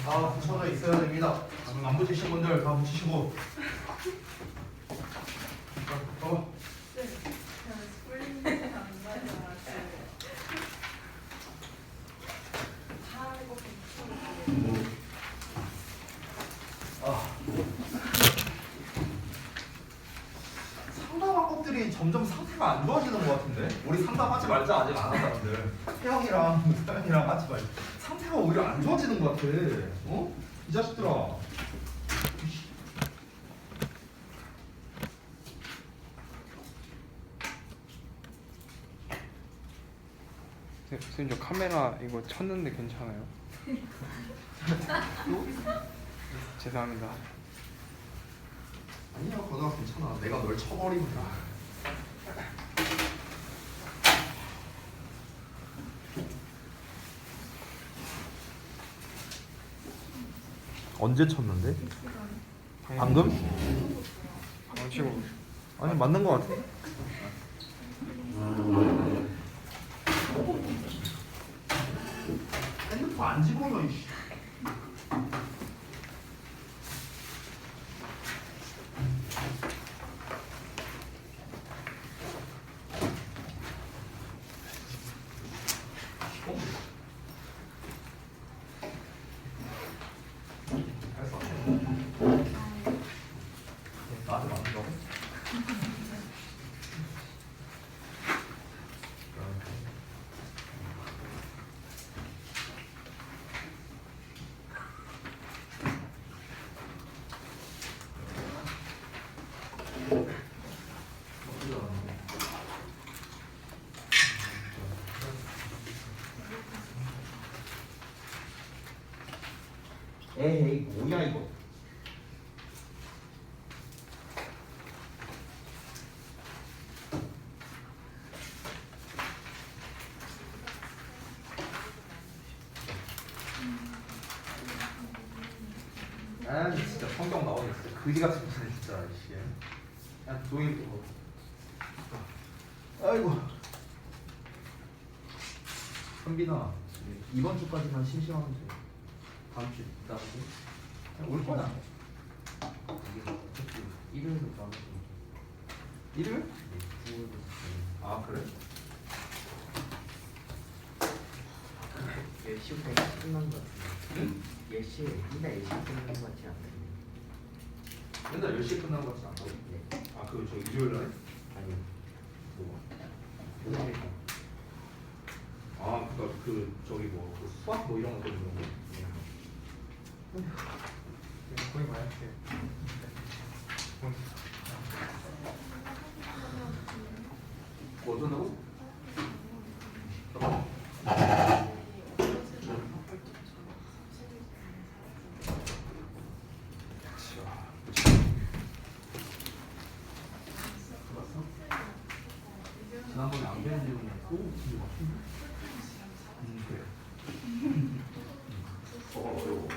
다 붙여져 있어야 됩니다. 안 붙이신 분들 다 붙이시고. 네, 스프링 안 맞아. 다 이거 붙여. 상담한 것들이 점점 상태가 안 좋아지는 것 같은데? 우리 상담하지 말자 아직 안 한 사람들. 태영이랑 서연이랑 하지 말자. 상태가 오히려 안 좋아지는 것 같아. 어? 이 자식들아. 선생님 저 카메라 이거 쳤는데 괜찮아요? 죄송합니다. 아니야, 건우가 괜찮아. 내가 널 쳐버리면 돼. 언제 쳤는데? 방금? 치고 아니 맞는 거 같아. 핸드폰 안 집어넣어 이씨. 나한테 맞는다고? 에이 뭐야 이거. 아 진짜 성경 나오겠어. 그지같이 붙이네 진짜. 씨. 야 조용히 또. 아이고. 선빈아 이번 주까지만 심심하면 돼. 다음 주 있다고? 올 거야. 이게 어차피 일요일도 다음 주. 일요일? 네. 9월. 아 그래? 10시부터 끝난 것 같은데. 응? 10시에 맨날 10시에 끝나는 것 같지 않나요? 맨날 10시에 끝나는 거 같지 않고? 네. 아 그 저 일요일 날? 아니 뭐 오늘 아 그니까 그 저기 뭐 그 수학 뭐 이런 거 보는 거. 거의 많이 할게요. 뭐 어쩐다고? 지난번에 안 배운 내용이 오 진짜 맞춘데? 그래. 저거 어려워.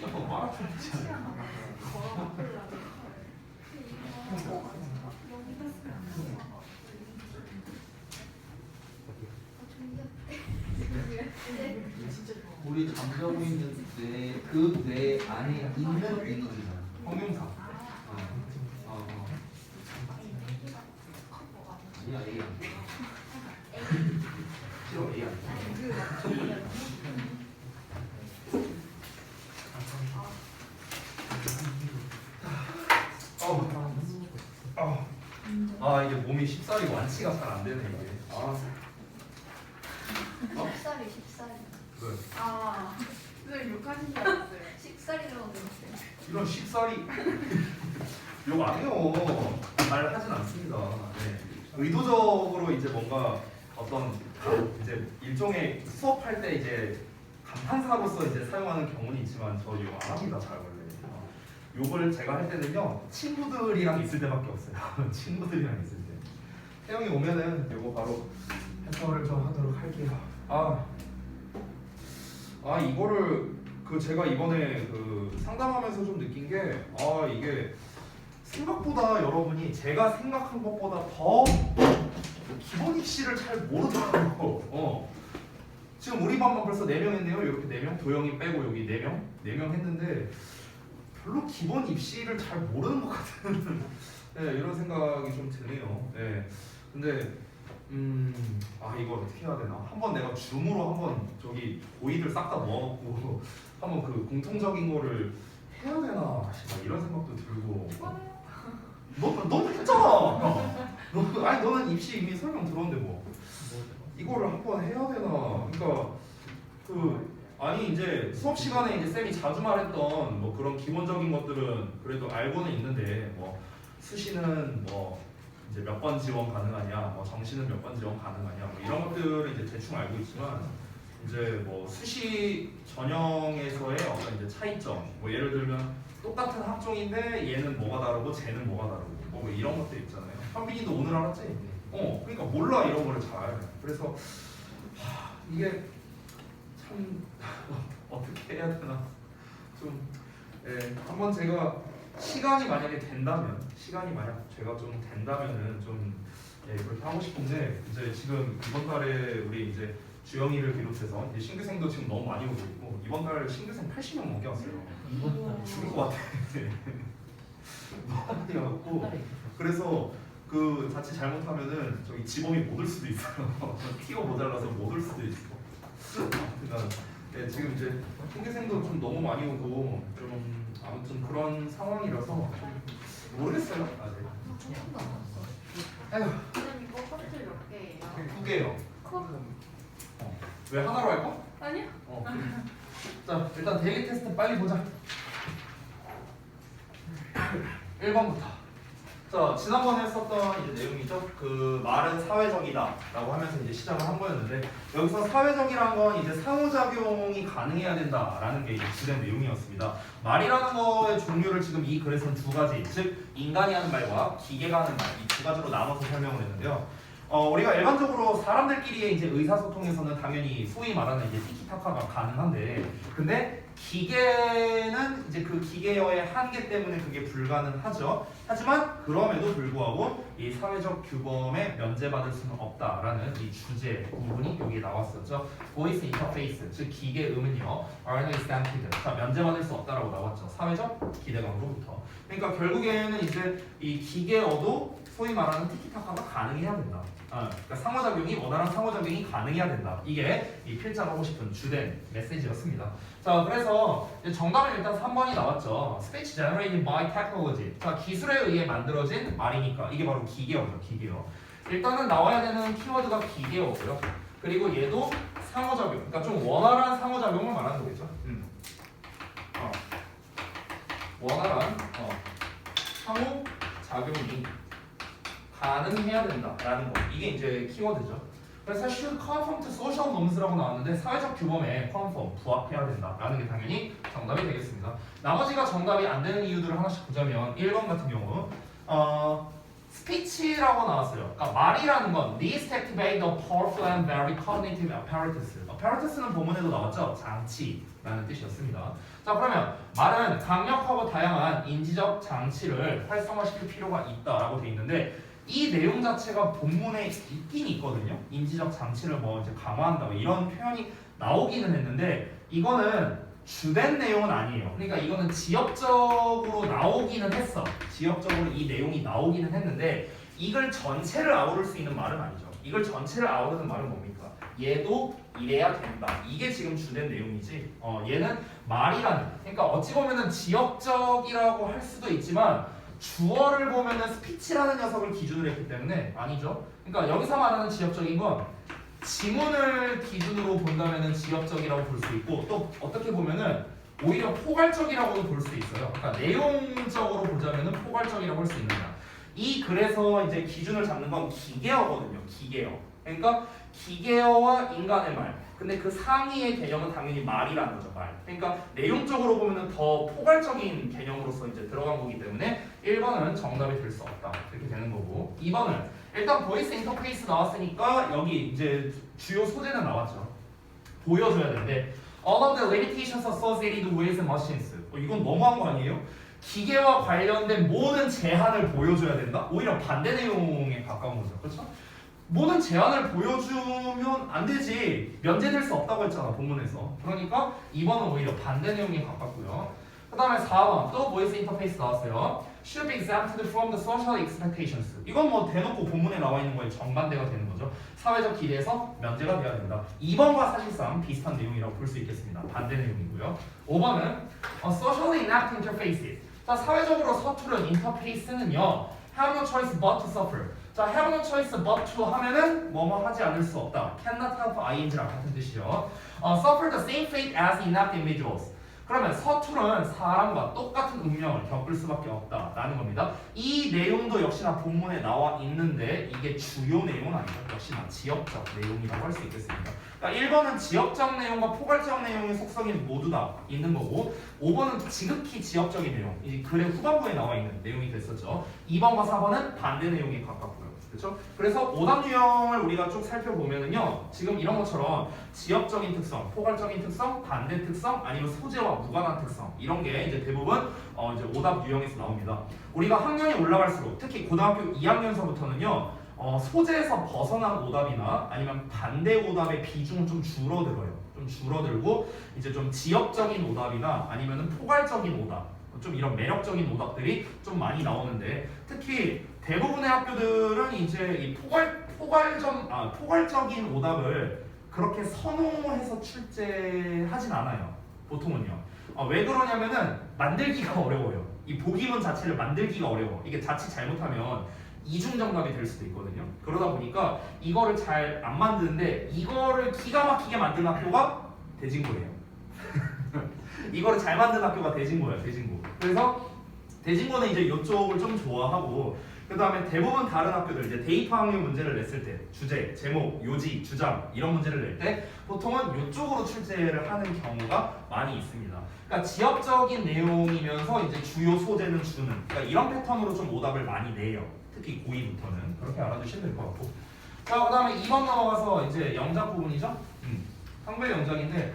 약간 마라톤 되지 않나? 우리 잠자고 있는 뇌, 그 뇌 안에 있는 인물이잖아. 형용사. 아니야, A 안 돼. 싫어, A 안 돼. 아 이게 몸이 쉽사리 완치가 잘 안 되네 이게. 아. 식사리 식사리. 왜? 아, 선생님 욕하신 줄 알았어요. 식사리라고 들었어요. 이런 쉽사리 욕 안 해요. 잘 하진 않습니다. 네. 의도적으로 이제 뭔가 어떤 이제 일종의 수업할 때 이제 감탄사로서 이제 사용하는 경우는 있지만 저 욕 안 합니다. 잘 원래. 욕을 제가 할 때는요 친구들이랑 있을 때밖에 없어요. 친구들이랑 있을 때. 태영이 오면은 요거 바로 해설을 좀 하도록 할게요. 이거를 그 제가 이번에 그 상담하면서 좀 느낀 게 이게 생각보다 여러분이 제가 생각한 것보다 더 기본 입시를 잘 모르더라고. 지금 우리 반만 벌써 4명 했네요. 이렇게 4명, 도영이 빼고 여기 4명 했는데 별로 기본 입시를 잘 모르는 것 같은 네, 이런 생각이 좀 드네요. 네. 근데 이걸 어떻게 해야 되나? 한번 내가 줌으로 한번 저기 고이들 싹 다 모아갖고 한번 그 공통적인 거를 해야 되나? 막 이런 생각도 들고. 너는 했잖아. 너는 입시 이미 설명 들었는데 뭐 이거를 한번 해야 되나? 그러니까 아니 이제 수업 시간에 이제 쌤이 자주 말했던 뭐 그런 기본적인 것들은 그래도 알고는 있는데 뭐 수시는 뭐 이제 몇 번 지원 가능하냐, 뭐 정시는 몇 번 지원 가능하냐, 뭐 이런 것들은 이제 대충 알고 있지만 이제 뭐 수시 전형에서의 어떤 이제 차이점, 뭐 예를 들면 똑같은 학종인데 얘는 뭐가 다르고 쟤는 뭐가 다르고 뭐 이런 것들 있잖아요. 현빈이도 오늘 알았지? 그러니까 몰라 이런 거를 잘. 그래서 이게 참 어떻게 해야 되나 좀 한번 제가 시간이 만약에 된다면 제가 좀 된다면은 좀 그렇게 하고 싶은데 이제 지금 이번 달에 우리 이제 주영이를 비롯해서 이제 신규생도 지금 너무 많이 오고 있고 이번 달 신규생 80명 넘게 왔어요. 죽을 것 같아. 너무 많이 와갖고 그래서 그 자칫 잘못하면은 저기 지범이 못 올 수도 있어요. 티가 모자라서 못 올 수도 있어. 그러니까 지금 이제 신규생도 좀 너무 많이 오고 좀 아무튼 그런 상황이라서 좀 모르겠어요 아직. 조금 남았어. 아휴 선생님 이거 커트 몇 개예요? 2개요. 컵? 왜 하나로 할까? 아니요. 자 일단 데일리 테스트 빨리 보자. 1번부터. 자 지난번에 했었던 이제 내용이죠. 그 말은 사회적이다라고 하면서 이제 시작을 한 거였는데 여기서 사회적이라는 건 이제 상호작용이 가능해야 된다라는 게 이제 주된 내용이었습니다. 말이라는 거의 종류를 지금 이 글에서는 두 가지, 즉 인간이 하는 말과 기계가 하는 말 이 두 가지로 나눠서 설명을 했는데요. 우리가 일반적으로 사람들끼리의 이제 의사소통에서는 당연히 소위 말하는 이제 티키타카가 가능한데, 근데 기계는 이제 그 기계어의 한계 때문에 그게 불가능하죠. 하지만 그럼에도 불구하고 이 사회적 규범에 면제받을 수는 없다라는 이 주제 부분이 여기에 나왔었죠. Voice interface, 즉 기계음은요, are exempted, 자 면제받을 수 없다라고 나왔죠. 사회적 기대감으로부터. 그러니까 결국에는 이제 이 기계어도 소위 말하는 티키타카가 가능해야 된다. 그러니까 상호작용이 원활한 상호작용이 가능해야 된다. 이게 이 필자가 하고 싶은 주된 메시지였습니다. 자, 그래서 정답은 일단 3번이 나왔죠. Speech generated by technology. 자, 기술에 의해 만들어진 말이니까 이게 바로 기계어죠. 기계어. 일단은 나와야 되는 키워드가 기계어고요. 그리고 얘도 상호작용. 그러니까 좀 원활한 상호작용을 말하는 거겠죠. 원활한 상호작용이 가능해야 된다라는 거. 이게 이제 키워드죠. 그래서 should conform to social norms라고 나왔는데 사회적 규범에 conform, 부합해야 된다라는 게 당연히 정답이 되겠습니다. 나머지가 정답이 안 되는 이유들을 하나씩 보자면 1번 같은 경우 speech라고 나왔어요. 그러니까 말이라는 건 these to activate the powerful and very cognitive apparatus. apparatus는 본문에도 나왔죠. 장치라는 뜻이었습니다. 자, 그러면 말은 강력하고 다양한 인지적 장치를 활성화시킬 필요가 있다라고 돼 있는데 이 내용 자체가 본문에 있긴 있거든요. 인지적 장치를 뭐 이제 강화한다 뭐 이런 표현이 나오기는 했는데 이거는 주된 내용은 아니에요. 그러니까 이거는 지역적으로 나오기는 했어. 지역적으로 이 내용이 나오기는 했는데 이걸 전체를 아우를 수 있는 말은 아니죠. 이걸 전체를 아우르는 말은 뭡니까? 얘도 이래야 된다. 이게 지금 주된 내용이지. 얘는 말이라는. 그러니까 어찌 보면은 지역적이라고 할 수도 있지만 주어를 보면은 스피치라는 녀석을 기준으로 했기 때문에 아니죠. 그러니까 여기서 말하는 지역적인 건 지문을 기준으로 본다면은 지역적이라고 볼 수 있고 또 어떻게 보면은 오히려 포괄적이라고도 볼 수 있어요. 그러니까 내용적으로 보자면은 포괄적이라고 할 수 있는다. 이 글에서 이제 기준을 잡는 건 기계어거든요. 기계어. 그러니까 기계어와 인간의 말. 근데 그 상위의 개념은 당연히 말이라는 거죠. 말. 그러니까 내용적으로 보면은 더 포괄적인 개념으로서 이제 들어간 거기 때문에 1번은 정답이 될 수 없다. 이렇게 되는 거고 2번은 일단 보이스 인터페이스 나왔으니까 여기 이제 주요 소재는 나왔죠. 보여줘야 되는데 all of the limitations associated with machines. 이건 너무한 거 아니에요? 기계와 관련된 모든 제한을 보여줘야 된다? 오히려 반대 내용에 가까운 거죠. 그렇죠? 모든 제한을 보여주면 안 되지. 면제될 수 없다고 했잖아 본문에서. 그러니까 2번은 오히려 반대 내용에 가깝고요. 그 다음에 4번 또 보이스 인터페이스 나왔어요. Should be exempted from the social expectations. 이건 뭐 대놓고 본문에 나와 있는 거에 정반대가 되는 거죠. 사회적 기대에서 면제가 돼야 된다. 2번과 사실상 비슷한 내용이라고 볼 수 있겠습니다. 반대 내용이고요. 5번은 socially inept interfaces. 자, 사회적으로 서투른 인터페이스는요. have no choice but to suffer. 자, have no choice but to 하면은 뭐뭐 하지 않을 수 없다. cannot help ing랑 같은 뜻이죠. suffer the same fate as inept individuals. 그러면 서투른 사람과 똑같은 운명을 겪을 수밖에 없다라는 겁니다. 이 내용도 역시나 본문에 나와 있는데 이게 주요 내용은 아니죠. 역시나 지역적 내용이라고 할 수 있겠습니다. 그러니까 1번은 지역적 내용과 포괄적 내용의 속성이 모두 다 있는 거고 5번은 지극히 지역적인 내용, 이 글의 후반부에 나와 있는 내용이 됐었죠. 2번과 4번은 반대 내용에 가깝고요. 그렇죠? 그래서 오답 유형을 우리가 쭉 살펴보면은요, 지금 이런 것처럼 지역적인 특성, 포괄적인 특성, 반대 특성, 아니면 소재와 무관한 특성 이런 게 이제 대부분 이제 오답 유형에서 나옵니다. 우리가 학년이 올라갈수록 특히 고등학교 2학년서부터는요, 소재에서 벗어난 오답이나 아니면 반대 오답의 비중은 좀 줄어들어요. 좀 줄어들고 이제 좀 지역적인 오답이나 아니면은 포괄적인 오답, 좀 이런 매력적인 오답들이 좀 많이 나오는데 특히 대부분의 학교들은 이제 이 포괄적인 오답을 그렇게 선호해서 출제하진 않아요. 보통은요. 왜 그러냐면은 만들기가 어려워요. 이 보기문 자체를 만들기가 어려워. 이게 자칫 잘못하면 이중정답이 될 수도 있거든요. 그러다 보니까 이거를 잘 안 만드는데 이거를 기가 막히게 만든 학교가 대진고예요. 이거를 잘 만든 학교가 대진고예요. 대진고. 그래서 대진고는 이제 이쪽을 좀 좋아하고 그 다음에 대부분 다른 학교들 이제 대입 학력 문제를 냈을 때 주제, 제목, 요지, 주장 이런 문제를 낼 때 보통은 이쪽으로 출제를 하는 경우가 많이 있습니다. 그러니까 지역적인 내용이면서 이제 주요 소재는 주는 그러니까 이런 패턴으로 좀 오답을 많이 내요. 특히 고2부터는 그렇게 알아두시면 될 것 같고. 자, 그 다음에 2번 넘어가서 이제 영작 부분이죠. 한글 영작인데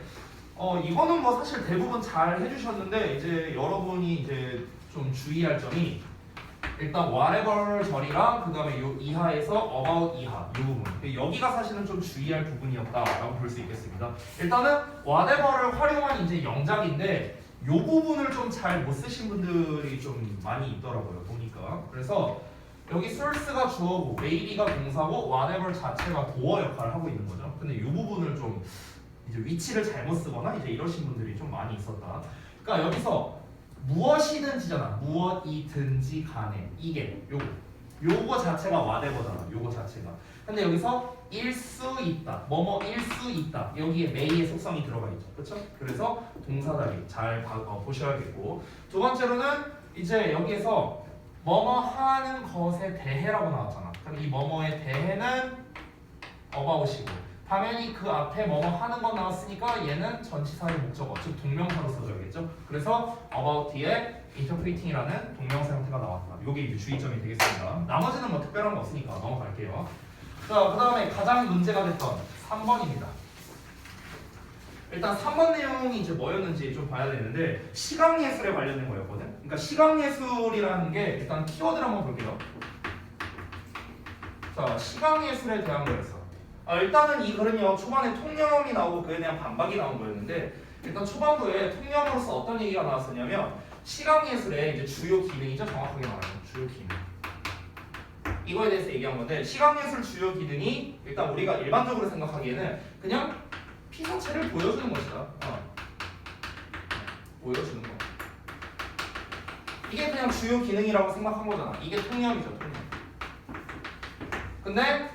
이거는 뭐 사실 대부분 잘 해주셨는데 이제 여러분이 이제 좀 주의할 점이 일단 whatever 절이랑 그 다음에 요 이하에서 about 이하 이 부분 여기가 사실은 좀 주의할 부분이었다라고 볼 수 있겠습니다. 일단은 whatever를 활용한 이제 영작인데 요 부분을 좀 잘 못 쓰신 분들이 좀 많이 있더라고요 보니까. 그래서 여기 source가 주어고 maybe가 동사고 whatever 자체가 도어 역할을 하고 있는 거죠. 근데 이 부분을 좀 이제 위치를 잘못 쓰거나 이제 이러신 분들이 좀 많이 있었다. 그러니까 여기서 무엇이든지잖아. 무엇이든지 간에 이게 요거 자체가 whatever잖아. 요거 자체가. 근데 여기서 일 수 있다. 뭐뭐일 수 있다. 여기에 may의 속성이 들어가 있죠. 그렇죠? 그래서 동사다리 잘 보셔야겠고 두 번째로는 이제 여기에서 뭐뭐 하는 것에 대해라고 나왔잖아. 그럼 이 뭐뭐에 대해는 about이고 당연히 그 앞에 뭐뭐 하는 건 나왔으니까 얘는 전치사의 목적어 즉 동명사로 써줘야겠죠. 그래서 about 뒤에 interpreting이라는 동명사 형태가 나왔다. 이게 이제 주의점이 되겠습니다. 나머지는 뭐 특별한 거 없으니까 넘어갈게요. 자, 그 다음에 가장 문제가 됐던 3번입니다. 일단 3번 내용이 이제 뭐였는지 좀 봐야 되는데 시각예술에 관련된 거였거든. 그러니까 시각예술이라는 게 일단 키워드를 한번 볼게요. 자, 시각예술에 대한 거였어. 일단은 이 글은요 초반에 통념이 나오고 그에 대한 반박이 나온 거였는데 일단 초반부에 통념으로서 어떤 얘기가 나왔었냐면 시각예술의 이제 주요 기능이죠. 정확하게 말하면 주요 기능. 이거에 대해서 얘기한 건데 시각예술 주요 기능이 일단 우리가 일반적으로 생각하기에는 그냥 피사체를 보여주는 것이다. 보여주는 거. 이게 그냥 주요 기능이라고 생각한 거잖아. 이게 통념이죠. 통념. 근데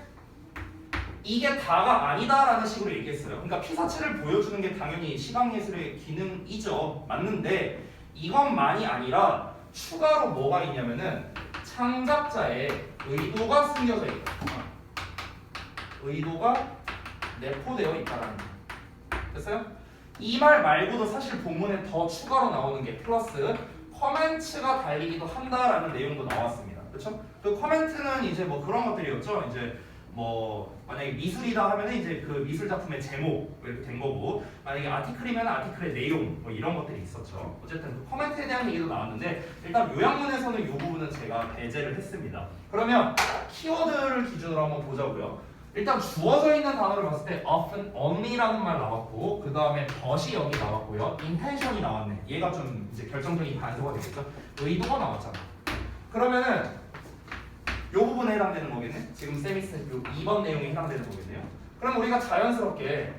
이게 다가 아니다라는 식으로 얘기했어요. 그러니까 피사체를 보여주는 게 당연히 시각예술의 기능이죠. 맞는데 이것만이 아니라 추가로 뭐가 있냐면은 창작자의 의도가 숨겨져 있다. 의도가 내포되어 있다라는 거. 됐어요? 이 말 말고도 사실 본문에 더 추가로 나오는 게 플러스 커멘트가 달리기도 한다라는 내용도 나왔습니다. 그렇죠? 그 커멘트는 이제 뭐 그런 것들이었죠. 이제 뭐 만약에 미술이다 하면은 이제 그 미술 작품의 제목 이렇게 된 거고 만약에 아티클이면 아티클의 내용 뭐 이런 것들이 있었죠. 어쨌든 그 커멘트에 대한 얘기도 나왔는데 일단 요약문에서는 이 부분은 제가 배제를 했습니다. 그러면 키워드를 기준으로 한번 보자고요. 일단 주어져 있는 단어를 봤을 때 often, only라는 말 나왔고 그 다음에 but이 여기 나왔고요. intention이 나왔네. 얘가 좀 이제 결정적인 단서가 되겠죠. 의도가 나왔잖아. 그러면은 요 부분에 해당되는 거겠네. 지금 쌤이 쓴 요 2번 내용에 해당되는 거겠네요. 그럼 우리가 자연스럽게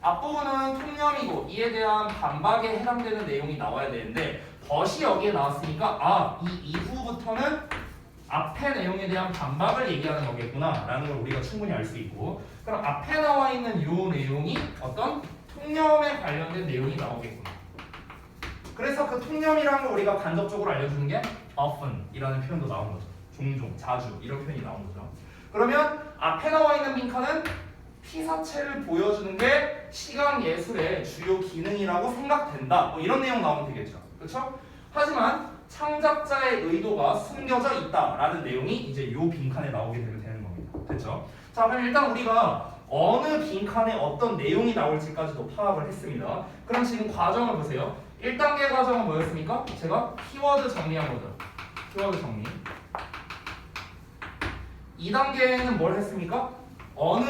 앞부분은 통념이고 이에 대한 반박에 해당되는 내용이 나와야 되는데 but이 여기에 나왔으니까 이 이후부터는 앞에 내용에 대한 반박을 얘기하는 거겠구나 라는 걸 우리가 충분히 알 수 있고 그럼 앞에 나와 있는 요 내용이 어떤 통념에 관련된 내용이 나오겠구나. 그래서 그 통념이라는 걸 우리가 간접적으로 알려주는 게 often 이라는 표현도 나온 거죠. 종종, 자주 이런 표현이 나온 거죠. 그러면 앞에 나와 있는 빈칸은 피사체를 보여주는 게 시각 예술의 주요 기능이라고 생각된다. 뭐 이런 내용 나오면 되겠죠. 그렇죠? 하지만 창작자의 의도가 숨겨져 있다라는 내용이 이제 요 빈칸에 나오게 되는 겁니다. 됐죠? 자, 그럼 일단 우리가 어느 빈칸에 어떤 내용이 나올지까지도 파악을 했습니다. 그럼 지금 과정을 보세요. 1단계 과정은 뭐였습니까? 제가 키워드 정리한 거죠. 키워드 정리. 2단계에는 뭘 했습니까? 어느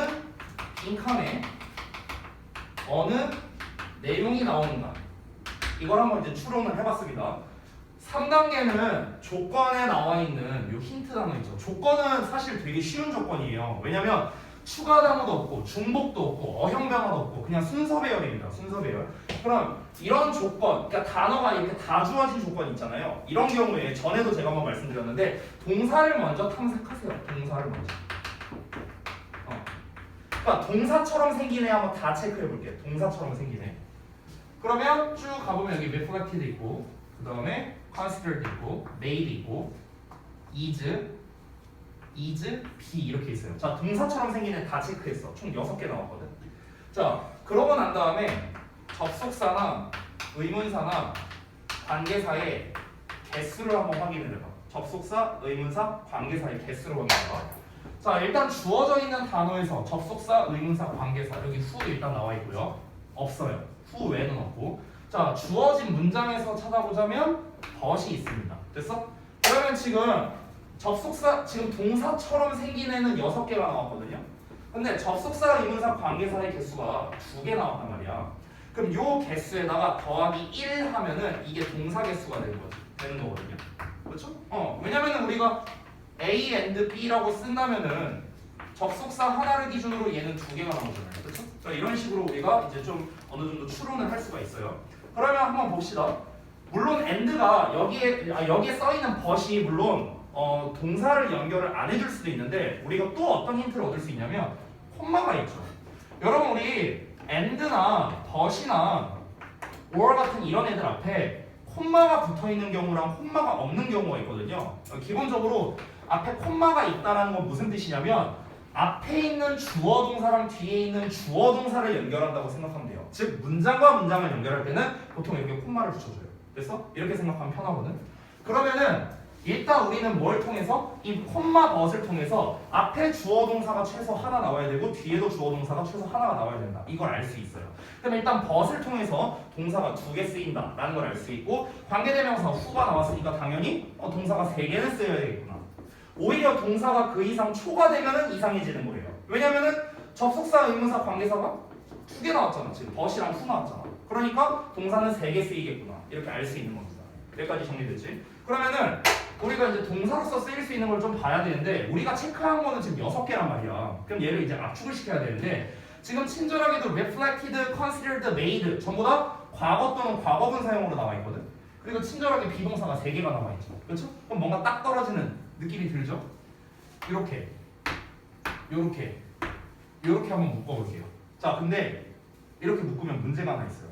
빈칸에 어느 내용이 나오는가 이걸 한번 이제 추론을 해봤습니다. 3단계는 조건에 나와 있는 요 힌트 단어 있죠. 조건은 사실 되게 쉬운 조건이에요. 왜냐면 추가 단어도 없고 중복도 없고 어형 변화도 없고 그냥 순서 배열입니다. 순서 배열. 그럼 이런 조건, 그러니까 단어가 이렇게 다 주어진 조건 있잖아요. 이런 경우에 전에도 제가 한번 말씀드렸는데 동사를 먼저 탐색하세요. 동사를 먼저. 그러니까 동사처럼 생긴 애 한번 다 체크해 볼게요. 동사처럼 생긴 애. 그러면 쭉 가보면 여기 reflected 있고 그 다음에 considered 있고 made 있고 is, be 이렇게 있어요. 자, 동사처럼 생긴 애 다 체크했어. 총 6개 나왔거든. 자, 그러고 난 다음에 접속사나 의문사나 관계사의 개수를 한번 확인을 해봐. 접속사, 의문사, 관계사의 개수를 확인해봐. 자, 일단 주어져 있는 단어에서 접속사, 의문사, 관계사 여기 후 일단 나와 있고요. 없어요. 후 외에는 없고. 자, 주어진 문장에서 찾아보자면 but이 있습니다. 됐어? 그러면 지금 접속사, 지금 동사처럼 생긴 애는 6개가 나왔거든요. 근데 접속사, 의문사, 관계사의 개수가 2개 나왔단 말이야. 그럼 요 개수에다가 더하기 1 하면은 이게 동사 개수가 되는 거거든요. 그렇죠? 왜냐면은 우리가 A and B라고 쓴다면은 접속사 하나를 기준으로 얘는 2개가 나오잖아요. 그렇죠? 자, 이런 식으로 우리가 이제 좀 어느 정도 추론을 할 수가 있어요. 그러면 한번 봅시다. 물론 and가 여기에 써 있는 but이 물론 동사를 연결을 안 해줄 수도 있는데 우리가 또 어떤 힌트를 얻을 수 있냐면 콤마가 있죠. 여러분 우리 and나 but이나 or 같은 이런 애들 앞에 콤마가 붙어 있는 경우랑 콤마가 없는 경우가 있거든요. 기본적으로 앞에 콤마가 있다는 건 무슨 뜻이냐면 앞에 있는 주어 동사랑 뒤에 있는 주어 동사를 연결한다고 생각하면 돼요. 즉 문장과 문장을 연결할 때는 보통 이렇게 콤마를 붙여줘요. 그래서 이렇게 생각하면 편하거든. 그러면은 일단 우리는 뭘 통해서 이 콤마 벗을 통해서 앞에 주어 동사가 최소 하나 나와야 되고 뒤에도 주어 동사가 최소 하나가 나와야 된다. 이걸 알 수 있어요. 그럼 일단 벗을 통해서 동사가 2개 쓰인다라는 걸 알 수 있고 관계대명사 후가 나왔으니까 당연히 동사가 3개는 쓰여야 되겠구나. 오히려 동사가 그 이상 초과되면은 이상해지는 거예요. 왜냐면은 접속사, 의문사, 관계사가 2개 나왔잖아. 지금 벗이랑 후 나왔잖아. 그러니까 동사는 3개 쓰이겠구나. 이렇게 알 수 있는 겁니다. 여기까지 정리됐지? 그러면은 우리가 이제 동사로서 쓰일 수 있는 걸 좀 봐야 되는데 우리가 체크한 거는 지금 6개란 말이야. 그럼 얘를 이제 압축을 시켜야 되는데 지금 친절하게도 reflected, considered, made 전부 다 과거 또는 과거분 사용으로 나와 있거든. 그리고 친절하게 비동사가 3개가 나와 있죠. 그렇죠? 그럼 뭔가 딱 떨어지는 느낌이 들죠? 이렇게 한번 묶어볼게요. 자, 근데 이렇게 묶으면 문제가 하나 있어요.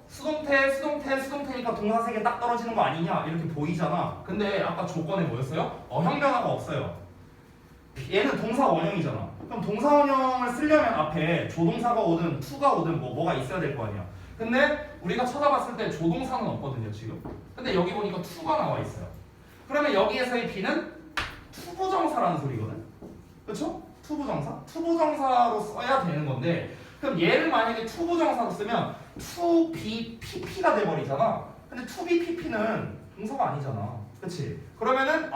수동태니까 동사 3개 딱 떨어지는 거 아니냐 이렇게 보이잖아. 근데 아까 조건에 뭐였어요? 어형 변화가 없어요. 얘는 동사 원형이잖아. 그럼 동사 원형을 쓰려면 앞에 조동사가 오든 to가 오든 뭐가 있어야 될 거 아니야. 근데 우리가 쳐다봤을 때 조동사는 없거든요 지금. 근데 여기 보니까 to가 나와 있어요. 그러면 여기에서의 B는 투부정사라는 소리거든. 그렇죠? 투부정사? 투부정사로 써야 되는 건데 그럼 얘를 만약에 투부정사로 쓰면 to be pp가 돼버리잖아. 근데 to be pp는 동사가 아니잖아. 그치? 그러면은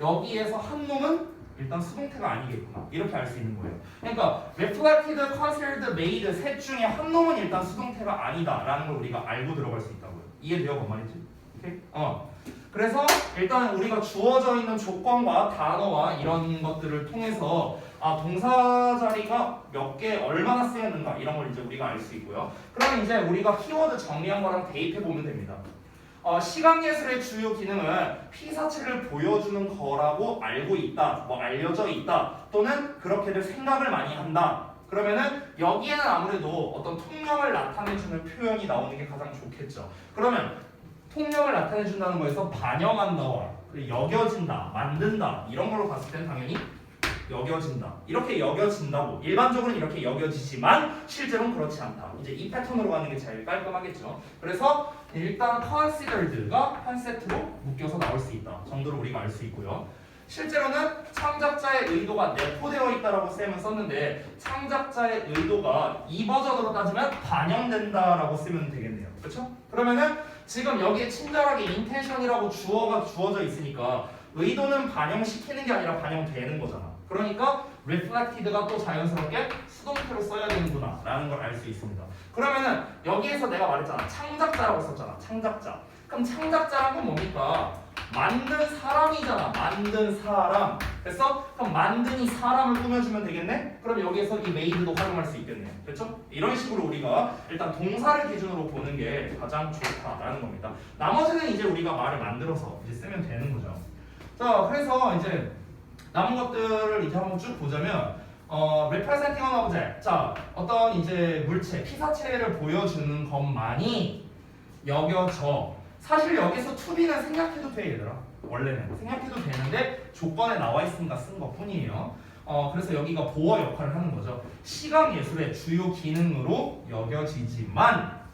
여기에서 한 놈은 일단 수동태가 아니겠구나 이렇게 알 수 있는 거예요. 그러니까 reflected, considered, made 셋 중에 한 놈은 일단 수동태가 아니다라는 걸 우리가 알고 들어갈 수 있다고요. 이해돼요? 뭔 말인지? 오케이? 그래서 일단 우리가 주어져 있는 조건과 단어와 이런 것들을 통해서 동사 자리가 몇 개 얼마나 쓰였는가 이런 걸 이제 우리가 알 수 있고요. 그러면 이제 우리가 키워드 정리한 거랑 대입해 보면 됩니다. 시각예술의 주요 기능은 피사체를 보여주는 거라고 알고 있다, 뭐 알려져 있다, 또는 그렇게들 생각을 많이 한다. 그러면은 여기에는 아무래도 어떤 통념을 나타내주는 표현이 나오는 게 가장 좋겠죠. 그러면 통념을 나타내준다는 거에서 반영한다와 여겨진다, 만든다 이런 걸로 봤을 때는 당연히 여겨진다. 이렇게 여겨진다고 일반적으로는 이렇게 여겨지지만 실제로는 그렇지 않다. 이제 이 패턴으로 가는 게 제일 깔끔하겠죠. 그래서 일단 considered가 한 세트로 묶여서 나올 수 있다 정도로 우리가 알 수 있고요. 실제로는 창작자의 의도가 내포되어 있다라고 쌤은 썼는데 창작자의 의도가 이 버전으로 따지면 반영된다라고 쓰면 되겠네요. 그렇죠? 그러면은 지금 여기에 친절하게 intention이라고 주어가 주어져 있으니까 의도는 반영시키는 게 아니라 반영되는 거잖아. 그러니까 reflected가 또 자연스럽게 수동태로 써야 되는구나 라는 걸 알 수 있습니다. 그러면은 여기에서 내가 말했잖아. 창작자라고 썼잖아. 창작자. 그럼 창작자란 건 뭡니까? 만든 사람이잖아. 만든 사람. 그래서 그럼 만든 이 사람을 꾸며주면 되겠네? 그럼 여기에서 이 made도 활용할 수 있겠네요. 됐죠? 이런 식으로 우리가 일단 동사를 기준으로 보는 게 가장 좋다라는 겁니다. 나머지는 이제 우리가 말을 만들어서 이제 쓰면 되는 거죠. 자, 그래서 이제 남은 것들을 이제 한번 쭉 보자면 representing an object. 자, 어떤 이제 물체, 피사체를 보여주는 것만이 여겨져. 사실 여기서 to be는 생략해도 돼 얘들아. 원래는 생략해도 되는데 조건에 나와 있으니까 쓴 것뿐이에요. 그래서 여기가 보어 역할을 하는 거죠. 시각 예술의 주요 기능으로 여겨지지만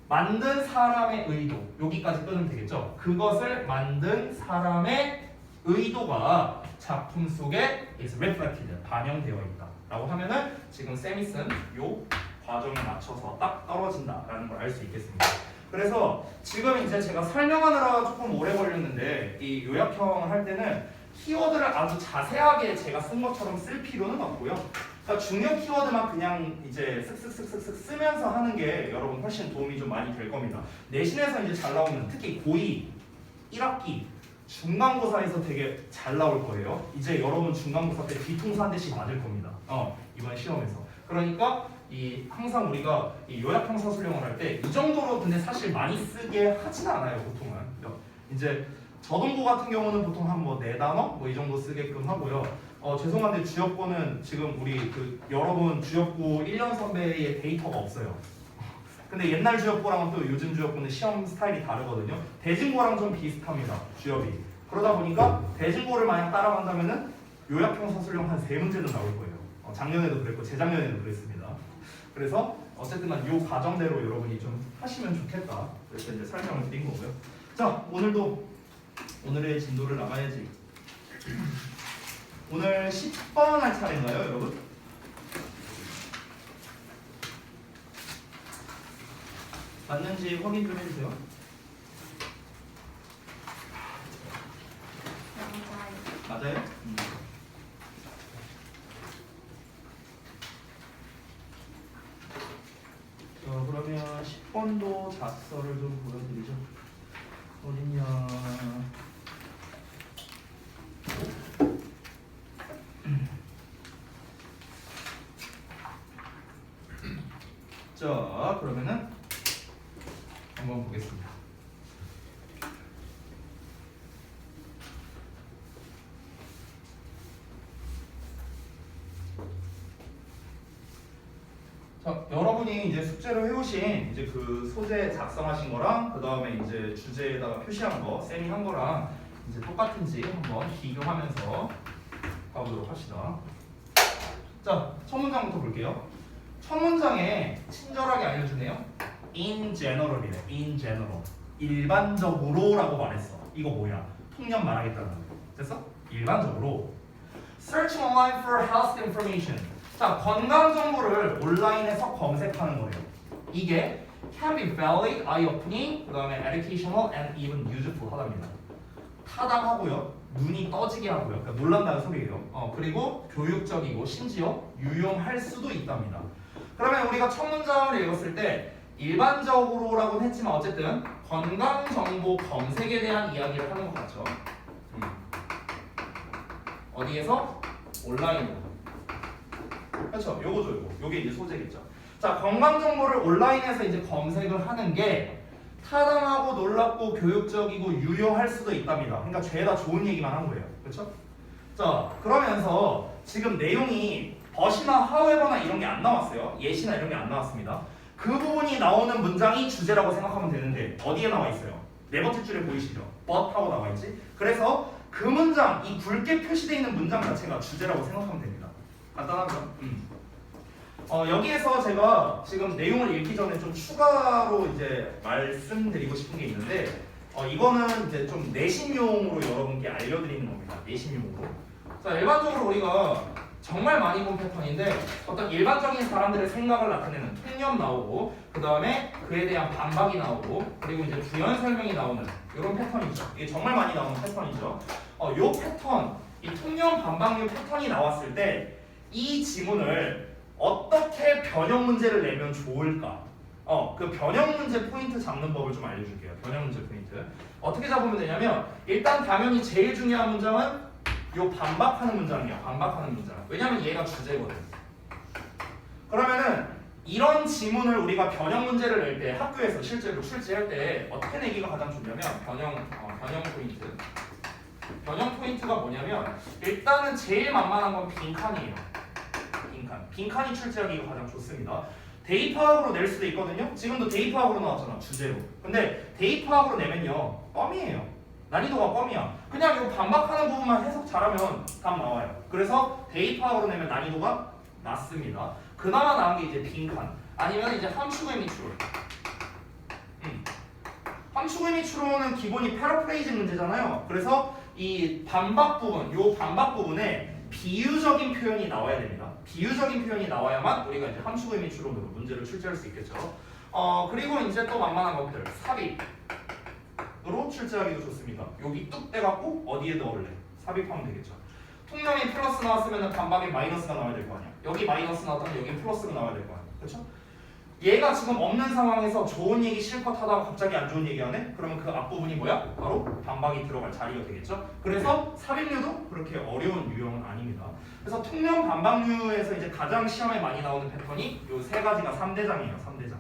만든 사람의 의도 여기까지 끊으면 되겠죠. 그것을 만든 사람의 의도가 작품 속에 is reflected 반영되어 있다라고 하면은 지금 쌤이 쓴 요 과정에 맞춰서 딱 떨어진다라는 걸 알 수 있겠습니다. 그래서 지금 이제 제가 설명하느라 조금 오래 걸렸는데 이 요약형을 할 때는 키워드를 아주 자세하게 제가 쓴 것처럼 쓸 필요는 없고요. 그러니까 중요 키워드만 그냥 이제 쓱쓱쓱쓱쓱 쓰면서 하는 게 여러분 훨씬 도움이 좀 많이 될 겁니다. 내신에서 이제 잘 나오는 특히 고2, 1학기 중간고사에서 되게 잘 나올 거예요. 이제 여러분 중간고사 때 뒤통수 한 대씩 맞을 겁니다. 이번 시험에서. 그러니까 이 항상 우리가 이 요약형 서술형을 할 때 이 정도로 근데 사실 많이 쓰게 하지는 않아요. 보통은. 이제 저동고 같은 경우는 보통 한 뭐 4단어 뭐 이 정도 쓰게끔 하고요. 죄송한데 주역고는 지금 우리 그 여러분 주역고 1년 선배의 데이터가 없어요. 근데 옛날 주역고랑은 또 요즘 주역고는 시험 스타일이 다르거든요. 대진고랑 좀 비슷합니다. 주역이. 그러다 보니까 대진고를 만약 따라간다면은 요약형 서술형 한 3문제는 나올 거예요. 작년에도 그랬고 재작년에도 그랬습니다. 그래서 어쨌든 요 과정대로 여러분이 좀 하시면 좋겠다. 그래서 이제 설명을 드린 거고요. 자, 오늘도 오늘의 진도를 나가야지. 오늘 10번 할 차례인가요, 여러분? 맞는지 확인 좀 해주세요. 맞아요. 맞아요? 자, 그러면 10번도 작서를 좀 보여드리죠. 어딨냐? 자, 그러면은 한번 보겠습니다. 자, 여러분이 이제 숙제로 해오신 이제 그 소재 작성하신 거랑 그 다음에 이제 주제에다가 표시한 거, 쌤이 한 거랑 이제 똑같은지 한번 비교하면서 가보도록 합시다. 자, 첫 문장부터 볼게요. 첫 문장에 친절하게 알려주네요. In general이래. In general. 일반적으로라고 말했어. 이거 뭐야? 통념 말하겠다는 거예요. 됐어? 일반적으로. Searching online for health information. 자, 건강 정보를 온라인에서 검색하는 거예요. 이게 can be valid, eye-opening, 그 다음에 educational and even useful 하답니다. 타당하고요. 눈이 떠지게 하고요. 그러니까 놀란다는 소리예요. 그리고 교육적이고 심지어 유용할 수도 있답니다. 그러면 우리가 첫 문장을 읽었을 때 일반적으로라고는 했지만 어쨌든 건강정보 검색에 대한 이야기를 하는 것 같죠. 어디에서? 온라인으로. 그렇죠. 요거죠, 요거. 요게 이제 소재겠죠. 자, 건강정보를 온라인에서 이제 검색을 하는 게 타당하고 놀랍고 교육적이고 유용할 수도 있답니다. 그러니까 죄다 좋은 얘기만 한 거예요. 그렇죠? 자, 그러면서 지금 내용이 but이나 however나 이런 게 안 나왔어요. yes나 이런 게 안 나왔습니다. 그 부분이 나오는 문장이 주제라고 생각하면 되는데 어디에 나와 있어요? 네 번째 줄에 보이시죠? but 하고 나와 있지? 그래서 그 문장, 이 굵게 표시되어 있는 문장 자체가 주제라고 생각하면 됩니다. 간단하죠? 여기에서 제가 지금 내용을 읽기 전에 좀 추가로 이제 말씀드리고 싶은 게 있는데 이거는 이제 좀 내신용으로 여러분께 알려드리는 겁니다. 내신용으로. 자, 일반적으로 우리가 정말 많이 본 패턴인데 어떤 일반적인 사람들의 생각을 나타내는 통념 나오고 그 다음에 그에 대한 반박이 나오고 그리고 이제 부연 설명이 나오는 이런 패턴이죠. 이게 정말 많이 나오는 패턴이죠. 요 패턴, 이 통념 반박류 패턴이 나왔을 때 이 지문을 어떻게 변형 문제를 내면 좋을까? 그 변형 문제 포인트 잡는 법을 좀 알려줄게요. 변형 문제 포인트 어떻게 잡으면 되냐면 일단 당연히 제일 중요한 문장은 요 반박하는 문장이에요. 반박하는 문장. 왜냐면 얘가 주제거든. 그러면은 이런 지문을 우리가 변형 문제를 낼 때 학교에서 실제로 출제할 때 어떻게 내기가 가장 좋냐면 변형 포인트. 변형 포인트가 뭐냐면 일단은 제일 만만한 건 빈칸이에요. 빈칸이 출제하기가 가장 좋습니다. 대입화학으로 낼 수도 있거든요. 지금도 대입화학으로 나왔잖아. 주제로. 근데 대입화학으로 내면요. 껌이에요. 난이도가 껌이야. 그냥 이 반박하는 부분만 해석 잘하면 답 나와요. 그래서 대입화학으로 내면 난이도가 낮습니다. 그나마 나은 게 이제 빈칸 아니면 이제 함축의 미추론. 함축의 미추론은 기본이 패러프레이즈 문제잖아요. 그래서 이 반박 부분, 요 반박 부분에 비유적인 표현이 나와야 됩니다. 비유적인 표현이 나와야만 우리가 이제 함축의 미추론으로 문제를 출제할 수 있겠죠. 그리고 이제 또 만만한 것들 삽입으로 출제하기도 좋습니다. 여기 뚝 떼갖고 어디에 넣을래? 삽입하면 되겠죠. 통념이 플러스 나왔으면 반박에 마이너스가 나와야 될 거 아니야. 여기 마이너스 나왔다면 여기 플러스가 나와야 될 거 아니야. 그렇죠? 얘가 지금 없는 상황에서 좋은 얘기 실컷 하다가 갑자기 안 좋은 얘기 하네? 그러면 그 앞부분이 뭐야? 바로 반박이 들어갈 자리가 되겠죠? 그래서 삽입류도 그렇게 어려운 유형은 아닙니다. 그래서 통념 반박류에서 이제 가장 시험에 많이 나오는 패턴이 요 세 가지가 3대장이에요. 3대장.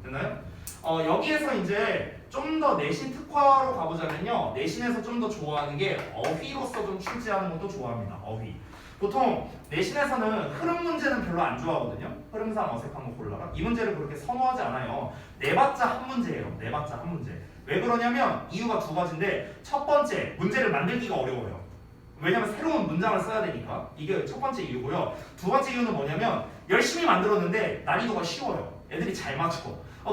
됐나요? 여기에서 이제 좀 더 내신 특화로 가보자면요. 내신에서 좀 더 좋아하는 게 어휘로서 좀 출제하는 것도 좋아합니다. 어휘. 보통 내신에서는 흐름 문제는 별로 안 좋아하거든요. 흐름상 어색한 거 골라라. 이 문제를 그렇게 선호하지 않아요. 내봤자 한 문제예요. 내봤자 한 문제. 왜 그러냐면 이유가 두 가지인데 첫 번째, 문제를 만들기가 어려워요. 왜냐면 새로운 문장을 써야 되니까. 이게 첫 번째 이유고요. 두 번째 이유는 뭐냐면 열심히 만들었는데 난이도가 쉬워요. 애들이 잘 맞춰.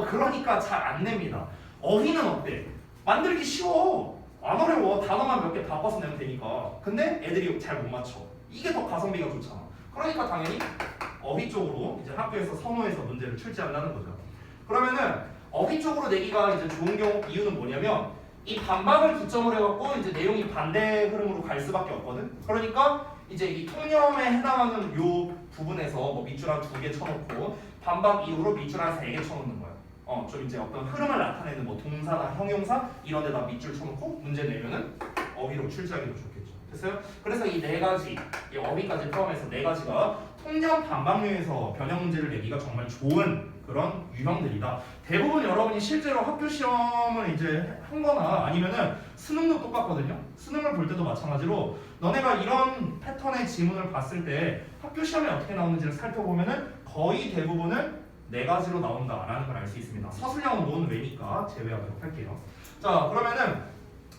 그러니까 잘 안 냅니다. 어휘는 어때? 만들기 쉬워. 안 어려워. 단어만 몇 개 바꿔서 내면 되니까. 근데 애들이 잘 못 맞춰. 이게 더 가성비가 좋잖아. 그러니까 당연히 어휘 쪽으로 이제 학교에서 선호해서 문제를 출제한다는 거죠. 그러면은 어휘 쪽으로 내기가 이제 좋은 경우 이유는 뭐냐면 이 반박을 기점으로 해갖고 이제 내용이 반대 흐름으로 갈 수밖에 없거든. 그러니까 이제 이 통념에 해당하는 요 부분에서 뭐 밑줄 한 2개 쳐놓고 반박 이후로 밑줄 한 3개 쳐놓는 거야. 좀 이제 어떤 흐름을 나타내는 뭐 동사나 형용사 이런 데다 밑줄 쳐놓고 문제 내면은 어휘로 출제하기도 좋겠죠. 됐어요? 그래서 이 네 가지, 이 어휘까지 포함해서 네 가지가 통념 반박류에서 변형 문제를 내기가 정말 좋은 그런 유형들이다. 대부분 여러분이 실제로 학교 시험을 이제 한 거나 아니면은 수능도 똑같거든요. 수능을 볼 때도 마찬가지로 너네가 이런 패턴의 지문을 봤을 때 학교 시험에 어떻게 나오는지를 살펴보면은 거의 대부분은 네 가지로 나온다라는 걸 알 수 있습니다. 서술형은 논 외니까 제외하도록 할게요. 자, 그러면은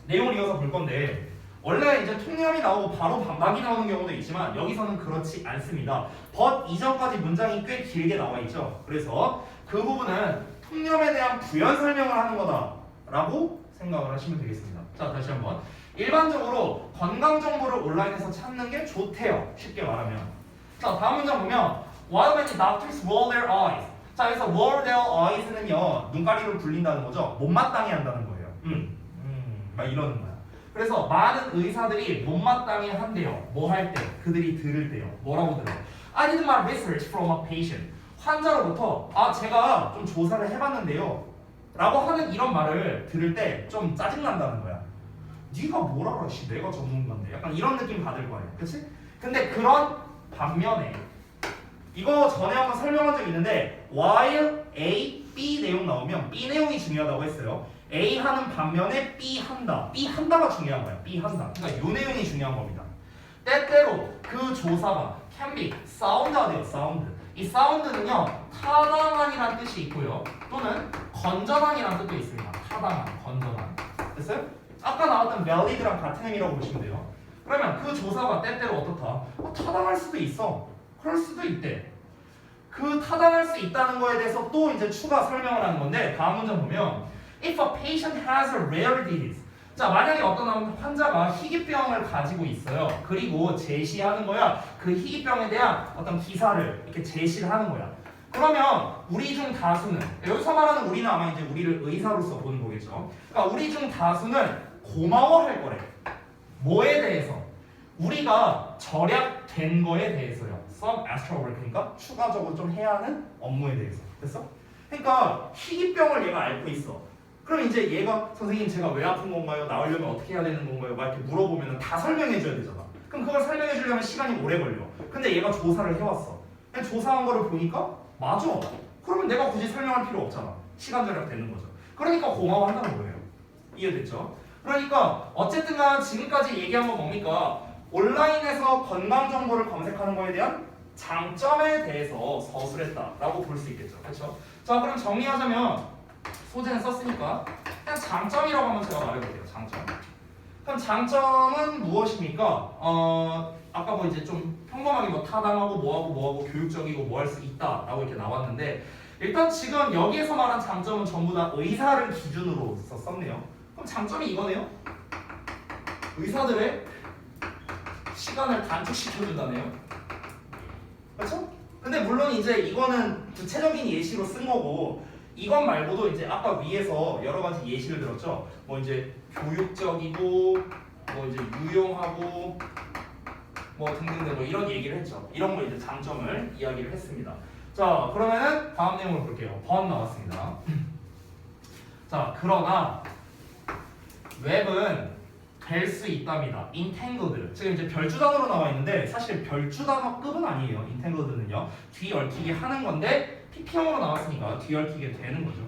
내용을 이어서 볼 건데 원래 이제 통념이 나오고 바로 반박이 나오는 경우도 있지만 여기서는 그렇지 않습니다. but 이전까지 문장이 꽤 길게 나와 있죠. 그래서 그 부분은 통념에 대한 부연 설명을 하는 거다라고 생각을 하시면 되겠습니다. 자, 다시 한번. 일반적으로 건강 정보를 온라인에서 찾는 게 좋대요. 쉽게 말하면. 자, 다음 문장 보면 While many doctors roll their eyes. 자, 여기서 roll their eyes는요 눈가리를 굴린다는 거죠. 못마땅해 한다는 거예요. 막 이러는 거야. 그래서 많은 의사들이 못마땅해 한대요. 뭐 할 때? 그들이 들을 때요. 뭐라고 들어요? I did my research from a patient. 환자로부터 제가 좀 조사를 해봤는데요. 라고 하는 이런 말을 들을 때 좀 짜증난다는 거야. 네가 뭘 알아? 씨, 내가 전문가인데. 약간 이런 느낌 받을 거 아니야. 그치? 근데 그런 반면에 이거 전에 한번 설명한 적 있는데 while A, B 내용 나오면 B 내용이 중요하다고 했어요. A 하는 반면에 B 한다. B 한다가 중요한 거야. B 한다. 그러니까 이 내용이 중요한 겁니다. 때때로 그 조사가 can be sound가 돼요. sound. 이 sound는요 타당한이라는 뜻이 있고요. 또는 건전한이라는 뜻도 있습니다. 타당한, 건전한. 됐어요? 아까 나왔던 valid랑 같은 의미라고 보시면 돼요. 그러면 그 조사가 때때로 어떻다? 타당할 수도 있어. 그럴 수도 있대. 그 타당할 수 있다는 거에 대해서 또 이제 추가 설명을 하는 건데 다음 문장 보면 If a patient has a rare disease. 자, 만약에 어떤 환자가 희귀병을 가지고 있어요. 그리고 제시하는 거야. 그 희귀병에 대한 어떤 기사를 이렇게 제시를 하는 거야. 그러면 우리 중 다수는 여기서 말하는 우리는 아마 이제 우리를 의사로서 보는 거겠죠. 그러니까 우리 중 다수는 고마워할 거래. 뭐에 대해서? 우리가 절약된 거에 대해서요. Some extra work. 그러니까 추가적으로 좀 해야 하는 업무에 대해서. 됐어? 그러니까 희귀병을 얘가 앓고 있어. 그럼 이제 얘가 선생님 제가 왜 아픈 건가요? 나으려면 어떻게 해야 되는 건가요? 막 이렇게 물어보면 다 설명해 줘야 되잖아. 그럼 그걸 설명해 주려면 시간이 오래 걸려. 근데 얘가 조사를 해왔어. 그냥 조사한 거를 보니까 맞아. 그러면 내가 굳이 설명할 필요 없잖아. 시간 절약 되는 거죠. 그러니까 고마워한다는 거예요. 이해됐죠? 그러니까 어쨌든 간 지금까지 얘기한 건 뭡니까? 온라인에서 건강 정보를 검색하는 거에 대한 장점에 대해서 서술했다라고 볼 수 있겠죠. 그렇죠? 자, 그럼 정리하자면 소재는 썼으니까 그냥 장점이라고 한번 제가 말해볼게요. 장점. 그럼 장점은 무엇입니까? 아까 뭐 이제 좀 평범하게 뭐 타당하고 뭐하고 교육적이고 뭐 할 수 있다라고 이렇게 나왔는데 일단 지금 여기에서 말한 장점은 전부 다 의사를 기준으로 썼네요. 그럼 장점이 이거네요. 의사들의 시간을 단축시켜준다네요. 그렇죠? 근데 물론 이제 이거는 구체적인 예시로 쓴 거고 이것 말고도 이제 아까 위에서 여러 가지 예시를 들었죠. 뭐 이제 교육적이고 뭐 이제 유용하고 뭐 등등등 뭐 이런 얘기를 했죠. 이런 걸 이제 장점을 이야기를 했습니다. 자, 그러면은 다음 내용을 볼게요. 번 나왔습니다. 자, 그러나 웹은 될 수 있답니다. entangled. 지금 이제 별주단어로 나와 있는데 사실 별주단어급은 아니에요. entangled는요. 뒤얽히게 하는 건데 PP형으로 나왔으니까 뒤얽히게 되는 거죠.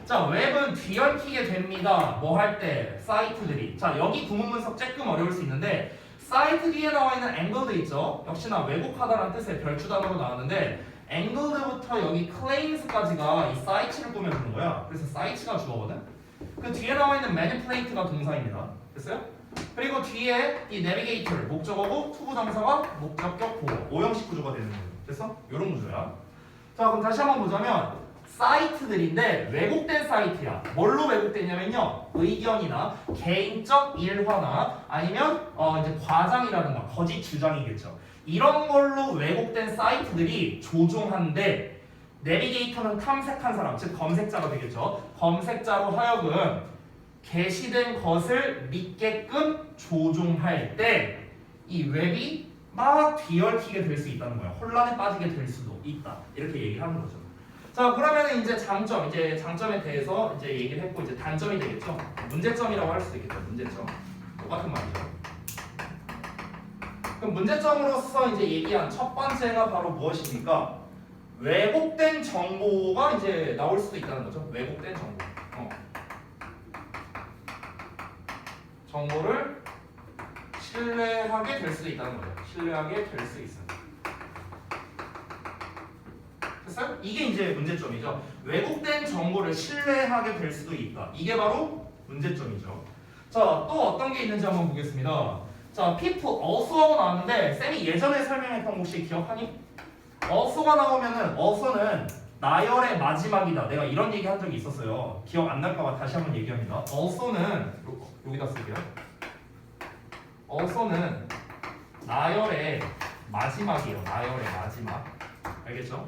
자, 웹은 뒤얽히게 됩니다. 뭐 할 때? 사이트들이. 자, 여기 구문 분석 조금 어려울 수 있는데 사이트 뒤에 나와 있는 angled 있죠? 역시나 왜곡하다라는 뜻의 별주단어로 나왔는데 angled부터 여기 claims까지가 이 사이트를 꾸며주는 거야. 그래서 사이트가 주어거든. 그 뒤에 나와 있는 manipulate가 동사입니다. 됐어요? 그리고 뒤에 이 navigator 목적어고 투부정사가 목적격 보호 5형식 구조가 되는 거예요. 됐어? 이런 구조야. 자, 그럼 다시 한번 보자면 사이트들인데 왜곡된 사이트야. 뭘로 왜곡됐냐면요, 의견이나 개인적 일화나 아니면 이제 과장이라든가 거짓 주장이겠죠. 이런 걸로 왜곡된 사이트들이 조종한데 내비게이터는 탐색한 사람, 즉 검색자가 되겠죠. 검색자로 하여금 게시된 것을 믿게끔 조종할 때 이 웹이 막 뒤얽히게 될 수 있다는 거야. 혼란에 빠지게 될 수도 있다. 이렇게 얘기를 하는 거죠. 자, 그러면 이제 장점, 이제 장점에 대해서 이제 얘기를 했고 이제 단점이 되겠죠. 문제점이라고 할 수도 있겠죠. 문제점. 똑같은 말이죠. 그럼 문제점으로서 이제 얘기한 첫 번째가 바로 무엇입니까? 왜곡된 정보가 이제 나올 수도 있다는 거죠. 왜곡된 정보. 정보를 신뢰하게 될 수도 있다는 거죠. 신뢰하게 될 수 있습니다. 됐어요? 이게 이제 문제점이죠. 왜곡된 정보를 신뢰하게 될 수도 있다. 이게 바로 문제점이죠. 자, 또 어떤 게 있는지 한번 보겠습니다. 자, people also하고 나왔는데 쌤이 예전에 설명했던 거 혹시 기억하니? also가 나오면은 also는 나열의 마지막이다. 내가 이런 얘기 한 적이 있었어요. 기억 안 날까 봐 다시 한번 얘기합니다. also는 여기다 쓸게요. also는 나열의 마지막이에요. 나열의 마지막. 알겠죠?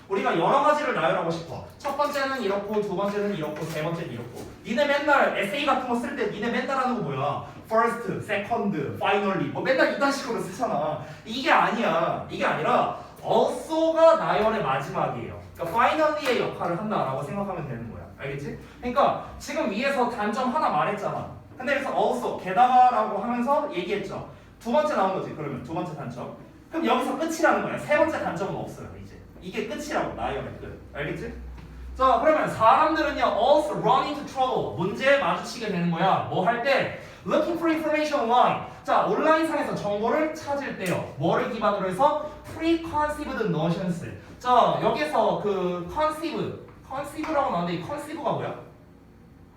우리가 여러 가지를 나열하고 싶어. 첫 번째는 이렇고, 두 번째는 이렇고, 세 번째는 이렇고. 니네 맨날 에세이 같은 거 쓸 때 니네 맨날 하는 거 뭐야? first, second, finally 뭐 맨날 이딴 식으로 쓰잖아. 이게 아니야. 이게 아니라 also가 나열의 마지막이에요. 그러니까 finally의 역할을 한다라고 생각하면 되는 거야. 알겠지? 그러니까 지금 위에서 단점 하나 말했잖아. 근데 여기서 also, 게다가라고 하면서 얘기했죠. 두 번째 나온 거지. 그러면 두 번째 단점. 그럼 여기서 끝이라는 거야. 세 번째 단점은 없어요. 이제 이게 끝이라고. 나열의 끝. 알겠지? 자, 그러면 사람들은요 also run into trouble. 문제에 마주치게 되는 거야. 뭐 할 때? Looking for information online. 자, 온라인상에서 정보를 찾을 때요. 뭐를 기반으로 해서? Preconceived notions. 자, 여기서 그 conceiv라고 나오는데 이 conceive가 뭐야?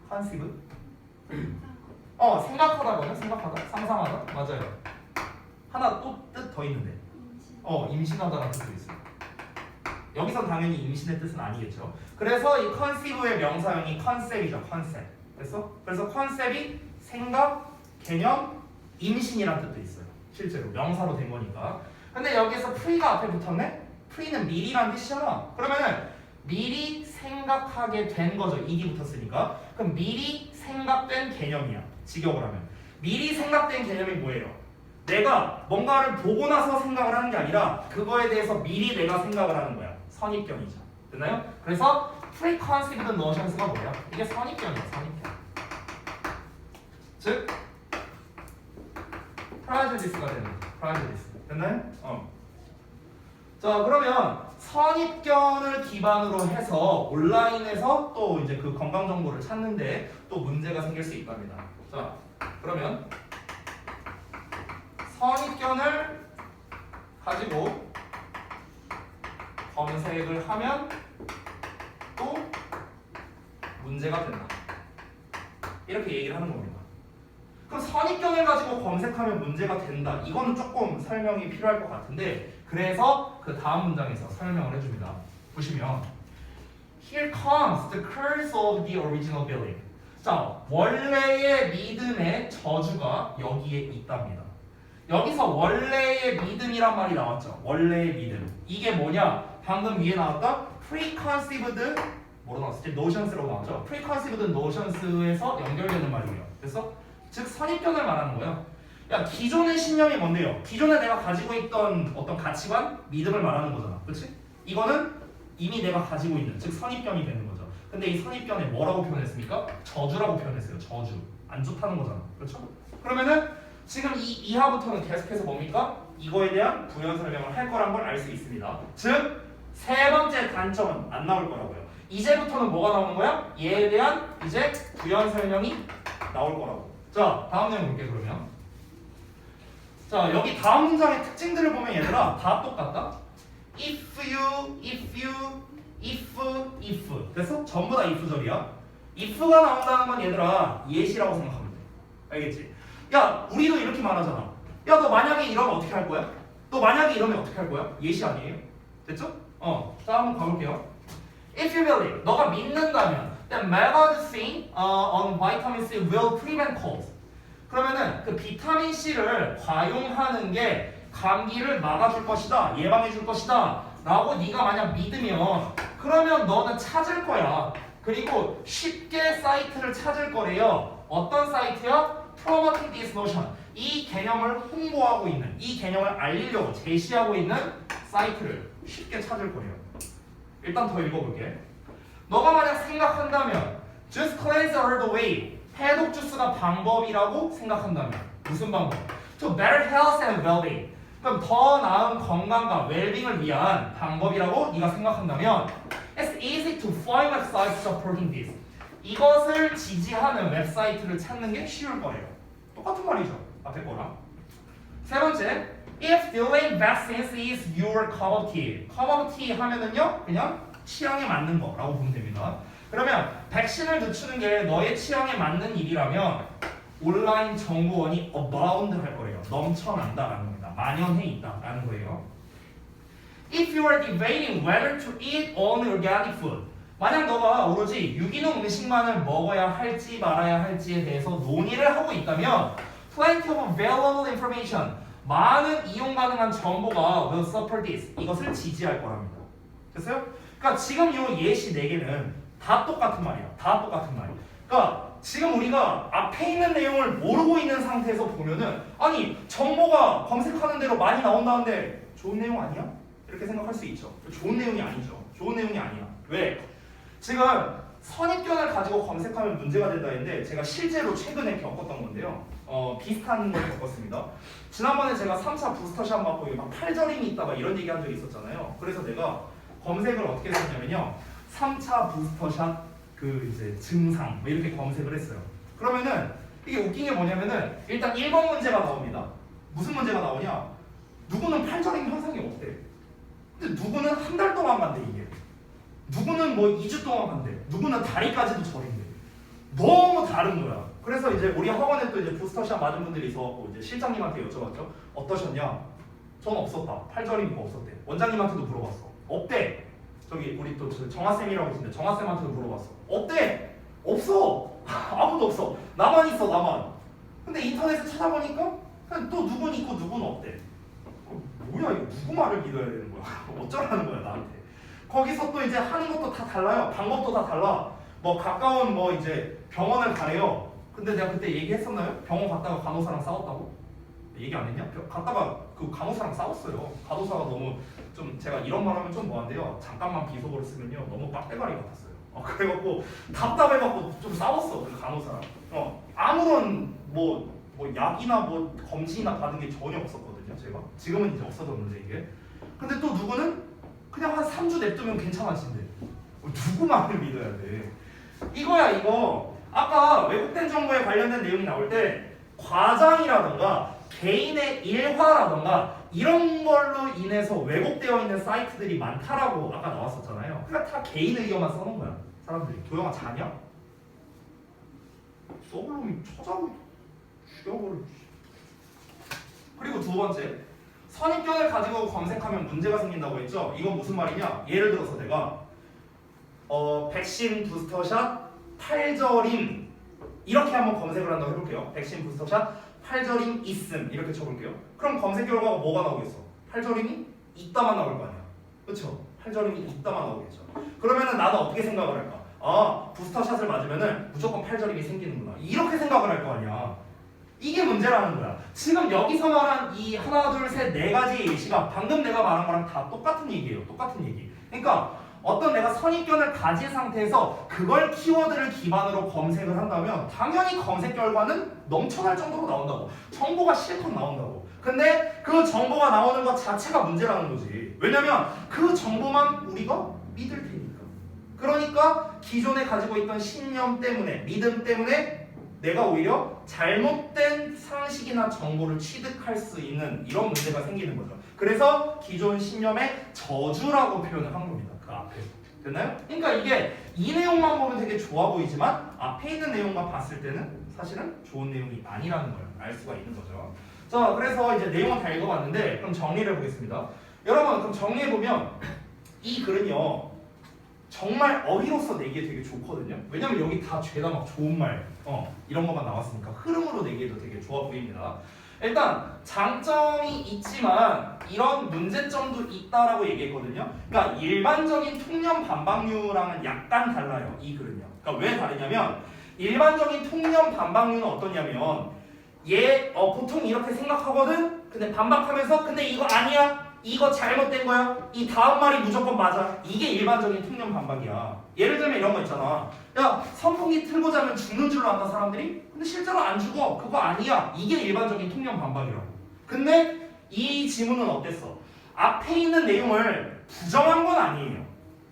conceive? 생각하다거든. 생각하다. 상상하다. 맞아요. 하나 또 뜻 더 있는데. 임신하다라는 뜻도 있어요. 여기선 당연히 임신의 뜻은 아니겠죠. 그래서 이 conceive의 명사형이 concept이죠. concept. 그래서 concept이 생각, 개념, 임신이라는 뜻도 있어요. 실제로 명사로 된 거니까. 근데 여기서 pre가 앞에 붙었네? pre는 미리라는 뜻이잖아. 그러면은 미리 생각하게 된 거죠. 이기 붙었으니까. 그럼 미리 생각된 개념이야. 직역을 하면. 미리 생각된 개념이 뭐예요? 내가 뭔가를 보고 나서 생각을 하는 게 아니라 그거에 대해서 미리 내가 생각을 하는 거야. 선입견이죠. 됐나요? 그래서 preconceived notions가 뭐야? 이게 선입견이야. 선입견. 즉 prejudice가 되는 거죠. prejudice. 됐나요? 자, 그러면 선입견을 기반으로 해서 온라인에서 또 이제 그 건강 정보를 찾는데 또 문제가 생길 수 있답니다. 자, 그러면 선입견을 가지고 검색을 하면 또 문제가 된다. 이렇게 얘기를 하는 겁니다. 그럼 선입견을 가지고 검색하면 문제가 된다. 이거는 조금 설명이 필요할 것 같은데 그래서 그 다음 문장에서 설명을 해줍니다. 보시면 Here comes the curse of the original belief. 자, 원래의 믿음의 저주가 여기에 있답니다. 여기서 원래의 믿음이란 말이 나왔죠. 원래의 믿음. 이게 뭐냐? 방금 위에 나왔던 preconceived 뭐로 나왔었지? notions라고 나왔죠. preconceived notions에서 연결되는 말이에요. 그래서 즉 선입견을 말하는 거예요. 야, 기존의 신념이 뭔데요? 기존에 내가 가지고 있던 어떤 가치관, 믿음을 말하는 거잖아. 그렇지? 이거는 이미 내가 가지고 있는, 즉 선입견이 되는 거죠. 근데 이 선입견에 뭐라고 표현했습니까? 저주라고 표현했어요. 저주. 안 좋다는 거잖아. 그렇죠? 그러면은 지금 이 이하부터는 계속해서 뭡니까? 이거에 대한 부연 설명을 할 거란 걸 알 수 있습니다. 즉 세 번째 단점은 안 나올 거라고요. 이제부터는 뭐가 나오는 거야? 얘에 대한 이제 부연 설명이 나올 거라고. 자, 다음 내용 볼게요. 그러면 자, 여기 다음 문장의 특징들을 보면 얘들아 다 똑같다. if 됐어? 전부 다 if절이야. if가 나온다는 건 얘들아 예시라고 생각하면 돼. 알겠지? 야, 우리도 이렇게 말하잖아. 야, 너 만약에 이러면 어떻게 할 거야? 너 만약에 이러면 어떻게 할 거야? 예시 아니에요? 됐죠? 자, 한번 가볼게요. If you believe, 너가 믿는다면 then medicine on vitamin C will prevent colds. 그러면은 그 비타민 C를 과용하는 게 감기를 막아줄 것이다, 예방해줄 것이다 라고 네가 만약 믿으면 그러면 너는 찾을 거야. 그리고 쉽게 사이트를 찾을 거래요. 어떤 사이트야? Promoting this notion. 이 개념을 홍보하고 있는, 이 개념을 알리려고 제시하고 있는 사이트를 쉽게 찾을 거예요. 일단 더 읽어볼게. 너가 만약 생각한다면 Just cleanse all the way. 해독 주스가 방법이라고 생각한다면 무슨 방법? To better health and well-being. 그럼 더 나은 건강과 웰빙을 위한 방법이라고 네가 생각한다면 It's easy to find websites supporting this. 이것을 지지하는 웹사이트를 찾는 게 쉬울 거예요. 똑같은 말이죠. 앞에 거랑. 세 번째, If delaying vaccines is your cup of tea. cup of tea 하면은요 그냥 취향에 맞는 거라고 보면 됩니다. 그러면 백신을 늦추는 게 너의 취향에 맞는 일이라면 온라인 정보원이 abound 할 거예요. 넘쳐난다라는 겁니다. 만연해 있다라는 거예요. If you are debating whether to eat only organic food. 만약 너가 오로지 유기농 음식만을 먹어야 할지 말아야 할지에 대해서 논의를 하고 있다면 plenty of valuable information. 많은 이용 가능한 정보가 will support this. 이것을 지지할 거랍니다. 됐어요? 그러니까 지금 이 예시 4개는 다 똑같은 말이야. 다 똑같은 말이야. 그러니까 지금 우리가 앞에 있는 내용을 모르고 있는 상태에서 보면은 아니 정보가 검색하는 대로 많이 나온다는데 좋은 내용 아니야? 이렇게 생각할 수 있죠. 좋은 내용이 아니죠. 좋은 내용이 아니야. 왜? 지금 선입견을 가지고 검색하면 문제가 된다 했는데 제가 실제로 최근에 겪었던 건데요. 비슷한 걸 겪었습니다. 지난번에 제가 3차 부스터샷 맞고 막 팔절임이 있다 막 이런 얘기한 적이 있었잖아요. 그래서 내가 검색을 어떻게 했냐면요. 3차 부스터샷 그 이제 증상 뭐 이렇게 검색을 했어요. 그러면은 이게 웃긴 게 뭐냐면은 일단 1번 문제가 나옵니다. 무슨 문제가 나오냐? 누구는 팔절임 현상이 없대. 근데 누구는 한 달 동안 간대 이게. 누구는 뭐 2주 동안 간대. 누구는 다리까지도 저린대. 너무 다른 거야. 그래서 이제 우리 학원에 또 이제 부스터샷 맞은 분들이 있어갖고 이제 실장님한테 여쭤봤죠. 어떠셨냐? 전 없었다. 팔절임 없었대. 원장님한테도 물어봤어. 없대. 저기 우리 또 정아쌤이라고 계신데 정아쌤한테도 물어봤어. 없대. 없어. 아무도 없어. 나만 있어 나만. 근데 인터넷에 찾아보니까 그냥 또 누군 있고 누군 없대. 뭐야 이거 누구 말을 믿어야 되는 거야? 어쩌라는 거야 나한테. 거기서 또 이제 하는 것도 다 달라요. 방법도 다 달라. 뭐 가까운 뭐 이제 병원을 가래요. 근데 내가 그때 얘기했었나요? 병원 갔다가 간호사랑 싸웠다고? 얘기 안 했냐? 갔다가 그 간호사랑 싸웠어요. 간호사가 너무 좀 제가 이런 말 하면 좀 뭐한데요. 잠깐만 비속어를 쓰면요. 너무 빡대가리 같았어요. 그래갖고 답답해갖고 좀 싸웠어. 그 간호사랑. 아무런 뭐 약이나 뭐 검진이나 받은 게 전혀 없었거든요. 제가. 지금은 이제 없어졌는데 이게. 근데 또 누구는 그냥 한 3주 냅두면 괜찮아진대. 누구 말을 믿어야 돼. 이거야 이거. 아까 왜곡된 정보에 관련된 내용이 나올 때 과장이라던가 개인의 일화라던가 이런 걸로 인해서 왜곡되어 있는 사이트들이 많다라고 아까 나왔었잖아요. 그러니까 다 개인 의견만 써놓은 거야. 사람들이. 도영아 자냐? 썩을 놈이 쳐자고 죽여버려. 그리고 두 번째, 선입견을 가지고 검색하면 문제가 생긴다고 했죠. 이건 무슨 말이냐? 예를 들어서 내가 백신 부스터샷 팔절임 이렇게 한번 검색을 한다고 해볼게요. 백신 부스터샷 팔절임 있음 이렇게 쳐볼게요. 그럼 검색 결과가 뭐가 나오겠어? 팔절임이 있다만 나올 거 아니야. 그렇죠? 팔절임이 있다만 나오겠죠. 그러면은 나는 어떻게 생각을 할까? 아 부스터샷을 맞으면은 무조건 팔절임이 생기는구나. 이렇게 생각을 할 거 아니야. 이게 문제라는 거야. 지금 여기서 말한 이 하나 둘 셋 네 가지 예시가 방금 내가 말한 거랑 다 똑같은 얘기예요. 똑같은 얘기. 그러니까 어떤 내가 선입견을 가진 상태에서 그걸 키워드를 기반으로 검색을 한다면 당연히 검색 결과는 넘쳐날 정도로 나온다고. 정보가 실컷 나온다고. 근데 그 정보가 나오는 것 자체가 문제라는 거지. 왜냐면 그 정보만 우리가 믿을 테니까. 그러니까 기존에 가지고 있던 신념 때문에 믿음 때문에 내가 오히려 잘못된 상식이나 정보를 취득할 수 있는 이런 문제가 생기는 거죠. 그래서 기존 신념의 저주라고 표현을 한 겁니다. 그 앞에. 됐나요? 그러니까 이게 이 내용만 보면 되게 좋아 보이지만 앞에 있는 내용만 봤을 때는 사실은 좋은 내용이 아니라는 걸 알 수가 있는 거죠. 자, 그래서 이제 내용은 다 읽어봤는데 그럼 정리를 해보겠습니다. 여러분, 그럼 정리해보면 이 글은요. 정말 어휘로서 내기에 되게 좋거든요. 왜냐면 여기 다 죄다 막 좋은 말 이런 것만 나왔으니까 흐름으로 내기에도 되게 좋아 보입니다. 일단 장점이 있지만 이런 문제점도 있다라고 얘기했거든요. 그러니까 일반적인 통념 반박류랑은 약간 달라요. 이 글은요. 그러니까 왜 다르냐면 일반적인 통념 반박류는 어떠냐면 보통 이렇게 생각하거든. 근데 반박하면서 근데 이거 아니야. 이거 잘못된 거야. 이 다음 말이 무조건 맞아. 이게 일반적인 통념 반박이야. 예를 들면 이런 거 있잖아. 야 선풍기 틀고 자면 죽는 줄로 안다 사람들이? 근데 실제로 안 죽어. 그거 아니야. 이게 일반적인 통념 반박이라고. 근데 이 지문은 어땠어? 앞에 있는 내용을 부정한 건 아니에요.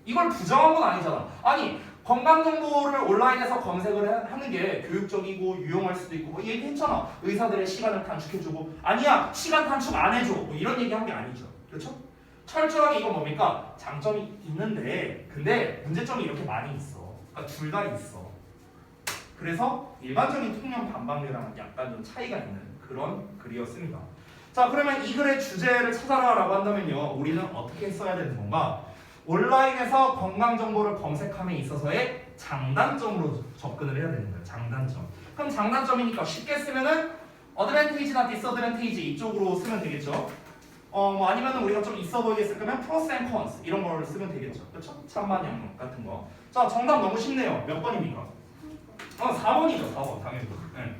이걸 부정한 건 아니잖아. 아니 건강정보를 온라인에서 검색을 하는 게 교육적이고 유용할 수도 있고 뭐 얘기했잖아. 의사들의 시간을 단축해주고 아니야 시간 단축 안 해줘 뭐 이런 얘기한 게 아니죠. 그렇죠? 철저하게 이건 뭡니까? 장점이 있는데 근데 문제점이 이렇게 많이 있어. 그러니까 둘 다 있어. 그래서 일반적인 통념 반박류랑 약간 좀 차이가 있는 그런 글이었습니다. 자 그러면 이 글의 주제를 찾아라라고 한다면요. 우리는 어떻게 써야 되는 건가? 온라인에서 건강정보를 검색함에 있어서의 장단점으로 접근을 해야 되는 거예요. 장단점. 그럼 장단점이니까 쉽게 쓰면은 어드밴티지나 디스어드밴티지 이쪽으로 쓰면 되겠죠. 뭐 아니면은 우리가 좀 있어 보이게 쓸 거면 프로스 앤 컨스 이런 걸 쓰면 되겠죠. 그렇죠? 찬반 양론 같은 거. 자 정답 너무 쉽네요. 몇 번입니까? 4번이죠. 4번 당연히. 네.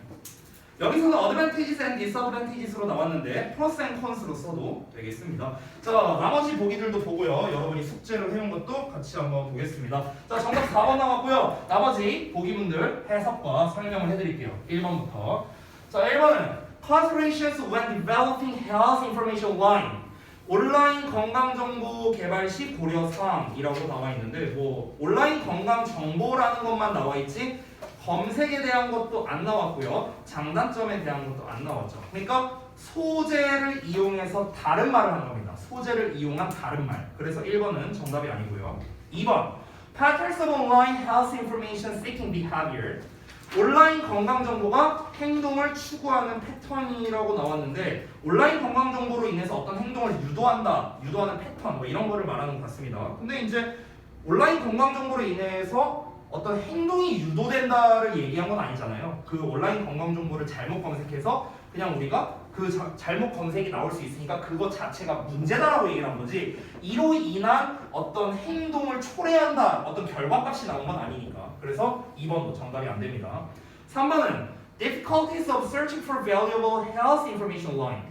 여기서는 advantages and disadvantages로 나왔는데 플러스 앤 컨스로 써도 되겠습니다. 자, 나머지 보기들도 보고요. 여러분이 숙제로 해온 것도 같이 한번 보겠습니다. 자, 정답 4번 나왔고요. 나머지 보기문들 해석과 설명을 해드릴게요. 1번부터. 자, 1번은 considerations when developing health information online. 온라인 건강정보 개발 시 고려사항이라고 나와 있는데 뭐 온라인 건강정보라는 것만 나와 있지 검색에 대한 것도 안 나왔고요. 장단점에 대한 것도 안 나왔죠. 그러니까 소재를 이용해서 다른 말을 한 겁니다. 소재를 이용한 다른 말. 그래서 1번은 정답이 아니고요. 2번 Patterns of online health information seeking behavior. 온라인 건강정보가 행동을 추구하는 패턴이라고 나왔는데 온라인 건강정보로 인해서 어떤 행동을 유도하는 패턴 뭐 이런 거를 말하는 것 같습니다. 근데 이제 온라인 건강정보로 인해서 어떤 행동이 유도된다를 얘기한 건 아니잖아요. 그 온라인 건강정보를 잘못 검색해서 그냥 우리가 그 잘못 검색이 나올 수 있으니까 그것 자체가 문제다라고 얘기를 한 거지 이로 인한 어떤 행동을 초래한다 어떤 결과값이 나온 건 아니니까. 그래서 2번도 정답이 안 됩니다. 3번은 difficulties of searching for valuable health information online.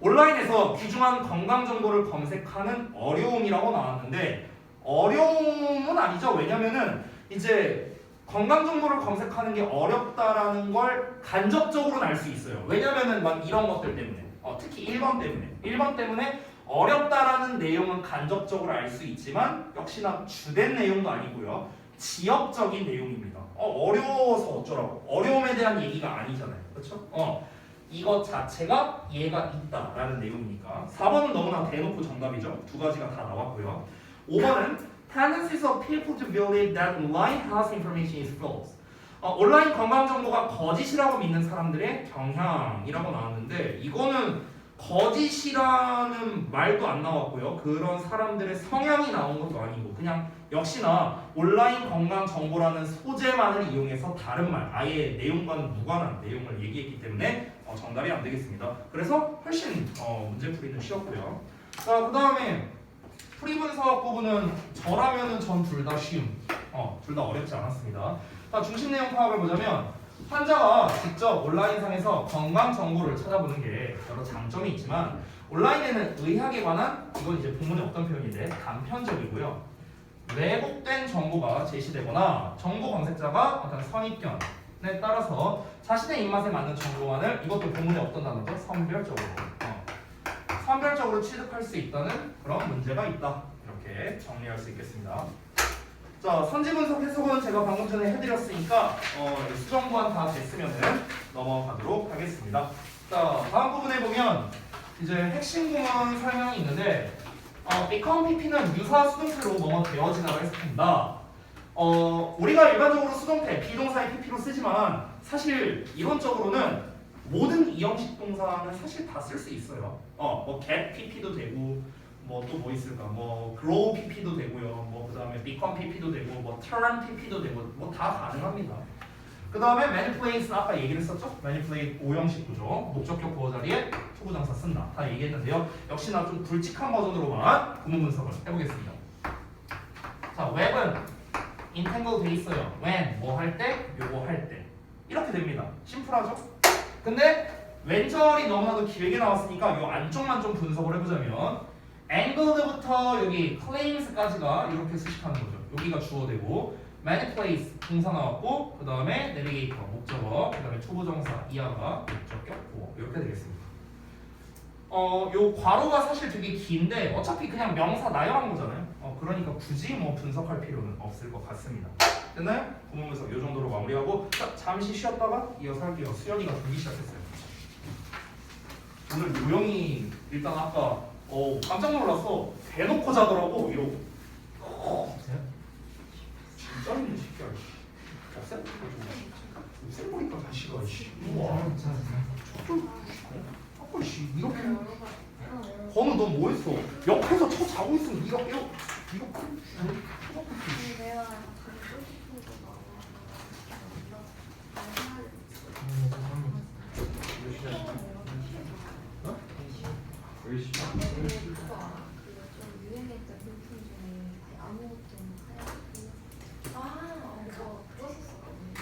온라인에서 귀중한 건강 정보를 검색하는 어려움이라고 나왔는데 어려움은 아니죠. 왜냐면은 이제 건강 정보를 검색하는 게 어렵다라는 걸 간접적으로는 알 수 있어요. 왜냐면은 막 이런 것들 때문에 특히 1번 때문에 어렵다라는 내용은 간접적으로 알 수 있지만 역시나 주된 내용도 아니고요. 지역적인 내용입니다. 어려워서 어쩌라고. 어려움에 대한 얘기가 아니잖아요. 그렇죠? 이것 자체가 얘가 있다라는 내용이니까 4번은 너무나 대놓고 정답이죠. 두 가지가 다 나왔고요. 5번은 tendencies of people to believe that online health information is false. 온라인 건강 정보가 거짓이라고 믿는 사람들의 경향이라고 나왔는데 이거는 거짓이라는 말도 안 나왔고요. 그런 사람들의 성향이 나온 것도 아니고 그냥 역시나 온라인 건강 정보라는 소재만을 이용해서 다른 말, 아예 내용과는 무관한 내용을 얘기했기 때문에 정답이 안 되겠습니다. 그래서 훨씬 문제 풀이는 쉬웠고요. 자, 그 다음에 풀이 분석 부분은 저라면은 전 둘 다 쉬움. 둘 다 어렵지 않았습니다. 자, 중심 내용 파악을 보자면 환자가 직접 온라인상에서 건강 정보를 찾아보는 게 여러 장점이 있지만 온라인에는 의학에 관한 이건 이제 본문의 어떤 표현인데 단편적이고요. 왜곡된 정보가 제시되거나 정보 검색자가 어떤 선입견에 따라서 자신의 입맛에 맞는 정보만을 이것도 본문의 어떤 단어죠? 선별적으로 취득할 수 있다는 그런 문제가 있다. 이렇게 정리할 수 있겠습니다. 자, 선지분석 해석은 제가 방금 전에 해드렸으니까 수정보안 다 됐으면은 넘어가도록 하겠습니다. 자, 다음 부분에 보면 이제 핵심 구문 설명이 있는데 become pp는 유사 수동태로 뭐뭐 되어지다가 했습니다. 우리가 일반적으로 수동태 비동사의 pp로 쓰지만 사실 이론적으로는 모든 이형식 동사는 사실 다 쓸 수 있어요. 뭐 get pp도 되고 뭐 또 뭐 있을까? 뭐 grow pp도 되고요. 뭐 그다음에 become pp도 되고 뭐 turn pp도 되고 뭐 다 가능합니다. 그다음에 manipulate는 아까 얘기를 했었죠? manipulate 오형식 구조. 목적격 보호 자리에 투부정사 쓴다. 다 얘기했는데요. 역시나 좀 굵직한 버전으로만 구문 분석을 해보겠습니다. 자, web은 entangle 돼 있어요. when 뭐 할 때, 요거 할 때. 이렇게 됩니다. 심플하죠? 근데 왼절이 너무나도 길게 나왔으니까 이 안쪽만 좀 분석을 해보자면 angled부터 여기 claims까지가 이렇게 수식하는 거죠. 여기가 주어되고 manipulate 동사 나왔고 그 다음에 navigator 목적어 그 다음에 초보정사 이하가 목적격 보어 이렇게 되겠습니다. 요 괄호가 사실 되게 긴데 어차피 그냥 명사 나열한 거잖아요. 그러니까 굳이 뭐 분석할 필요는 없을 것 같습니다. 됐나요? 구문 분석 요 정도로 마무리하고 잠시 쉬었다가 이어서 할게요. 수연이가 들기 시작했어요. 오늘 요영이 일단 아까 깜짝 놀랐어. 대놓고 자더라고 이러고. 진짜 있는 새끼야. 쌤보니까 다시 가. 우와. 아까 이렇게. 건우 너 뭐 했어? 옆에서 쳐 자고 있으면 네가 깨워. 이거 내가 듣고 싶은 거 좀 유행했던 물품 중에 아무것도 하얗고 그거 썼었거든요.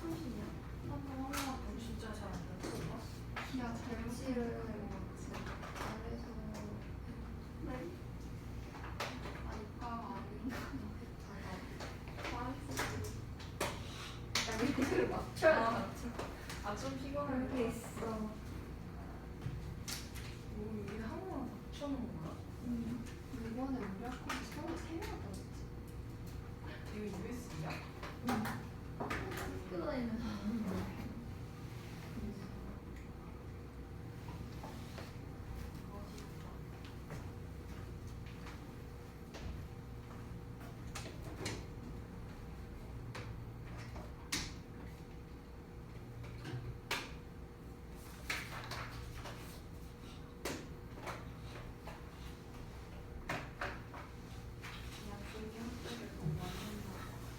30이야. 한번 하려고 진짜 잘안 돼. 기아 잘치를 잘해서 네? 아이가 아닌가 나 이거를 맞춰야 돼. 아좀 피곤할 그런 게 때 있어. 뭐 이게 한국랑 맞춰놓은 거야? 이번에 우리 학교에 서울 3명 왔다고 이거 USB야? 학교 다니면서 야, 저기 학교를 너무 안 된다.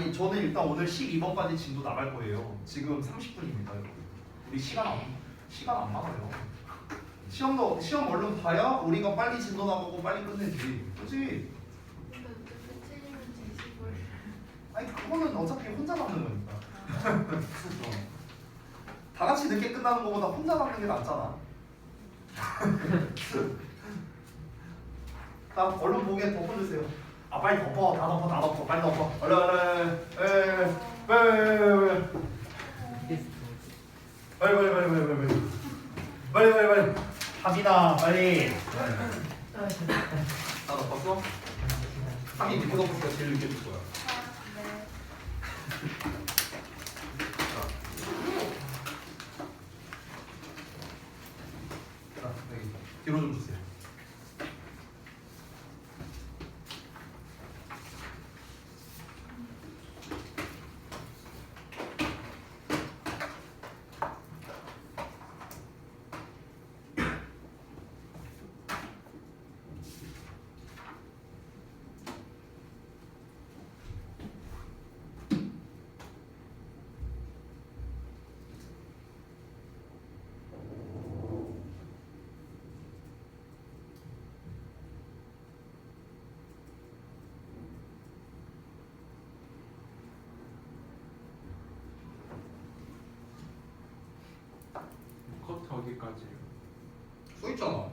아니 저는 일단 오늘 12번까지 진도 나갈 거예요. 지금 30분입니다. 우리 시간 안 많아요. 시험 얼른 봐야 우리가 빨리 진도 나가고 빨리 끝내지. 그렇지? 근데 어차피 틀리면 제시볼. 아니 그거는 어차피 혼자 남는 거니까. 다 같이 늦게 끝나는 것보다 혼자 남는 게 낫잖아. 자 얼른 보게 덮어주세요. 아 빨리 덮어. 다 덮어. 빨리 덮어. 얼른. 빨리. 합니다. 빨리. 다 덮었어? 상이 밑에 덮었으니까 제일 늦게 줄 거야. 네. 자, 여기 뒤로 좀 주세요. 커트 어디까지? 써 있잖아.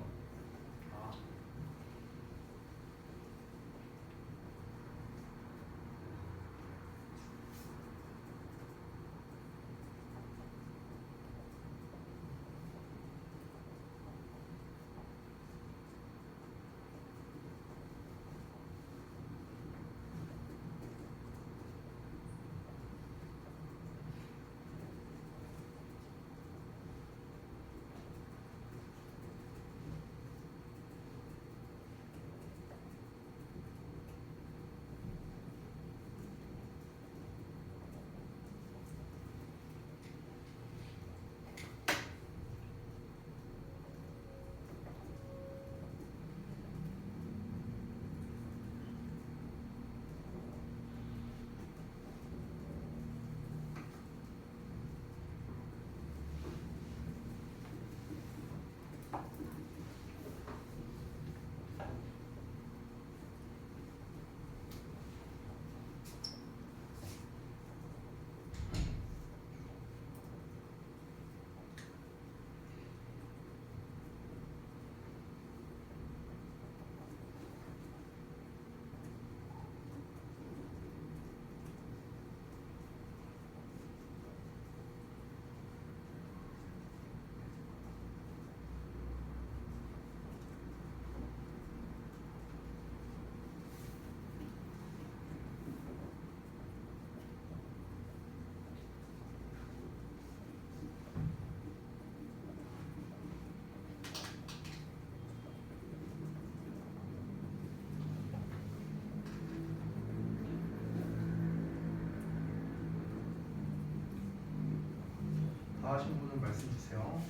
다 하신 분은 말씀 주세요.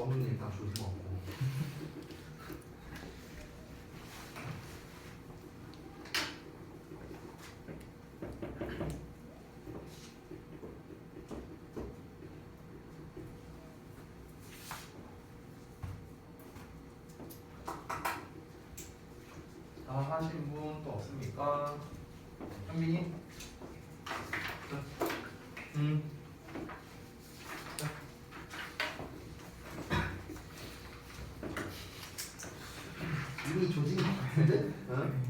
너는 일단 조심하고. 다 하신 분 또 없습니까? 현빈이? 자. 자. 이미 조직이 있는데? 응?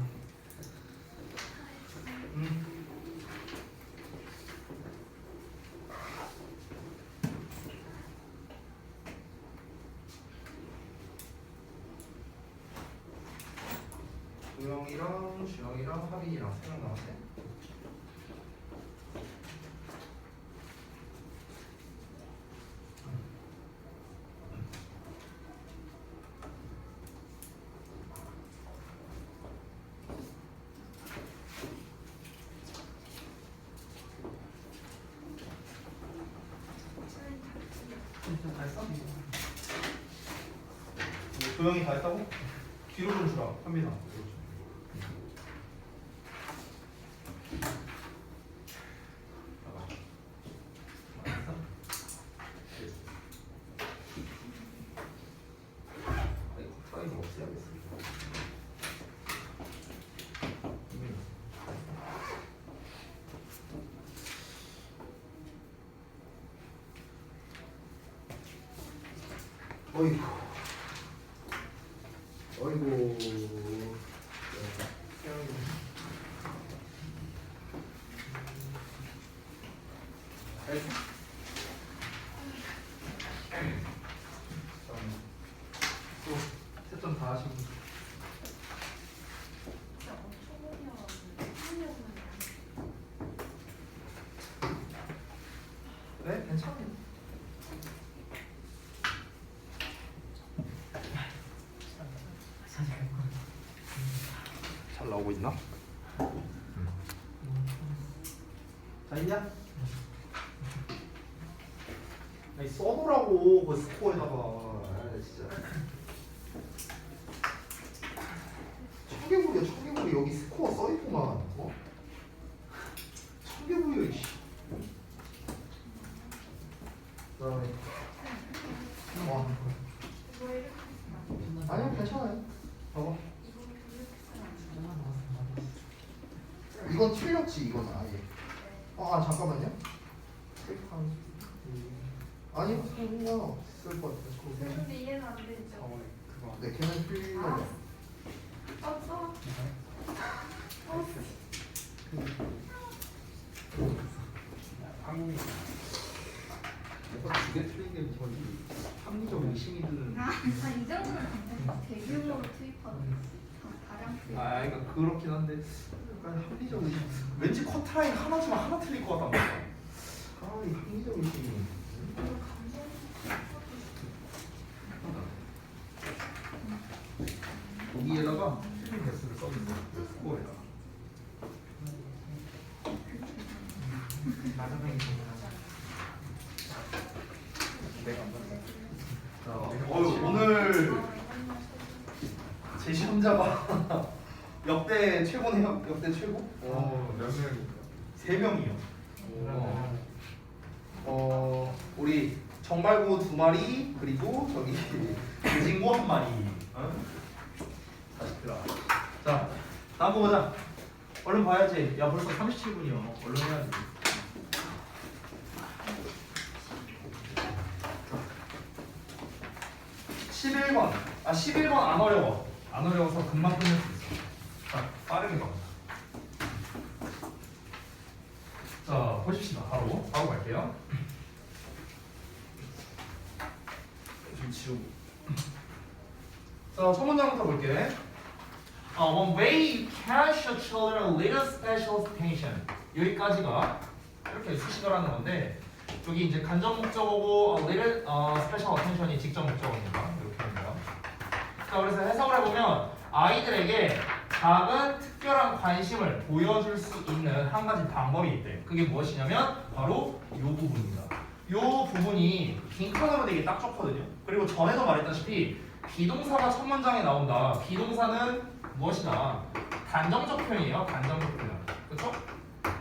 도영이랑 주영이랑 하빈이랑 3명 남았네. 다 했어? 도영이 다 했다고? 뒤로 좀 주라, 현빈아. 어이구, 어이구. 또 채점 다 하시고. 진짜 엄청 많이 왔는데 네, 괜찮아요. 잘 나오고 있나? 잘 있냐? 아니 써보라고 그 스코어에다가. 아, 진짜. 청개구리야 청개구리. 여기 스코어 써있구만. 어? 청개구리야 이씨. 그다음에 와. 이거 이렇게 쓰면 안 돼. 아니요 괜찮아요. 봐봐. 이거 이렇게 쓰면 안 돼. 이건 틀렸지 이건 아예. 아 잠깐만요. 아니 상관없을 것 같아. 근데 이해는 안 되죠. 저번에 그거 네 걔는 틀려요. 써. 한국인 두개 틀린 게 저기 합리적 의심이 드는. 이 정도는 괜찮아. 대규모로 투입하는 다량 투입. 아 그러니까 그렇긴 한데 약간 합리적 의심. 왠지 커트라인 하나지만 하나 틀릴 것 같단 말이야. 아이 합리적 의심이. 여기에다가 틀린 개수를 써주세요. 스코어에다가. 마지막에 내가 안 봤네. 자, 오늘 제 시험자가 역대 최고네요. 역대 최고? 몇 명인가? 3명이요. 우리 정발구 2마리 그리고 저기 대진구 1마리. 자식들아. 자, 다음 거 보자. 얼른 봐야지. 야 벌써 37분이요. 얼른 해야지. 자, 11번. 11번 안 어려워. 안 어려워서 금방 끝낼 수 있어. 자, 빠르게 가. 자, 보십시다. 바로 갈게요. 좀 지우고. 자, 첫 문장부터 볼게. One way you can show children a little special attention. 여기까지가 이렇게 수식어라는 건데 여기 이제 간접 목적어고 little special attention이 직접 목적어입니다. 이렇게 합니다. 자, 그래서 해석을 해보면 아이들에게 작은 특별한 관심을 보여줄 수 있는 한 가지 방법이 있대. 그게 무엇이냐면 바로 이 부분입니다. 요 부분이 빈칸으로 되기 딱 좋거든요. 그리고 전에도 말했다시피 비동사가 첫 문장에 나온다. 비동사는 무엇이다? 단정적 표현이에요. 단정적 표현. 그렇죠?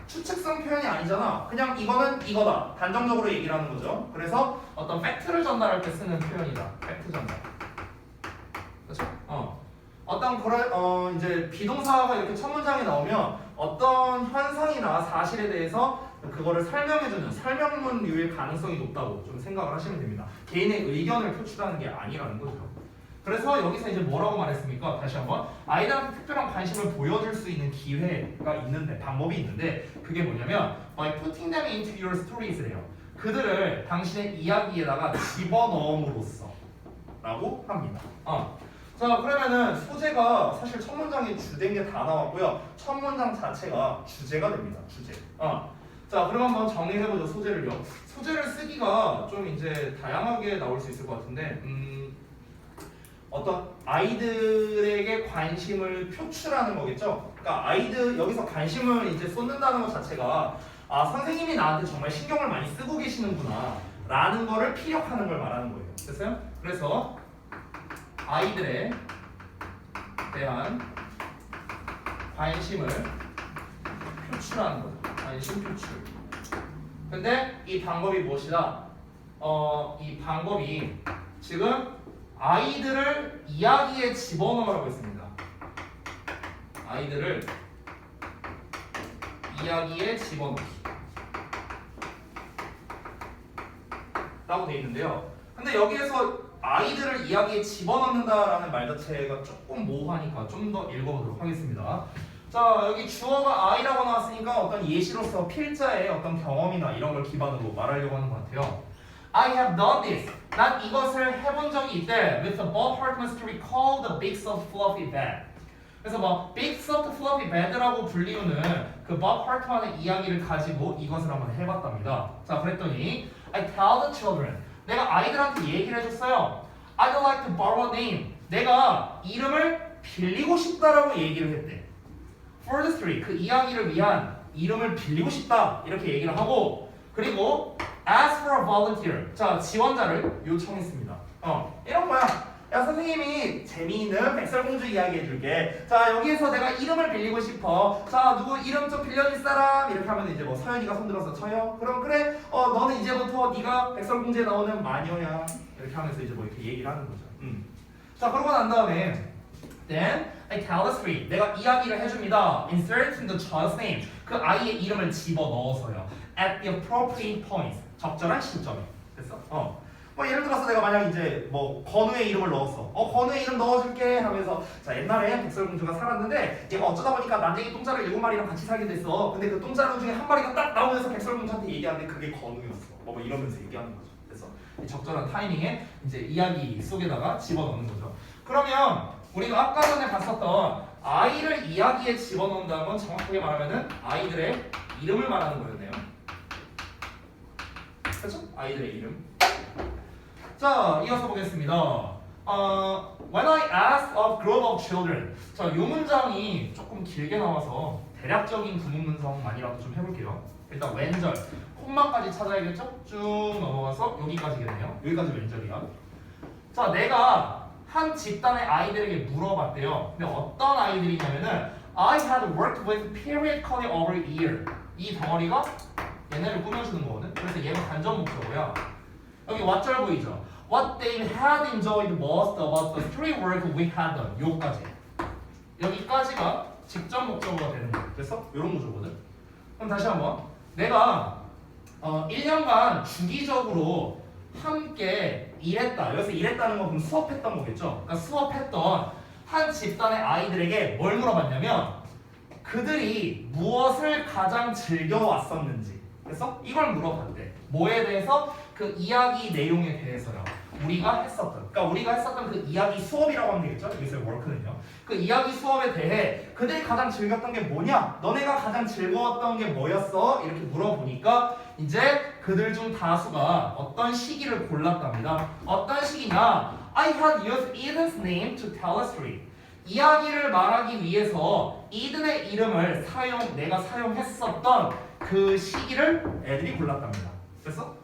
추측성 표현이 아니잖아. 그냥 이거는 이거다. 단정적으로 얘기를 하는 거죠. 그래서 어떤 팩트를 전달할 때 쓰는 표현이다. 팩트 전달. 그렇죠? 어떤 그런 이제 비동사가 이렇게 첫 문장에 나오면 어떤 현상이나 사실에 대해서 그거를 설명해주는 설명문류의 가능성이 높다고 좀 생각을 하시면 됩니다. 개인의 의견을 표출하는 게 아니라는 거죠. 그래서 여기서 이제 뭐라고 말했습니까? 다시 한번 아이들한테 특별한 관심을 보여줄 수 있는 기회가 있는데 방법이 있는데 그게 뭐냐면 by putting them into your stories래요. 그들을 당신의 이야기에다가 집어넣음으로써 라고 합니다. 자 그러면은 소재가 사실 첫 문장에 주된 게 다 나왔고요. 첫 문장 자체가 주제가 됩니다. 주제. 자 그럼 한번 정리해보죠. 소재를요. 소재를 쓰기가 좀 이제 다양하게 나올 수 있을 것 같은데 어떤 아이들에게 관심을 표출하는 거겠죠. 그러니까 아이들 여기서 관심을 이제 쏟는다는 것 자체가 아 선생님이 나한테 정말 신경을 많이 쓰고 계시는구나 라는 거를 피력하는 걸 말하는 거예요. 됐어요? 그래서 아이들에 대한 관심을 표출하는 거죠. 관심 표출. 근데 이 방법이 무엇이다? 이 방법이 지금 아이들을 이야기에 집어넣으라고 했습니다. 아이들을 이야기에 집어넣기 라고 돼 있는데요. 근데 여기에서 아이들을 이야기에 집어넣는다라는 말 자체가 조금 모호하니까 좀 더 읽어보도록 하겠습니다. 자 여기 주어가 I라고 나왔으니까 어떤 예시로서 필자의 어떤 경험이나 이런 걸 기반으로 말하려고 하는 것 같아요. I have done this. 난 이것을 해본 적이 있대. With the Bob Hartman story called the Big Soft Fluffy Bed. 그래서 뭐 Big Soft Fluffy Bed라고 불리우는 그 Bob Hartman의 이야기를 가지고 이것을 한번 해봤답니다. 자 그랬더니 I tell the children. 내가 아이들한테 얘기를 해줬어요. I'd like to borrow a name. 내가 이름을 빌리고 싶다라고 얘기를 했대. For the story. 그 이야기를 위한 이름을 빌리고 싶다. 이렇게 얘기를 하고 그리고 ask for a volunteer. 자 지원자를 요청했습니다. 이런 거야. 야 선생님이 재미있는 백설공주 이야기 해줄게. 자 여기에서 내가 이름을 빌리고 싶어. 자 누구 이름 좀 빌려줄 사람? 이렇게 하면 이제 뭐 서연이가 손들어서 쳐요. 그럼 그래. 너는 이제부터 네가 백설공주에 나오는 마녀야. 이렇게 하면서 이제 뭐 이렇게 얘기를 하는 거죠. 자 그러고 난 다음에 Then I tell the story. 내가 이야기를 해줍니다. Inserting the child's name. 그 아이의 이름을 집어 넣어서요. At the appropriate points. 적절한 시점에. 됐어? 뭐 예를 들어서 내가 만약 이제 뭐 건우의 이름을 넣었어. 건우의 이름 넣어줄게 하면서 자 옛날에 백설공주가 살았는데 얘가 어쩌다 보니까 난쟁이 똥자를 7마리랑 같이 살게 됐어. 근데 그 똥자루 중에 한 마리가 딱 나오면서 백설공주한테 얘기하는데 그게 건우였어. 뭐 이러면서 얘기하는 거죠. 그래서 적절한 타이밍에 이제 이야기 속에다가 집어넣는 거죠. 그러면 우리가 아까 전에 봤었던 아이를 이야기에 집어넣는다는 건 정확하게 말하면은 아이들의 이름을 말하는 거였네요. 그렇죠? 아이들의 이름. 자, 이어서 보겠습니다. When I asked a group of children. 자, 이 문장이 조금 길게 나와서 대략적인 구문문성만이라도 좀 해볼게요. 일단 왼절, 콤마까지 찾아야겠죠? 쭉 넘어가서 여기까지겠네요. 여기까지 왼절이야. 자, 내가 한 집단의 아이들에게 물어봤대요. 근데 어떤 아이들이냐면은 I had worked with periodically over a year. 이 덩어리가 얘네를 꾸며주는 거거든. 그래서 얘가 간접 목적어야. 여기 왓절 보이죠? What they had enjoyed most about the story work we had done. 요까지. 여기까지가 직접 목적어가 되는 거야. 됐어? 요런 구조거든. 그럼 다시 한번. 내가 1년간 주기적으로 함께 일했다. 여기서 일했다는 건 그럼 수업했던 거겠죠? 그러니까 수업했던 한 집단의 아이들에게 뭘 물어봤냐면 그들이 무엇을 가장 즐겨왔었는지. 그래서 이걸 물어봤대. 뭐에 대해서? 그 이야기 내용에 대해서요. 우리가 했었던. 그러니까 우리가 했었던 그 이야기 수업이라고 하면 되겠죠? 여기서의 워크는요. 그 이야기 수업에 대해 그들이 가장 즐겼던 게 뭐냐? 너네가 가장 즐거웠던 게 뭐였어? 이렇게 물어보니까 이제 그들 중 다수가 어떤 시기를 골랐답니다. 어떤 시기냐? I had used Eden's name to tell a story. 이야기를 말하기 위해서 이든의 이름을 내가 사용했었던 그 시기를 애들이 골랐답니다. 됐어?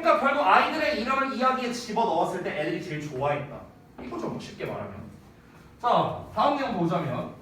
그러니까 결국 아이들의 이름을 이야기에 집어넣었을 때 애들이 제일 좋아했다. 이거죠, 뭐 쉽게 말하면. 자, 다음 내용 보자면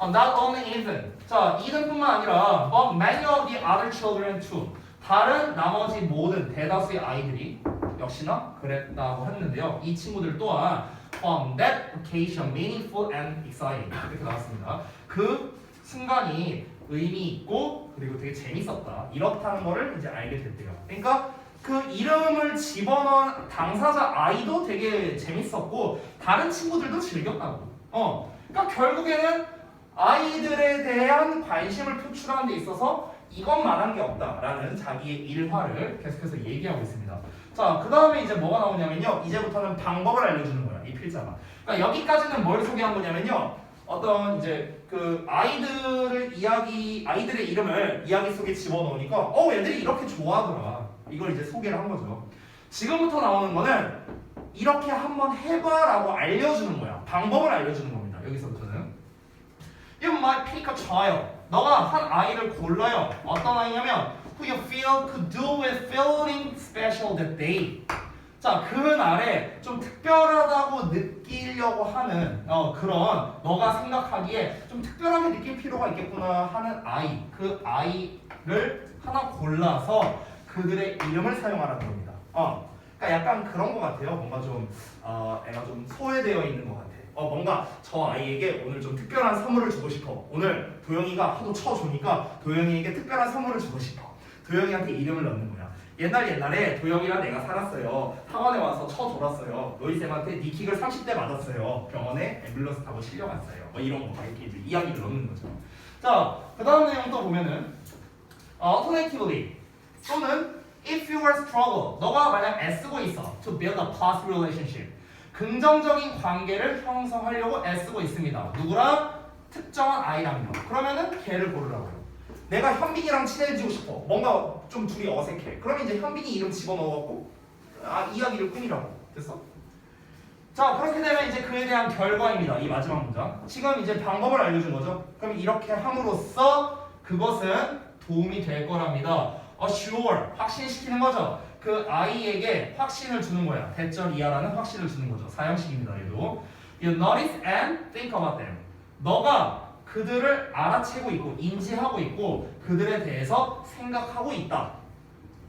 not only Ethan. 자, 이든뿐만 아니라 but many of the other children too. 다른 나머지 모든 대다수의 아이들이 역시나 그랬다고 했는데요. 이 친구들 또한 found that occasion meaningful and exciting. 이렇게 나왔습니다. 그 순간이 의미 있고 그리고 되게 재밌었다. 이렇다는 거를 이제 알게 됐대요. 그러니까 그 이름을 집어넣은 당사자 아이도 되게 재밌었고 다른 친구들도 즐겼다고. 그러니까 결국에는 아이들에 대한 관심을 표출하는 데 있어서 이것만한 게 없다라는 자기의 일화를 계속해서 얘기하고 있습니다. 자, 그 다음에 이제 뭐가 나오냐면요. 이제부터는 방법을 알려주는 거야, 이 필자가. 그러니까 여기까지는 뭘 소개한 거냐면요. 어떤 이제 그 아이들의 이름을 이야기 속에 집어넣으니까 얘들이 이렇게 좋아하더라. 이걸 이제 소개를 한 거죠. 지금부터 나오는 거는 이렇게 한번 해봐라고 알려주는 거야. 방법을 알려주는 겁니다. 여기서부터는. You might pick a child. 너가 한 아이를 골라요. 어떤 아이냐면 who you feel could do with feeling special that day. 자, 그날에 좀 특별하다고 느끼려고 하는 그런 너가 생각하기에 좀 특별하게 느낄 필요가 있겠구나 하는 아이, 그 아이를 하나 골라서 그들의 이름을 사용하라는 겁니다. 그러니까 약간 그런 것 같아요. 뭔가 좀 애가 좀 소외되어 있는 것 같아. 뭔가 저 아이에게 오늘 좀 특별한 선물을 주고 싶어. 오늘 도영이가 하도 쳐주니까 도영이에게 특별한 선물을 주고 싶어. 도영이한테 이름을 넣는 거야. 옛날에 도영이랑 내가 살았어요. 학원에 와서 쳐돌았어요. 노이쌤한테 니킥을 30대 맞았어요. 병원에 앰뷸런스 타고 실려갔어요. 뭐 이런 거 이렇게 이제 이야기를 넣는 거죠. 자, 그 다음 내용 또 보면은 alternatively 또는 if you are struggle 너가 만약 애쓰고 있어 to build a positive relationship 긍정적인 관계를 형성하려고 애쓰고 있습니다. 누구랑? 특정한 아이랑요. 그러면은 걔를 고르라고요. 내가 현빈이랑 친해지고 싶어. 뭔가 좀 둘이 어색해. 그러면 이제 현빈이 이름 집어넣어갖고 이야기를 꾸미라고. 됐어? 자, 그렇게 되면 이제 그에 대한 결과입니다. 이 마지막 문장. 지금 이제 방법을 알려준 거죠. 그럼 이렇게 함으로써 그것은 도움이 될 거랍니다. assure, 확신시키는 거죠. 그 아이에게 확신을 주는 거야. 대절 이하라는 확신을 주는 거죠. 사형식입니다. 얘도. You notice and think about them. 너가 그들을 알아채고 있고 인지하고 있고 그들에 대해서 생각하고 있다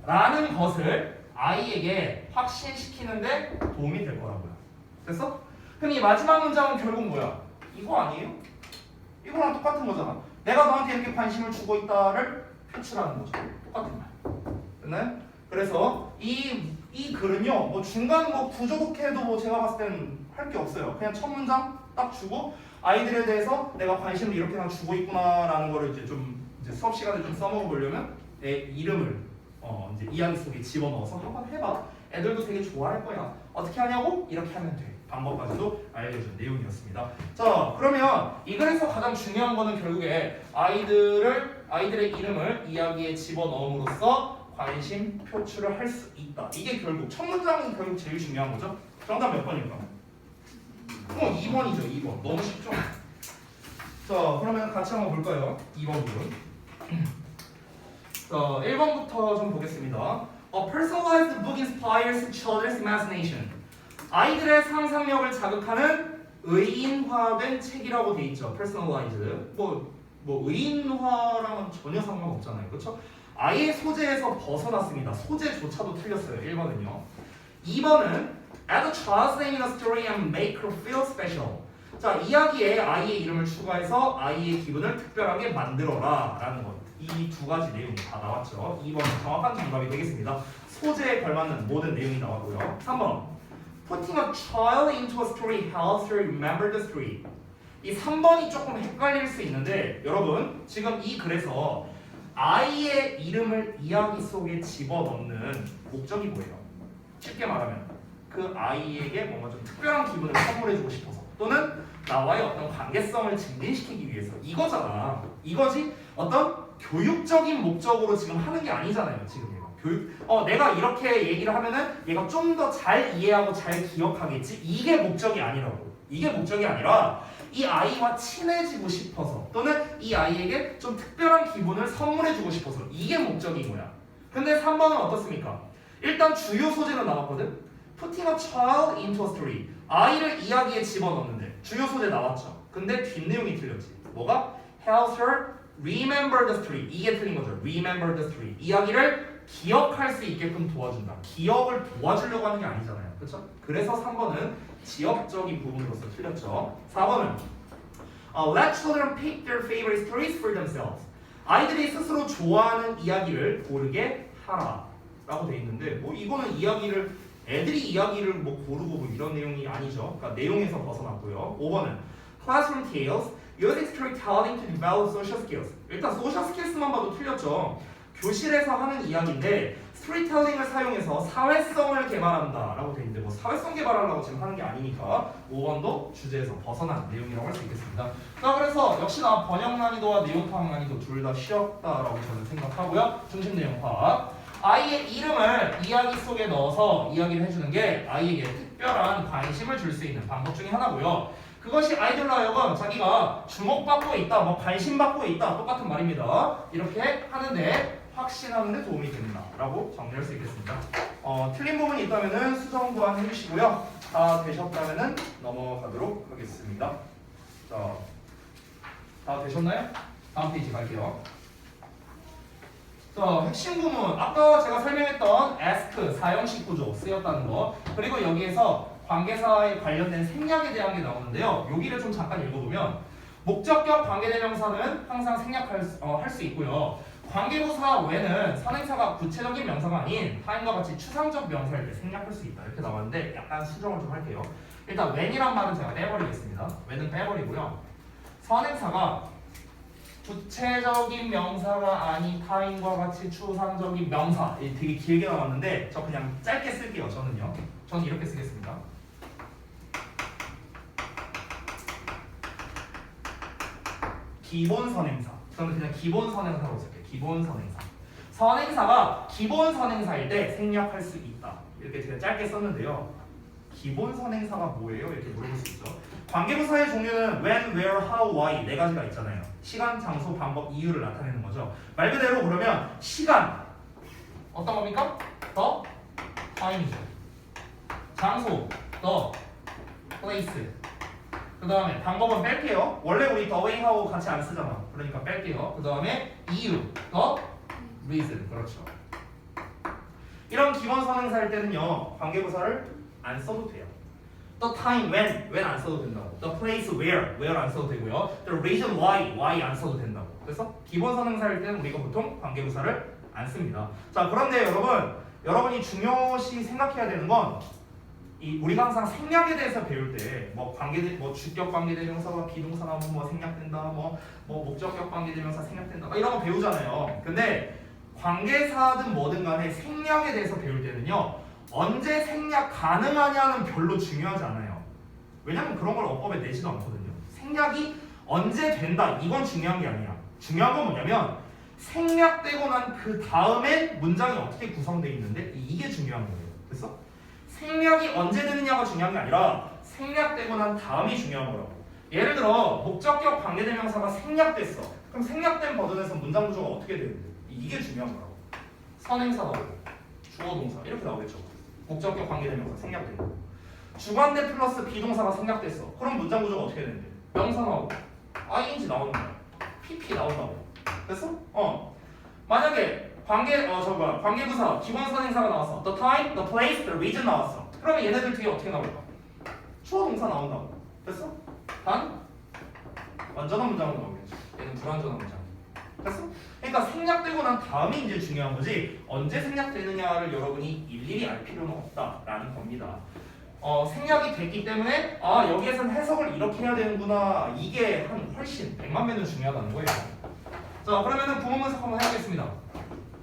라는 것을 아이에게 확신시키는데 도움이 될 거라고요. 됐어? 그럼 이 마지막 문장은 결국 뭐야? 이거 아니에요? 이거랑 똑같은 거잖아. 내가 너한테 이렇게 관심을 주고 있다를 표출하는 거죠. 똑같은 말. 됐나요? 그래서 이 글은요, 뭐 중간 뭐 구조 독해도 뭐 제가 봤을 때는 할 게 없어요. 그냥 첫 문장 딱 주고 아이들에 대해서 내가 관심을 이렇게나 주고 있구나라는 거를 이제 좀 이제 수업 시간에 좀 써먹어 보려면 내 이름을 이제 이야기 속에 집어넣어서 한번 해봐. 애들도 되게 좋아할 거야. 어떻게 하냐고? 이렇게 하면 돼. 방법까지도 알려준 내용이었습니다. 자, 그러면 이 글에서 가장 중요한 거는 결국에 아이들의 이름을 이야기에 집어넣음으로써 관심 표출을 할 수 있다. 이게 결국 첫 문장이 결국 제일 중요한 거죠. 정답 몇 번일까? 2번이죠. 2번. 너무 쉽죠? 자, 그러면 같이 한번 볼까요? 2번 부분. 자, 1번부터 좀 보겠습니다. A personalized book inspires children's imagination. 아이들의 상상력을 자극하는 의인화된 책이라고 돼 있죠. personalized. 뭐 의인화랑은 전혀 상관없잖아요. 그렇죠? 아예 소재에서 벗어났습니다. 소재조차도 틀렸어요. 1번은요. 2번은 add a child's name in a story and make her feel special. 자, 이야기에 아이의 이름을 추가해서 아이의 기분을 특별하게 만들어라 라는 것. 이 두 가지 내용이 다 나왔죠. 2번은 정확한 정답이 되겠습니다. 소재에 걸맞는 모든 내용이 나왔고요. 3번 Putting a child into a story helps her remember the story. 이 3번이 조금 헷갈릴 수 있는데 여러분 지금 이 글에서 아이의 이름을 이야기 속에 집어넣는 목적이 뭐예요? 쉽게 말하면 그 아이에게 뭔가 좀 특별한 기분을 선물해주고 싶어서 또는 나와의 어떤 관계성을 증진시키기 위해서 이거잖아. 이거지 어떤 교육적인 목적으로 지금 하는 게 아니잖아요. 지금 얘가 교육 내가 이렇게 얘기를 하면은 얘가 좀 더 잘 이해하고 잘 기억하겠지. 이게 목적이 아니라고. 이게 목적이 아니라 이 아이와 친해지고 싶어서 또는 이 아이에게 좀 특별한 기분을 선물해주고 싶어서 이게 목적인 거야. 근데 3번은 어떻습니까? 일단 주요 소재는 나왔거든. Putting a child into a story. 아이를 이야기에 집어넣는데 주요 소재 나왔죠. 근데 뒷내용이 틀렸지. 뭐가? Helps her remember the story. 이게 틀린 거죠. Remember the story. 이야기를 기억할 수 있게끔 도와준다. 기억을 도와주려고 하는 게 아니잖아요. 그렇죠? 그래서 3번은 지역적인 부분으로서 틀렸죠. 4번은 Let children pick their favorite stories for themselves. 아이들이 스스로 좋아하는 이야기를 고르게 하라 라고 돼 있는데 뭐 이거는 애들이 이야기를 뭐 고르고 뭐 이런 내용이 아니죠. 그러니까 내용에서 벗어났고요. 5번은 Classroom tales using storytelling to develop social skills. 일단 social skills만 봐도 틀렸죠. 교실에서 하는 이야기인데 스토리텔링을 사용해서 사회성을 개발한다 라고 돼 있는데 뭐 사회성 개발하려고 지금 하는 게 아니니까 5번도 주제에서 벗어난 내용이라고 할 수 있겠습니다. 자, 그래서 역시나 번역 난이도와 내용 파악 난이도 둘 다 쉬웠다라고 저는 생각하고요. 중심 내용 파악. 아이의 이름을 이야기 속에 넣어서 이야기를 해주는 게 아이에게 특별한 관심을 줄 수 있는 방법 중에 하나고요. 그것이 아이들로 하여금 자기가 주목받고 있다, 뭐 관심받고 있다, 똑같은 말입니다. 이렇게 하는데 확신하는 데 도움이 된다 라고 정리할 수 있겠습니다. 틀린 부분이 있다면 수정 보완 해주시고요. 다 되셨다면 넘어가도록 하겠습니다. 자, 다 되셨나요? 다음 페이지 갈게요. 자, 핵심 구문 아까 제가 설명했던 ask 사형식 구조 쓰였다는 거, 그리고 여기에서 관계사에 관련된 생략에 대한 게 나오는데요. 여기를 좀 잠깐 읽어보면 목적격 관계대명사는 항상 생략할 수 있고요. 관계부사 when은 선행사가 구체적인 명사가 아닌 타임과 같이 추상적 명사일 때 생략할 수 있다 이렇게 나왔는데 약간 수정을 좀 할게요. 일단 when이란 말은 제가 빼버리겠습니다. when은 빼버리고요. 선행사가 구체적인 명사가 아닌 타임과 같이 추상적인 명사, 되게 길게 나왔는데 저 그냥 짧게 쓸게요. 저는 이렇게 쓰겠습니다. 기본 선행사. 저는 그냥 기본 선행사로 쓸게요. 기본 선행사. 선행사가 기본 선행사일 때 생략할 수 있다. 이렇게 제가 짧게 썼는데요. 기본 선행사가 뭐예요? 이렇게 물어볼 수 있죠. 관계부사의 종류는 when, where, how, why 네 가지가 있잖아요. 시간, 장소, 방법, 이유를 나타내는 거죠. 말 그대로 그러면 시간 어떤 겁니까? the time이죠. 장소 the place. 그 다음에 방법은 뺄게요. 원래 우리 the way, how 같이 안 쓰잖아. 그러니까 뺄게요. 그 다음에 이유 the reason. 그렇죠. 이런 기본 선행사일 때는요 관계부사를 안 써도 돼요. The time when 안 써도 된다고. The place where 안 써도 되고요. The reason why 안 써도 된다고. 그래서 기본 선행사일 때는 우리가 보통 관계부사를 안 씁니다. 자, 그런데 여러분이 중요시 생각해야 되는 건 우리가 항상 생략에 대해서 배울 때 뭐 주격 관계대명사가 비동사나 뭐 생략된다, 뭐 목적격 관계대명사 생략된다 이런 거 배우잖아요. 근데 관계사든 뭐든 간에 생략에 대해서 배울 때는요 언제 생략 가능하냐는 별로 중요하지 않아요. 왜냐면 그런 걸 어법에 내지도 않거든요. 생략이 언제 된다 이건 중요한 게 아니야. 중요한 건 뭐냐면 생략되고 난 그 다음에 문장이 어떻게 구성되어 있는데 이게 중요한 거예요. 그래서 생략이 언제 되느냐가 중요한 게 아니라 생략되고 난 다음이 중요한 거라고. 예를 들어 목적격 관계대명사가 생략됐어. 그럼 생략된 버전에서 문장 구조가 어떻게 되는데 이게 중요한 거라고. 선행사 나오고 주어 동사 이렇게 나오겠죠. 목적격 관계대명사 생략된 거. 주관대 플러스 비동사가 생략됐어. 그럼 문장 구조가 어떻게 되는데 명사 나오고 ing 나오는 거야. pp 나온다고. 됐어? 만약에 관계부사 기본 선행사가 나왔어. The time, the place, the region 나왔어. 그러면 얘네들 뒤에 어떻게 나올까? 주어 동사 나온다고. 됐어? 단 완전한 문장으로 나오겠죠. 얘는 불완전한 문장. 됐어? 그러니까 생략되고 난 다음이 이제 중요한 거지 언제 생략되느냐를 여러분이 일일이 알 필요는 없다라는 겁니다. 생략이 됐기 때문에 여기에서는 해석을 이렇게 해야 되는구나 이게 한 훨씬 100만 배는 중요하다는 거예요. 자, 그러면은 구문 분석 한번 해보겠습니다.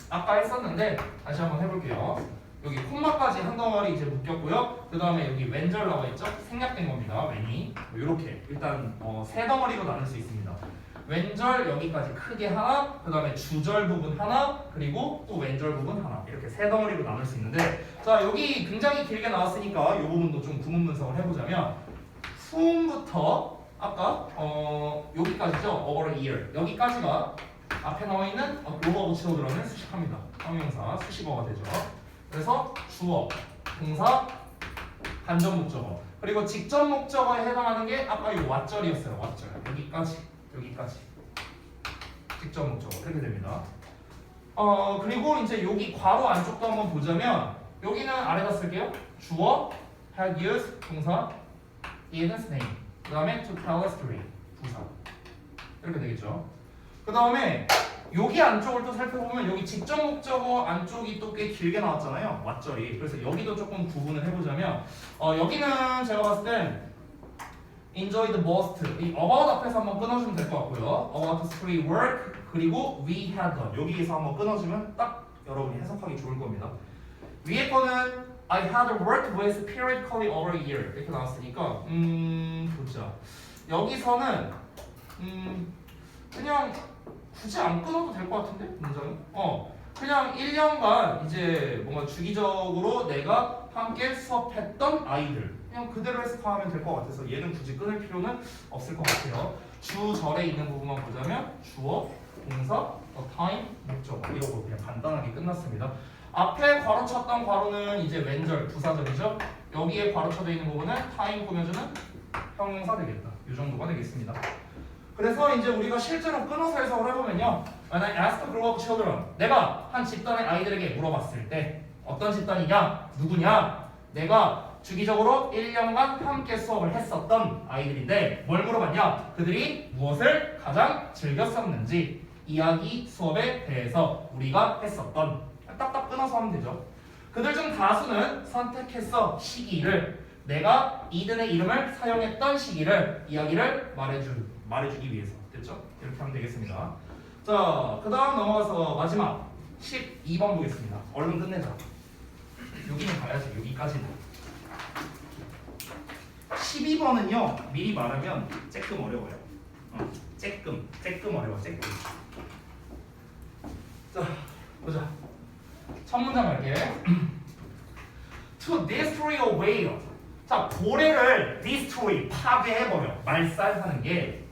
아까 했었는데 다시 한번 해볼게요. 여기 콤마까지 한 덩어리 이제 묶였고요. 그 다음에 여기 왼절 나와 있죠? 생략된 겁니다. 왼이 이렇게 일단 세 덩어리로 나눌 수 있습니다. 왼절 여기까지 크게 하나, 그 다음에 주절 부분 하나, 그리고 또 왼절 부분 하나 이렇게 세 덩어리로 나눌 수 있는데 자 여기 굉장히 길게 나왔으니까 이 부분도 좀 구문 분석을 해보자면 수음부터 아까 여기까지죠? over a year 여기까지가 앞에 나와 있는 로버가 붙이고 들어오는 수식합니다. 형용사 수식어가 되죠. 그래서 주어, 동사, 간접 목적어. 그리고 직접 목적어에 해당하는 게 아까 이 왓절이었어요. 왓절. 여기까지. 직접 목적어 이렇게 됩니다. 그리고 이제 여기 괄호 안쪽도 한번 보자면 여기는 아래다 쓸게요. 주어, had used, 동사, isn't name. 그 다음에 to tell a story, 부사. 이렇게 되겠죠. 그 다음에 여기 안쪽을 또 살펴보면 여기 직접 목적어 안쪽이 또 꽤 길게 나왔잖아요. 왓절이. 그래서 여기도 조금 구분을 해보자면 여기는 제가 봤을 땐 enjoy the most 이 about 앞에서 한번 끊어주면 될 것 같고요. about free work 그리고 we had done 여기에서 한번 끊어주면 딱 여러분이 해석하기 좋을 겁니다. 위에 거는 I had worked with periodically over a year 이렇게 나왔으니까 보자. 여기서는 그냥 굳이 안 끊어도 될 것 같은데 문장이? 그냥 1년간 이제 뭔가 주기적으로 내가 함께 수업했던 아이들 그냥 그대로 해석하면 될 것 같아서 얘는 굳이 끊을 필요는 없을 것 같아요. 주절에 있는 부분만 보자면 주어, 동사, time, 목적어 이러고 그냥 간단하게 끝났습니다. 앞에 괄호쳤던 괄호는 이제 왼절, 부사절이죠. 여기에 괄호쳐져 있는 부분은 time 꾸며주는 형용사 되겠다. 이 정도가 되겠습니다. 그래서 이제 우리가 실제로 끊어서 해석을 해보면요. When I asked a group of children 내가 한 집단의 아이들에게 물어봤을 때 어떤 집단이냐? 누구냐? 내가 주기적으로 1년간 함께 수업을 했었던 아이들인데 뭘 물어봤냐? 그들이 무엇을 가장 즐겼었는지 이야기 수업에 대해서 우리가 했었던 딱딱 끊어서 하면 되죠. 그들 중 다수는 선택했어 시기를 내가 이들의 이름을 사용했던 시기를 이야기를 말해주기 위해서 됐죠? 이렇게 하면 되겠습니다. 자, 그 다음 넘어가서 마지막 12번 보겠습니다. 얼른 끝내자. 여기는 가야지. 여기까지는. 12번은요 미리 말하면 쬐끔 어려워요. 쬐끔 어려워. 쬐끔. 자, 보자. 첫 문장 갈게. To destroy a whale. 자, 고래를 destroy, 파괴해버려, 말살하는 게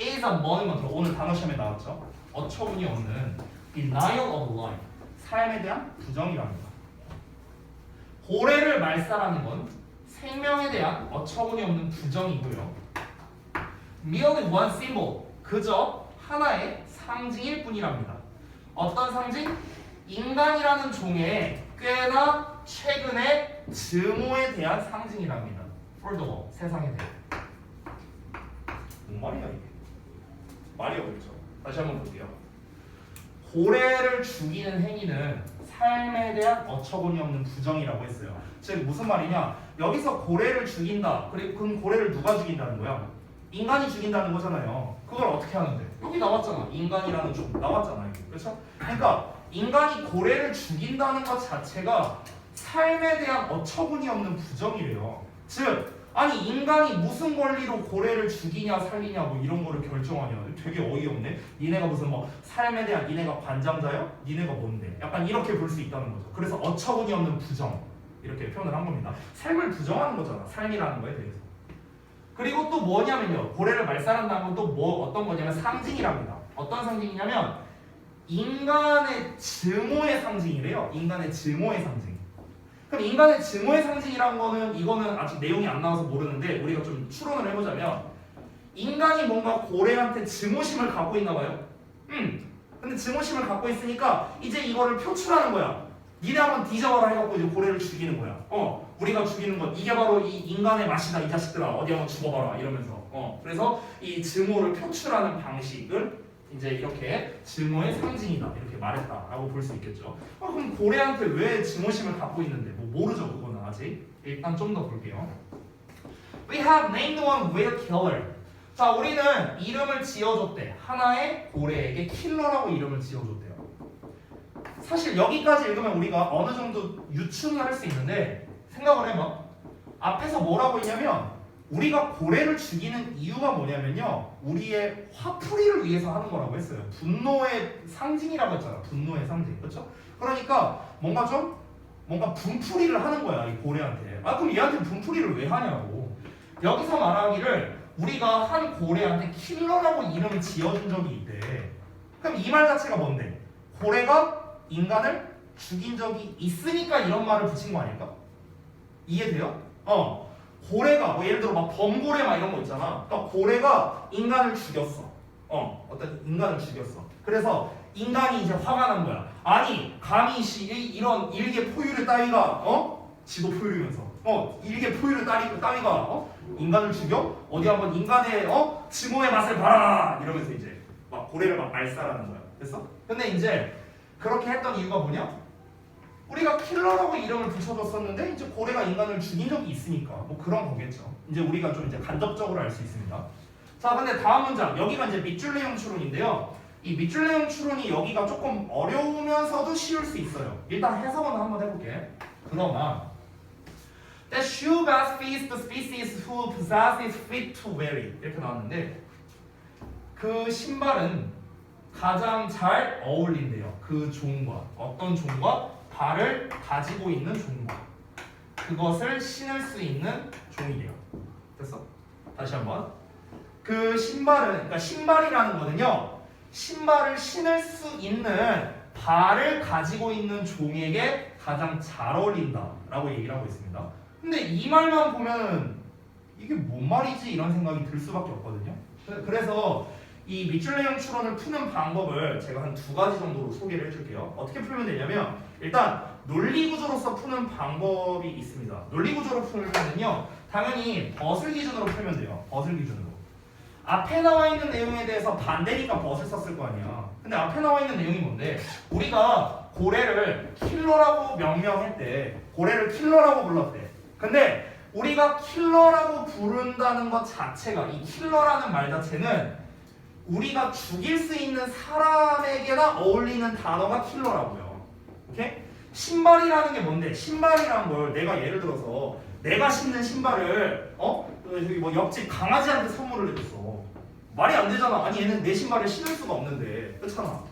is a monument. 오늘 단어 시험에 나왔죠. 어처구니 없는 denial of life. 삶에 대한 부정이랍니다. 고래를 말살하는 건 생명에 대한 어처구니 없는 부정이고요. merely one symbol. 그저 하나의 상징일 뿐이랍니다. 어떤 상징? 인간이라는 종의 꽤나 최근의 증오에 대한 상징이랍니다. for the world, 세상에 대해. 뭔 말이야 이게? 말이 어렵죠. 다시 한번 볼게요. 고래를 죽이는 행위는 삶에 대한 어처구니 없는 부정이라고 했어요. 즉 무슨 말이냐? 여기서 고래를 죽인다. 그리고 그 고래를 누가 죽인다는 거야? 인간이 죽인다는 거잖아요. 그걸 어떻게 하는데? 여기 나왔잖아. 인간이라는 종 나왔잖아. 이게. 그렇죠? 그러니까 인간이 고래를 죽인다는 것 자체가 삶에 대한 어처구니 없는 부정이래요. 즉 아니 인간이 무슨 권리로 고래를 죽이냐 살리냐 뭐 이런 거를 결정하냐. 되게 어이없네. 니네가 무슨 뭐 삶에 대한 니네가 관장자요? 니네가 뭔데? 약간 이렇게 볼 수 있다는 거죠. 그래서 어처구니 없는 부정 이렇게 표현을 한 겁니다. 삶을 부정하는 거잖아. 삶이라는 거에 대해서. 그리고 또 뭐냐면요. 고래를 말살한다는 건 또 뭐 어떤 거냐면 상징이랍니다. 어떤 상징이냐면 인간의 증오의 상징이래요. 인간의 증오의 상징. 그럼 인간의 증오의 상징이란 거는 이거는 아직 내용이 안 나와서 모르는데 우리가 좀 추론을 해보자면 인간이 뭔가 고래한테 증오심을 갖고 있나 봐요. 근데 증오심을 갖고 있으니까 이제 이거를 표출하는 거야. 니네 한번 뒤져봐라 해갖고 이제 고래를 죽이는 거야. 우리가 죽이는 건 이게 바로 이 인간의 맛이다 이 자식들아 어디 한번 죽어봐라 이러면서. 그래서 이 증오를 표출하는 방식을 이제 이렇게 증오의 상징이다 이렇게 말했다라고 볼 수 있겠죠. 그럼 고래한테 왜 증오심을 갖고 있는데 뭐 모르죠 그거는 아직. 일단 좀 더 볼게요. We have named one whale killer. 자 우리는 이름을 지어줬대. 하나의 고래에게 킬러라고 이름을 지어줬대요. 사실 여기까지 읽으면 우리가 어느 정도 유추를 할 수 있는데 생각을 해봐. 앞에서 뭐라고 했냐면 우리가 고래를 죽이는 이유가 뭐냐면요. 우리의 화풀이를 위해서 하는 거라고 했어요. 분노의 상징이라고 했잖아. 분노의 상징. 그렇죠? 그러니까 뭔가 분풀이를 하는 거야. 이 고래한테. 그럼 얘한테 분풀이를 왜 하냐고. 여기서 말하기를 우리가 한 고래한테 킬러라고 이름을 지어준 적이 있대. 그럼 이 말 자체가 뭔데? 고래가 인간을 죽인 적이 있으니까 이런 말을 붙인 거 아닐까? 이해돼요? 고래가 뭐 예를 들어 막 범고래 막 이런 거 있잖아. 그러니까 고래가 인간을 죽였어. 어떤 인간을 죽였어. 그래서 인간이 이제 화가 난 거야. 아니 감히 이런 일개 포유류 따위가 지도 포유류면서 일개 포유류 따위가 인간을 죽여? 어디 한번 인간의 증오의 맛을 봐라 이러면서 이제 막 고래를 막 말살하는 거야. 됐어? 근데 이제 그렇게 했던 이유가 뭐냐? 우리가 킬러라고 이름을 붙여줬었는데 이제 고래가 인간을 죽인 적이 있으니까 뭐 그런 거겠죠. 이제 우리가 좀 이제 간접적으로 알 수 있습니다. 자, 근데 다음 문장 여기가 이제 밑줄레형 추론인데요. 이 밑줄레형 추론이 여기가 조금 어려우면서도 쉬울 수 있어요. 일단 해석은 한번 해볼게. 그러나 That shoe best fits the species who possesses fit to vary 이렇게 나왔는데 그 신발은 가장 잘 어울린대요. 그 종과 어떤 종과 발을 가지고 있는 종과 그것을 신을 수 있는 종이래요. 됐어? 다시 한번 그 신발은 그러니까 신발이라는 거는요 신발을 신을 수 있는 발을 가지고 있는 종에게 가장 잘 어울린다라고 얘기를 하고 있습니다. 근데 이 말만 보면 이게 뭔 말이지 이런 생각이 들 수밖에 없거든요. 그래서 이 밑줄레형 추론을 푸는 방법을 제가 한 2가지 정도로 소개를 해줄게요. 어떻게 풀면 되냐면 일단 논리구조로서 푸는 방법이 있습니다. 논리구조로 풀면은요 당연히 벗을 기준으로 풀면 돼요. 벗을 기준으로. 앞에 나와 있는 내용에 대해서 반대니까 벗을 썼을 거 아니야. 근데 앞에 나와 있는 내용이 뭔데? 우리가 고래를 킬러라고 명명했대. 고래를 킬러라고 불렀대. 근데 우리가 킬러라고 부른다는 것 자체가 이 킬러라는 말 자체는 우리가 죽일 수 있는 사람에게나 어울리는 단어가 킬러라고요. 오케이? 신발이라는 게 뭔데? 신발이라는 걸 내가 예를 들어서 내가 신는 신발을 저기 뭐 옆집 강아지한테 선물을 해줬어. 말이 안 되잖아. 아니 얘는 내 신발을 신을 수가 없는데. 그렇잖아.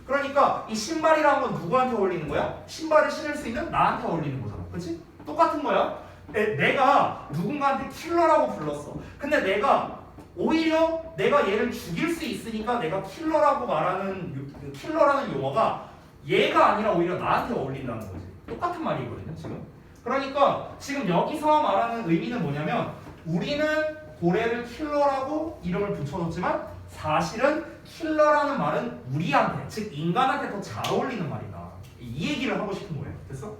그러니까 이 신발이라는 건 누구한테 어울리는 거야? 신발을 신을 수 있는 나한테 어울리는 거잖아. 그렇지? 똑같은 거야. 내가 누군가한테 킬러라고 불렀어. 근데 오히려 내가 얘를 죽일 수 있으니까 내가 킬러라고 말하는 킬러라는 용어가 얘가 아니라 오히려 나한테 어울린다는 거지. 똑같은 말이거든요 지금. 그러니까 지금 여기서 말하는 의미는 뭐냐면 우리는 고래를 킬러라고 이름을 붙여줬지만 사실은 킬러라는 말은 우리한테 즉 인간한테 더 잘 어울리는 말이다. 이 얘기를 하고 싶은 거예요. 됐어?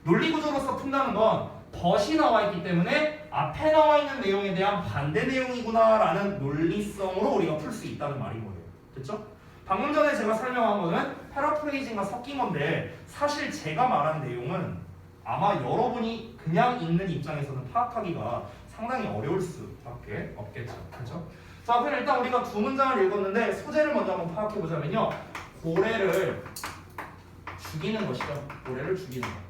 논리구조로서 푼다는 건 덫이 나와 있기 때문에 앞에 나와 있는 내용에 대한 반대 내용이구나라는 논리성으로 우리가 풀 수 있다는 말인 거예요. 됐죠? 방금 전에 제가 설명한 거는 패러프레이징과 섞인 건데 사실 제가 말한 내용은 아마 여러분이 그냥 읽는 입장에서는 파악하기가 상당히 어려울 수밖에 없겠죠. 그렇죠? 자, 그럼 일단 우리가 2문장을 읽었는데 소재를 먼저 한번 파악해 보자면요. 고래를 죽이는 것이죠. 고래를 죽이는 것.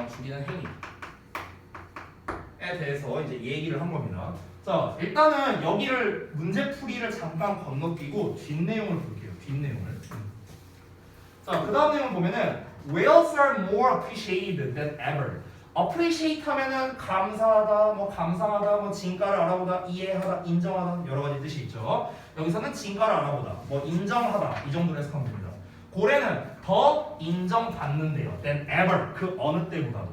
죽이는 행위에 대해서 이제 얘기를 한 겁니다. 자, 일단은 여기를 문제풀이를 잠깐 건너뛰고 뒷내용을 볼게요. 뒷내용을. 자, 그 다음 내용 보면은 whales are more appreciated than ever. appreciate 하면은 감사하다, 뭐 감상하다, 뭐 진가를 알아보다, 이해하다, 인정하다 여러 가지 뜻이 있죠. 여기서는 진가를 알아보다, 뭐 인정하다 이 정도로 해석하면 됩니다. 고래는 더 인정받는데요. than ever 그 어느 때보다도.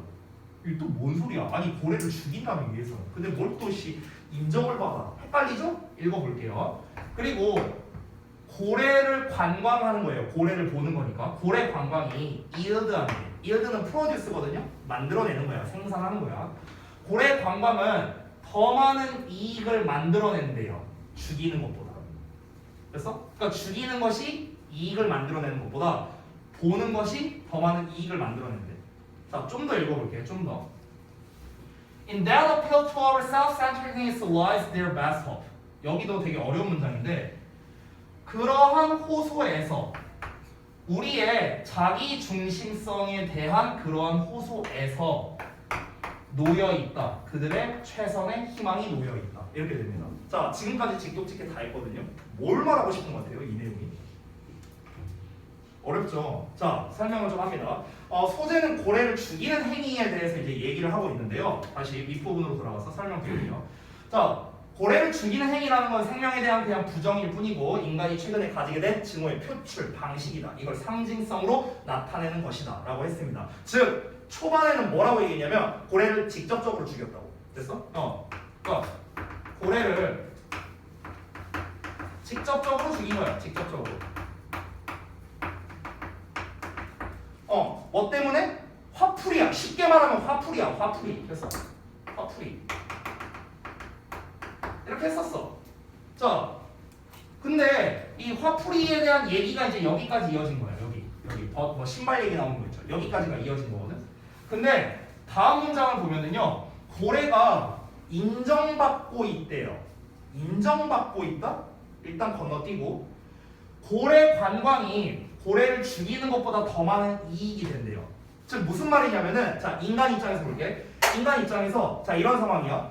이게 또 뭔 소리야? 아니 고래를 죽인다는 위해서. 근데 뭘 또 인정을 받아? 헷갈리죠? 읽어볼게요. 그리고 고래를 관광하는 거예요. 고래를 보는 거니까. 고래 관광이 yield하는 게. yield는 produce거든요. 만들어내는 거야. 생산하는 거야. 고래 관광은 더 많은 이익을 만들어낸대요. 죽이는 것보다. 됐어? 그러니까 죽이는 것이 이익을 만들어내는 것보다 보는 것이 더 많은 이익을 만들어낸대. 자, 좀 더 읽어볼게요. 좀 더. In that appeal to our self-centeredness lies their best hope. 여기도 되게 어려운 문장인데 그러한 호소에서 우리의 자기 중심성에 대한 그러한 호소에서 놓여 있다. 그들의 최선의 희망이 놓여 있다. 이렇게 됩니다. 자, 지금까지 직독직해 다 했거든요. 뭘 말하고 싶은 것 같아요? 이 내용이. 어렵죠? 자, 설명을 좀 합니다. 소재는 고래를 죽이는 행위에 대해서 이제 얘기를 하고 있는데요. 다시 윗부분으로 돌아가서 설명드릴게요. 자, 고래를 죽이는 행위라는 건 생명에 대한 그냥 부정일 뿐이고 인간이 최근에 가지게 된 증오의 표출 방식이다. 이걸 상징성으로 나타내는 것이다 라고 했습니다. 즉 초반에는 뭐라고 얘기했냐면 고래를 직접적으로 죽였다고. 됐어? 그러니까 고래를 직접적으로 죽인 거야. 직접적으로. 뭐 때문에? 화풀이야. 쉽게 말하면 화풀이야. 화풀이. 됐어? 화풀이. 이렇게 했었어. 자, 근데 이 화풀이에 대한 얘기가 이제 여기까지 이어진 거야. 여기 뭐 신발 얘기 나오는 거 있죠. 여기까지가 이어진 거거든. 근데 다음 문장을 보면은요, 고래가 인정받고 있대요. 인정받고 있다? 일단 건너뛰고 고래 관광이 고래를 죽이는 것보다 더 많은 이익이 된대요. 즉 무슨 말이냐면은 자 인간 입장에서 볼게. 인간 입장에서 자 이런 상황이야.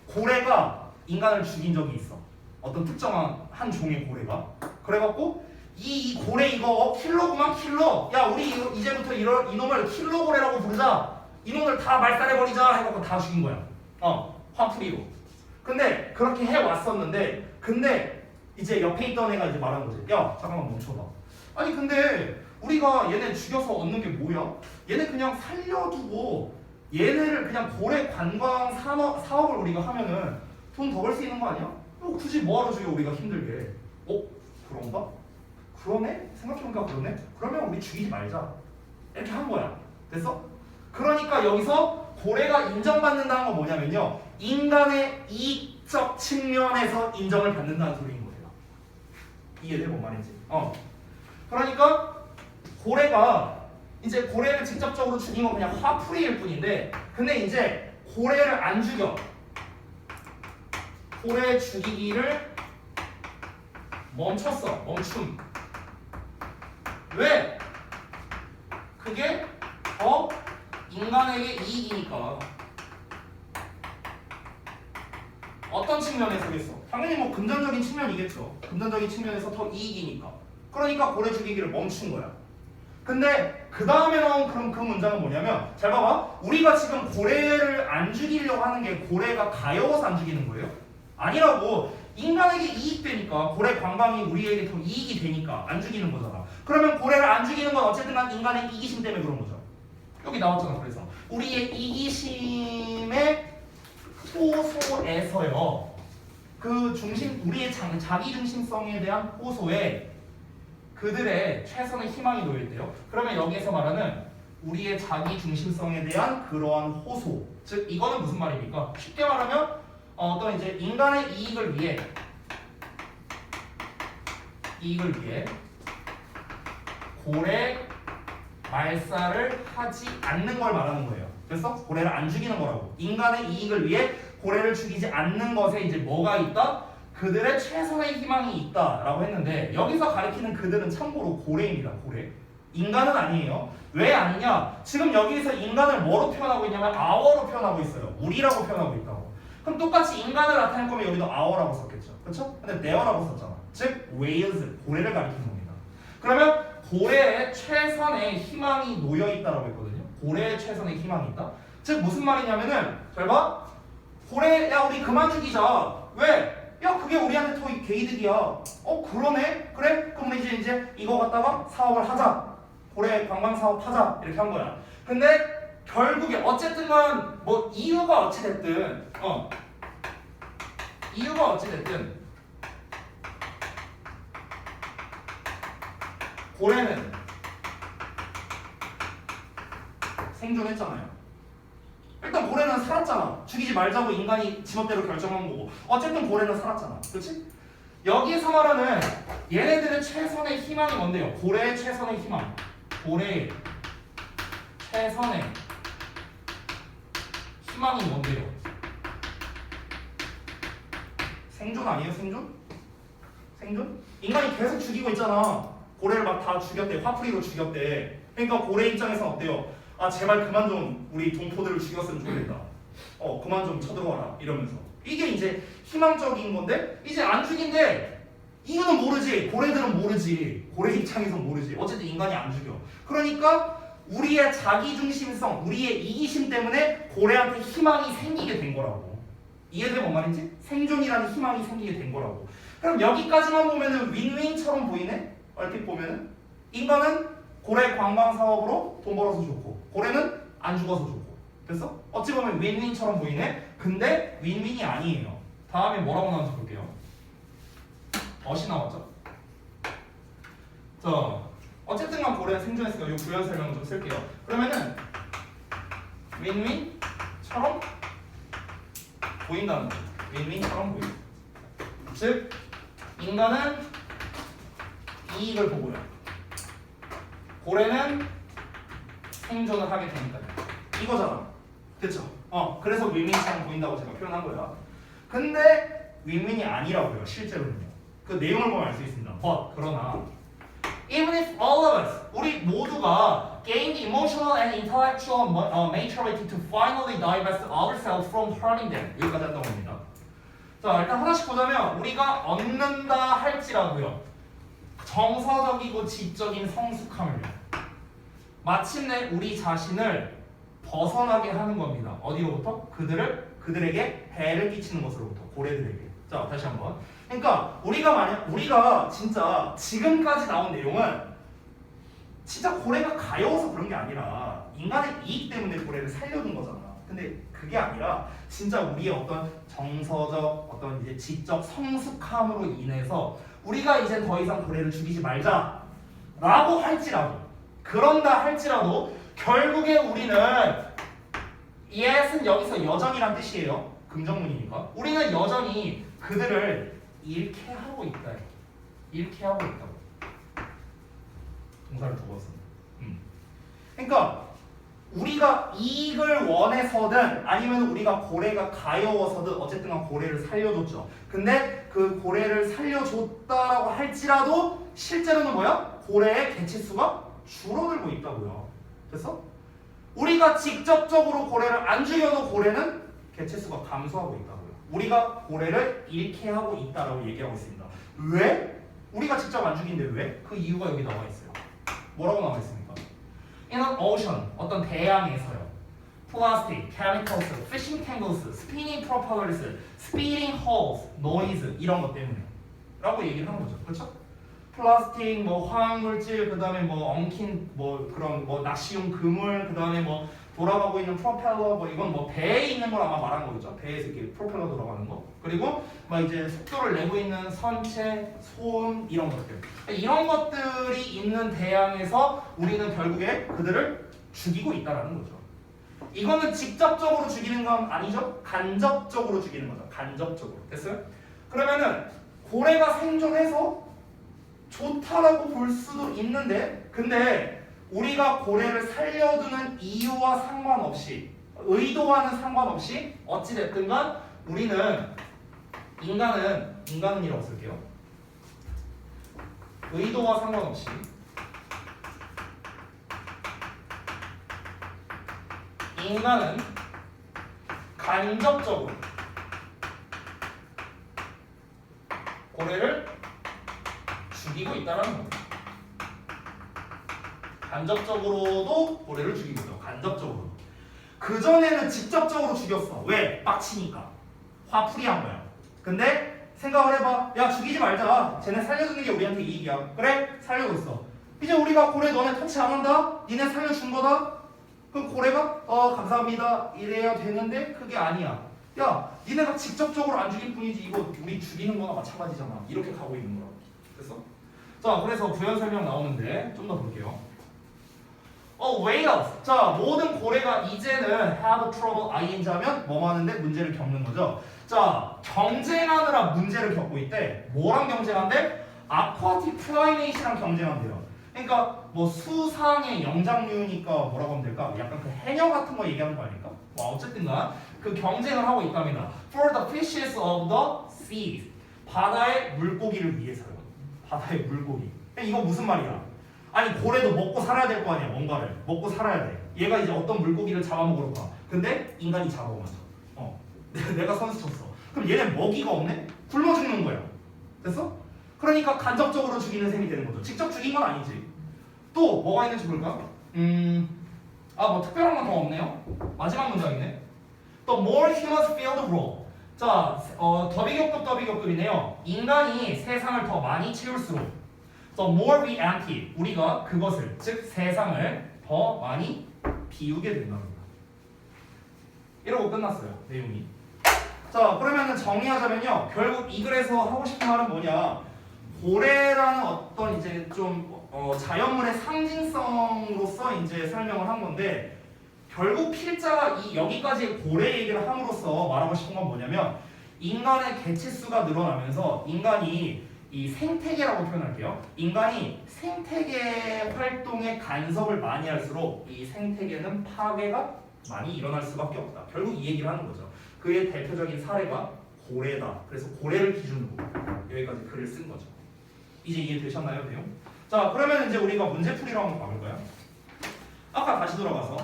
고래가 인간을 죽인 적이 있어. 어떤 특정한 한 종의 고래가. 그래갖고 이 고래 이거 킬러구만 킬러. 야 우리 이제부터 이놈을 킬러 고래라고 부르자. 이놈을 다 말살해버리자 해갖고 다 죽인 거야. 화풀이로. 근데 그렇게 해왔었는데 근데 이제 옆에 있던 애가 이제 말하는 거지. 야 잠깐만 멈춰봐. 아니 근데 우리가 얘네 죽여서 얻는 게 뭐야? 얘네 그냥 살려두고 얘네를 그냥 고래 관광 사업을 우리가 하면은 돈 더 벌 수 있는 거 아니야? 굳이 뭐하러 죽여 우리가 힘들게. 그런가? 그러네? 생각해보니까 그러네? 그러면 우리 죽이지 말자. 이렇게 한 거야. 됐어? 그러니까 여기서 고래가 인정받는다는 건 뭐냐면요, 인간의 이익적 측면에서 인정을 받는다는 소리인 거예요. 이해돼? 뭔 말인지? 그러니까 고래가 이제 고래를 직접적으로 죽인 건 그냥 화풀이일 뿐인데, 근데 이제 고래를 안 죽여. 고래 죽이기를 멈췄어. 멈춤. 왜? 그게 더 인간에게 이익이니까. 어떤 측면에서겠어? 당연히 뭐 금전적인 측면이겠죠. 금전적인 측면에서 더 이익이니까. 그러니까 고래 죽이기를 멈춘 거야. 근데 그 다음에 나온 그 문장은 뭐냐면, 잘 봐봐. 우리가 지금 고래를 안 죽이려고 하는 게 고래가 가여워서 안 죽이는 거예요? 아니라고. 인간에게 이익되니까, 고래 관광이 우리에게 더 이익이 되니까 안 죽이는 거잖아. 그러면 고래를 안 죽이는 건 어쨌든 간 인간의 이기심 때문에 그런 거죠. 여기 나왔잖아. 그래서 우리의 이기심의 호소에서요, 그 중심, 우리의 자기 중심성에 대한 호소에 그들의 최선의 희망이 놓여있대요. 그러면 여기에서 말하는 우리의 자기 중심성에 대한 그러한 호소, 즉 이거는 무슨 말입니까? 쉽게 말하면 어떤 이제 인간의 이익을 위해 고래 말살을 하지 않는 걸 말하는 거예요. 그래서 고래를 안 죽이는 거라고. 인간의 이익을 위해 고래를 죽이지 않는 것에 이제 뭐가 있다? 그들의 최선의 희망이 있다라고 했는데, 여기서 가리키는 그들은 참고로 고래입니다. 고래. 인간은 아니에요. 왜 아니냐? 지금 여기서 인간을 뭐로 표현하고 있냐면 아워로 표현하고 있어요. 우리라고 표현하고 있다고. 그럼 똑같이 인간을 나타낼 거면 여기도 아워라고 썼겠죠. 그렇죠? 근데 there라고 썼잖아. 즉 whales, 고래를 가리키는 겁니다. 그러면 고래의 최선의 희망이 놓여있다라고 했거든요. 고래의 최선의 희망이 있다. 즉 무슨 말이냐면은, 잘 봐. 고래, 야 우리 그만 죽이자. 왜? 야 그게 우리한테 더 개이득이야. 그러네? 그래? 그럼 이제 이거 갖다가 사업을 하자. 고래 관광 사업 하자. 이렇게 한 거야. 근데 결국에 어쨌든간 뭐 이유가 어찌됐든 고래는 생존했잖아요. 일단 고래는 살았잖아. 죽이지 말자고 인간이 지멋대로 결정한 거고. 어쨌든 고래는 살았잖아. 그렇지? 여기서 말하는 얘네들의 최선의 희망이 뭔데요? 고래의 최선의 희망. 고래의 최선의 희망이 뭔데요? 생존 아니에요? 생존? 생존? 인간이 계속 죽이고 있잖아. 고래를 막 다 죽였대. 화풀이로 죽였대. 그러니까 고래 입장에서 어때요? 아 제발 그만 좀 우리 동포들을 죽였으면 좋겠다. 그만 좀 쳐들어와라 이러면서. 이게 이제 희망적인 건데, 이제 안 죽인데 이유는 모르지. 고래들은 모르지. 고래 입장에서 모르지. 어쨌든 인간이 안 죽여. 그러니까 우리의 자기중심성, 우리의 이기심 때문에 고래한테 희망이 생기게 된 거라고. 이해돼 뭔 말인지? 생존이라는 희망이 생기게 된 거라고. 그럼 여기까지만 보면은 윈윈처럼 보이네? 얼핏 보면은 인간은 고래 관광 사업으로 돈 벌어서 좋고 고래는 안 죽어서 좋고 됐어? 어찌 보면 윈윈처럼 보이네? 근데 윈윈이 아니에요. 다음에 뭐라고 나오는지 볼게요. 어시 나왔죠? 자, 어쨌든간 고래는 생존했으니까 이 부연 설명 좀 쓸게요. 그러면은 윈윈처럼 보인다는 거예요. 윈윈처럼 보인다. 즉 인간은 이익을 보고요. 고래는 생존을 하게 되니까요. 이거잖아. 됐죠? 그래서 윈윈처럼 보인다고 제가 표현한 거야. 근데 윈윈이 아니라고요. 실제로는요. 그 내용을 보면 알 수 있습니다. But 그러나 even if all of us 우리 모두가 gain the emotional and intellectual maturity to finally divest ourselves from hurting them 여기까지 했던 겁니다. 자 일단 하나씩 보자면 우리가 얻는다 할지라도요 정서적이고 지적인 성숙함을요 마침내 우리 자신을 벗어나게 하는 겁니다. 어디로부터? 그들에게 해를 끼치는 것으로부터 고래들에게. 자 다시 한번. 그러니까 우리가 진짜 지금까지 나온 내용은 진짜 고래가 가여워서 그런 게 아니라 인간의 이익 때문에 고래를 살려둔 거잖아. 근데 그게 아니라 진짜 우리의 어떤 정서적 어떤 이제 지적 성숙함으로 인해서 우리가 이제 더 이상 고래를 죽이지 말자라고 할지라도 그런다 할지라도 결국에 우리는 yes은 여기서 여전이란 뜻이에요. 긍정문이니까 우리는 여전히 그들을 잃게 하고 있다. 잃게 하고 있다고. 동사를 두고 써. 그러니까 우리가 이익을 원해서든 아니면 우리가 고래가 가여워서든 어쨌든 고래를 살려줬죠. 근데 그 고래를 살려줬다라고 할지라도 실제로는 뭐야? 고래의 개체수가 줄어들고 있다고요. 됐어? 우리가 직접적으로 고래를 안 죽여도 고래는 개체수가 감소하고 있다고요. 우리가 고래를 잃게 하고 있다라고 얘기하고 있습니다. 왜? 우리가 직접 안 죽인데 왜? 그 이유가 여기 나와 있어요. 뭐라고 나와 있습니까? In an ocean, 어떤 대양에서요. Plastic, chemicals, fishing tangles, spinning propellers, speeding hulls, noise 이런 것 때문에 라고 얘기를 하는 거죠. 그렇죠? 플라스틱, 뭐 화학물질, 그 다음에 뭐 엉킨 뭐 그런 뭐 낚시용 그물, 그 다음에 뭐 돌아가고 있는 프로펠러, 뭐 이건 뭐 배에 있는 걸 아마 말한 거겠죠. 배에서 이렇게 프로펠러 돌아가는 거. 그리고 막 이제 속도를 내고 있는 선체, 소음 이런 것들. 이런 것들이 있는 대양에서 우리는 결국에 그들을 죽이고 있다라는 거죠. 이거는 직접적으로 죽이는 건 아니죠. 간접적으로 죽이는 거죠. 간접적으로. 됐어요? 그러면은 고래가 생존해서 좋다라고 볼 수도 있는데 근데 우리가 고래를 살려두는 이유와 상관없이 의도와는 상관없이 어찌됐든 간 우리는 인간은이라고 쓸게요. 의도와 상관없이 인간은 간접적으로 고래를 죽이고 있다는 겁니다. 간접적으로도 고래를 죽이고 있어. 간접적으로. 그전에는 직접적으로 죽였어. 왜? 빡치니까. 화풀이한 거야. 근데 생각을 해봐. 야 죽이지 말자. 쟤네 살려주는 게 우리한테 이익이야. 그래? 살려줬어. 이제 우리가 고래 너네 터치 안 한다? 니네 살려준 거다? 그럼 고래가 감사합니다. 이래야 되는데 그게 아니야. 야 니네가 직접적으로 안 죽일 뿐이지 이거 우리 죽이는 거나 마찬가지잖아. 이렇게 가고 있는 거야. 됐어? 자 그래서 부연 설명 나오는데 좀 더 볼게요. whales. 자 모든 고래가 이제는 have trouble ing 하면 뭐 하는데 문제를 겪는 거죠. 자 경쟁하느라 문제를 겪고 있대. 뭐랑 경쟁한대? aquatic primate랑 경쟁한대요. 그러니까 뭐 수상의 영장류니까 뭐라고 하면 될까? 약간 그 해녀 같은 거 얘기하는 거 아닐까? 어쨌든간 그 경쟁을 하고 있답니다. For the fishes of the seas. 바다의 물고기를 위해서요. 바다의 물고기. 이거 무슨 말이야? 아니 고래도 먹고 살아야 될 거 아니야. 뭔가를 먹고 살아야 돼. 얘가 이제 어떤 물고기를 잡아먹으러 가. 근데 인간이 잡아먹었어. 내가 선수 쳤어. 그럼 얘네 먹이가 없네? 굶어 죽는 거야. 됐어? 그러니까 간접적으로 죽이는 셈이 되는 거죠. 직접 죽인 건 아니지. 또 뭐가 있는지 볼까? 뭐 특별한 건 더 없네요. 마지막 문장이네. The more humans feel the role, 자, 더비교급이네요. 인간이 세상을 더 많이 채울수록 the more we empty, 우리가 그것을, 즉 세상을 더 많이 비우게 된답니다. 이러고 끝났어요, 내용이. 자, 그러면은 정리하자면요. 결국 이 글에서 하고 싶은 말은 뭐냐? 고래라는 어떤 이제 좀 자연물의 상징성으로서 이제 설명을 한 건데, 결국 필자가 이 여기까지 고래 얘기를 함으로써 말하고 싶은 건 뭐냐면, 인간의 개체수가 늘어나면서 인간이 이 생태계라고 표현할게요. 인간이 생태계 활동에 간섭을 많이 할수록 이 생태계는 파괴가 많이 일어날 수밖에 없다. 결국 이 얘기를 하는 거죠. 그의 대표적인 사례가 고래다. 그래서 고래를 기준으로 여기까지 글을 쓴 거죠. 이제 이해되셨나요, 내용? 자, 그러면 이제 우리가 문제풀이로 한번 가볼까요? 아까 다시 돌아가서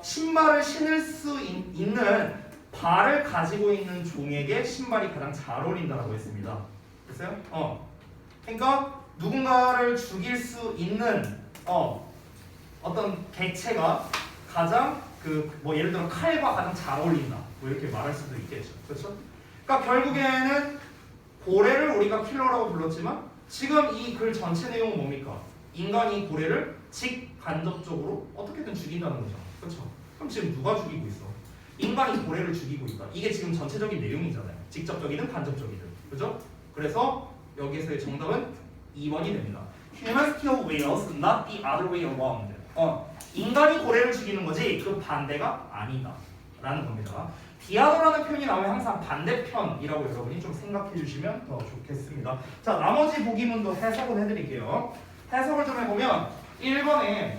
신발을 신을 수 있는 발을 가지고 있는 종에게 신발이 가장 잘 어울린다라고 했습니다. 됐어요? 그러니까 누군가를 죽일 수 있는 어떤 객체가 가장 뭐 예를 들어 칼과 가장 잘 어울린다. 뭐 이렇게 말할 수도 있겠죠. 그렇죠? 그러니까 결국에는 고래를 우리가 킬러라고 불렀지만 지금 이 글 전체 내용은 뭡니까? 인간이 고래를 직간접적으로 어떻게든 죽인다는 거죠. 그렇죠? 그럼 지금 누가 죽이고 있어? 인간이 고래를 죽이고 있다. 이게 지금 전체적인 내용이잖아요. 직접적이든 간접적이든. 그죠? 그래서 여기에서의 정답은 2번이 됩니다. Humans kill whales, not the other way around. 인간이 고래를 죽이는 거지 그 반대가 아니다 라는 겁니다. 디아도라는 표현이 나오면 항상 반대편이라고 여러분이 좀 생각해 주시면 더 좋겠습니다. 자, 나머지 보기문도 해석을 해드릴게요. 해석을 좀 해보면 1번에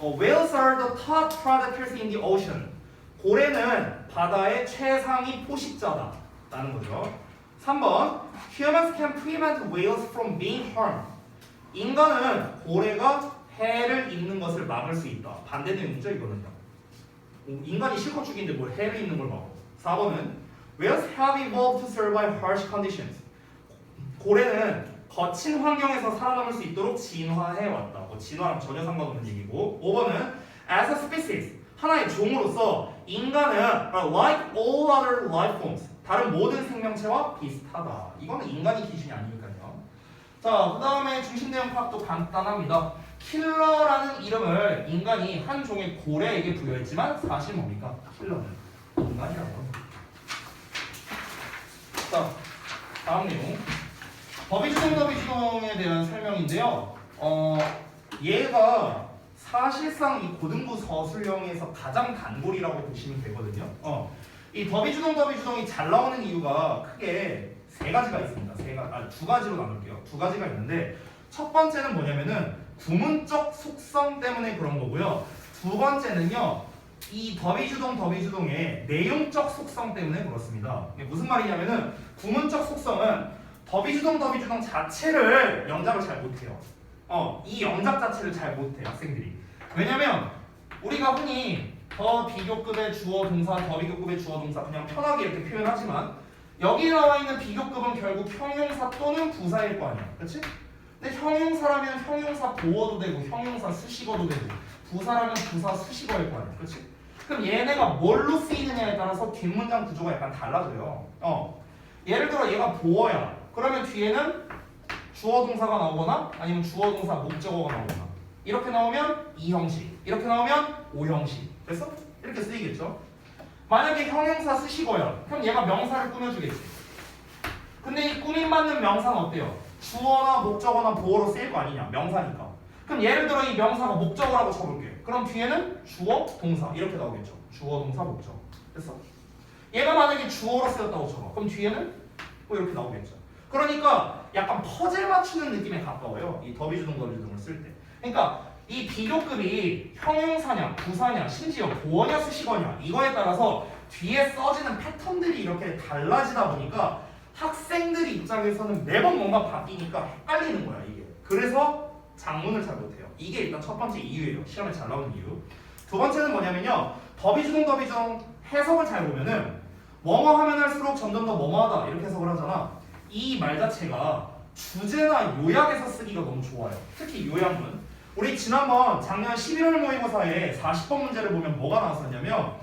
Whales are the top predators in the ocean. 고래는 바다의 최상위 포식자다 라는 거죠. 3번 Humans can prevent whales from being harmed. 인간은 고래가 해를 입는 것을 막을 수 있다. 반대 내용이죠, 이거는요. 인간이 실컷 죽이는데 뭘 해를 입는 걸 막어. 4번은 Whales have evolved to survive harsh conditions. 고래는 거친 환경에서 살아남을 수 있도록 진화해 왔다. 뭐 진화랑 전혀 상관없는 얘기고. 5번은 As a species, 하나의 종으로서 인간은 like all other life forms, 다른 모든 생명체와 비슷하다. 이거는 인간이 기준이 아니니까요. 자, 그 다음에 중심 내용 파악도 간단합니다. 킬러라는 이름을 인간이 한 종의 고래에게 부여했지만 사실 뭡니까? 킬러는 인간이라고 합니다. 자, 다음 내용. 더비주동에 대한 설명인데요. 얘가 사실상 이 고등부 서술형에서 가장 단골이라고 보시면 되거든요. 이 더비주동이 잘 나오는 이유가 크게 세 가지가 있습니다. 두 가지로 나눌게요. 두 가지가 있는데 첫 번째는 뭐냐면은 구문적 속성 때문에 그런 거고요. 두 번째는요, 이 더비주동의 내용적 속성 때문에 그렇습니다. 이게 무슨 말이냐면은 구문적 속성은 더비주동 자체를 영작을 잘 못해요. 이 영작 자체를 잘 못해요, 학생들이. 왜냐면 우리가 흔히 더 비교급의 주어 동사, 더비교급의 주어 동사 그냥 편하게 이렇게 표현하지만 여기 나와 있는 비교급은 결국 형용사 또는 부사일 거 아니야, 그렇지? 근데 형용사라면 형용사 보어도 되고 형용사 수식어도 되고 부사라면 부사 수식어일 거 아니야, 그렇지? 그럼 얘네가 뭘로 쓰이느냐에 따라서 뒷문장 구조가 약간 달라져요. 예를 들어 얘가 보어야. 그러면 뒤에는 주어 동사가 나오거나 아니면 주어 동사 목적어가 나오거나 이렇게 나오면 이 형식, 이렇게 나오면 오 형식. 됐어? 이렇게 쓰이겠죠? 만약에 형용사 수식어야. 그럼 얘가 명사를 꾸며주겠지. 근데 이 꾸밈받는 명사는 어때요? 주어나 목적어나 보어로 쓰일 거 아니냐, 명사니까. 그럼 예를 들어 이 명사가 목적어라고 쳐볼게. 그럼 뒤에는 주어, 동사 이렇게 나오겠죠. 주어, 동사, 목적. 됐어? 얘가 만약에 주어로 쓰였다고 쳐봐. 그럼 뒤에는 뭐 이렇게 나오겠죠. 그러니까 약간 퍼즐 맞추는 느낌에 가까워요. 이 더비주동을 쓸 때. 그러니까 이 비교급이 형용사냐, 부사냐, 심지어 보어냐, 수식어냐 이거에 따라서 뒤에 써지는 패턴들이 이렇게 달라지다 보니까 학생들이 입장에서는 매번 뭔가 바뀌니까 헷갈리는 거야, 이게. 그래서 작문을 잘 못해요. 이게 일단 첫 번째 이유예요. 시험에 잘 나오는 이유. 두 번째는 뭐냐면요. 더비주동 해석을 잘 보면은 뭐뭐 하면 할수록 점점 더 뭐뭐하다 이렇게 해석을 하잖아. 이 말 자체가 주제나 요약에서 쓰기가 너무 좋아요. 특히 요약문. 우리 지난번 작년 11월 모의고사에 40번 문제를 보면 뭐가 나왔었냐면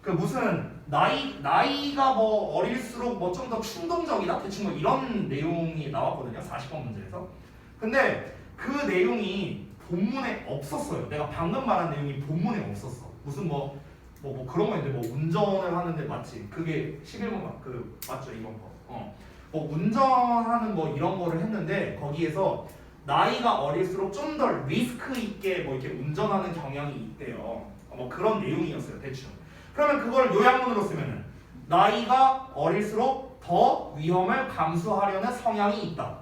그 무슨 나이가 뭐 어릴수록 뭐 좀 더 충동적이다 대충 뭐 이런 내용이 나왔거든요. 40번 문제에서. 근데 그 내용이 본문에 없었어요. 내가 방금 말한 내용이 본문에 없었어. 무슨 뭐 그런 거 있는데 뭐 운전을 하는데 맞지? 그게 11번 그 맞죠 이번 거. 뭐 운전하는 뭐 이런 거를 했는데 거기에서 나이가 어릴수록 좀 더 리스크 있게 뭐 이렇게 운전하는 경향이 있대요. 뭐 그런 내용이었어요 대충. 그러면 그걸 요약문으로 쓰면은 나이가 어릴수록 더 위험을 감수하려는 성향이 있다.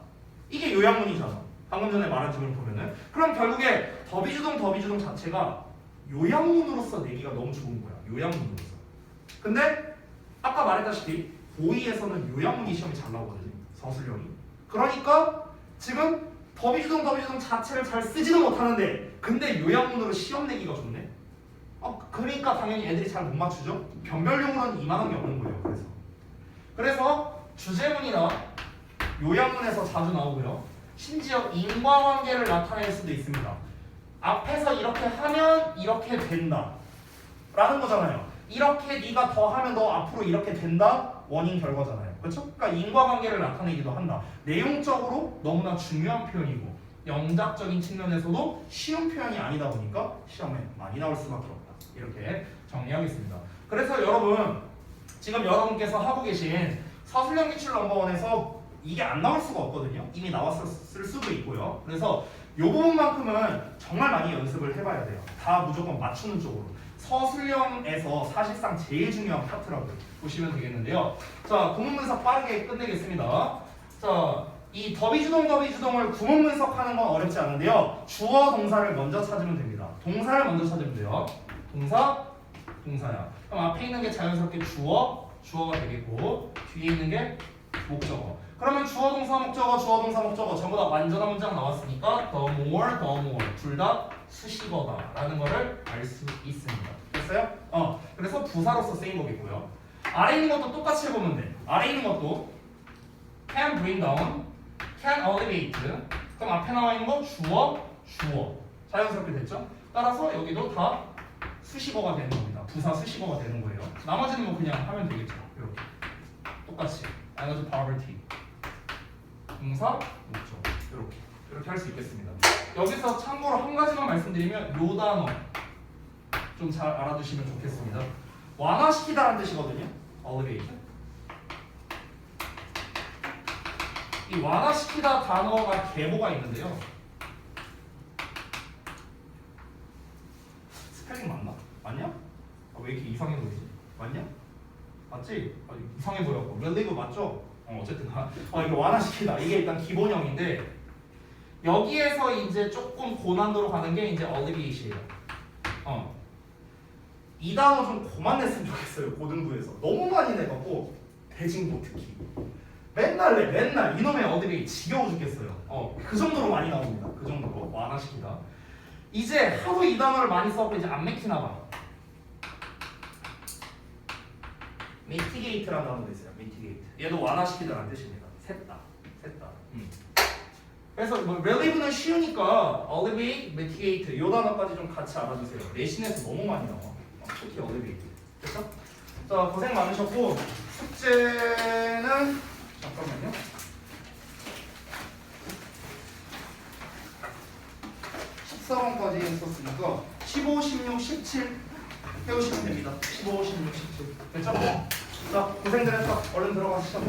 이게 요약문이잖아. 방금 전에 말한 질문을 보면은. 그럼 결국에 더비주동 자체가 요약문으로서 내기가 너무 좋은 거야. 요약문으로서. 근데 아까 말했다시피 고2에서는 요약문이 시험이 잘 나오거든요. 서술형이. 그러니까 지금 더비주동 자체를 잘 쓰지도 못하는데 근데 요약문으로 시험 내기가 좋네. 그러니까 당연히 애들이 잘 못 맞추죠. 변별용으로는 이만한 게 없는 거예요. 그래서 주제문이나 요약문에서 자주 나오고요. 심지어 인과관계를 나타낼 수도 있습니다. 앞에서 이렇게 하면 이렇게 된다 라는 거잖아요. 이렇게 네가 더 하면 너 앞으로 이렇게 된다 원인 결과잖아요. 그렇죠? 그러니까 인과관계를 나타내기도 한다. 내용적으로 너무나 중요한 표현이고 영작적인 측면에서도 쉬운 표현이 아니다 보니까 시험에 많이 나올 수밖에 없다. 이렇게 정리하겠습니다. 그래서 여러분 지금 여러분께서 하고 계신 서술형 기출 넘버원에서 이게 안 나올 수가 없거든요. 이미 나왔을 수도 있고요. 그래서 이 부분만큼은 정말 많이 연습을 해봐야 돼요. 다 무조건 맞추는 쪽으로. 서술형에서 사실상 제일 중요한 파트라고 보시면 되겠는데요. 자, 구문 분석 빠르게 끝내겠습니다. 자, 이 더비주동을 구문 분석하는 건 어렵지 않은데요. 주어 동사를 먼저 찾으면 됩니다. 동사를 먼저 찾으면 돼요. 동사야. 그럼 앞에 있는 게 자연스럽게 주어가 되겠고 뒤에 있는 게 목적어. 그러면 주어 동사 목적어 전부 다 완전한 문장 나왔으니까 the more 둘 다 수식어다라는 거를 알 수 있습니다. 됐어요? 그래서 부사로서 쓰인 거겠고요. 아래 있는 것도 똑같이 해보면 돼. 아래 있는 것도 can bring down, can elevate. 그럼 앞에 나와 있는 거 주어 자연스럽게 됐죠? 따라서 여기도 다 수식어가 되는 겁니다. 부사 수식어가 되는 거예요. 나머지는 뭐 그냥 하면 되겠죠. 이렇게 똑같이 에너지 poverty 동사 목적 이렇게 할 수 있겠습니다. 여기서 참고로 한 가지만 말씀드리면 요 단어 좀 잘 알아두시면 좋겠습니다. 완화시키다라는 뜻이거든요. elevate. 이 완화시키다 단어가 계보가 있는데요. 스펠링 맞나? 맞냐? 왜 이렇게 이상해 보이지? 맞냐? 맞지? 이상해 보였고 relieve 맞죠? 어쨌든 이거 완화시키다 이게 일단 기본형인데 여기에서 이제 조금 고난도로 가는 게 이제 alleviation이에요. 이 단어 좀 그만 냈으면 좋겠어요. 고등부에서 너무 많이 내갖고 대진고 특히 맨날 이놈의 어드비 지겨워 죽겠어요. 그 정도로 많이 나옵니다. 그 정도로 완화시키다. 이제 하도 이 단어를 많이 써서 이제 안 맥히나 봐. mitigate라는 단어도 있어요. mitigate. 얘도 완화시키다라는 뜻입니다. 샜다. 그래서 뭐 relieve는 쉬우니까 alleviate, mitigate 이 단어까지 좀 같이 알아주세요. 내신에서 너무 많이 나와. 특히 alleviate. 됐죠? 자, 고생 많으셨고 숙제는 잠깐만요. 14번까지 했었으니까 15, 16, 17 해오시면 됩니다. 15, 16, 17 됐죠? 자, 고생들 했어. 얼른 들어가시죠.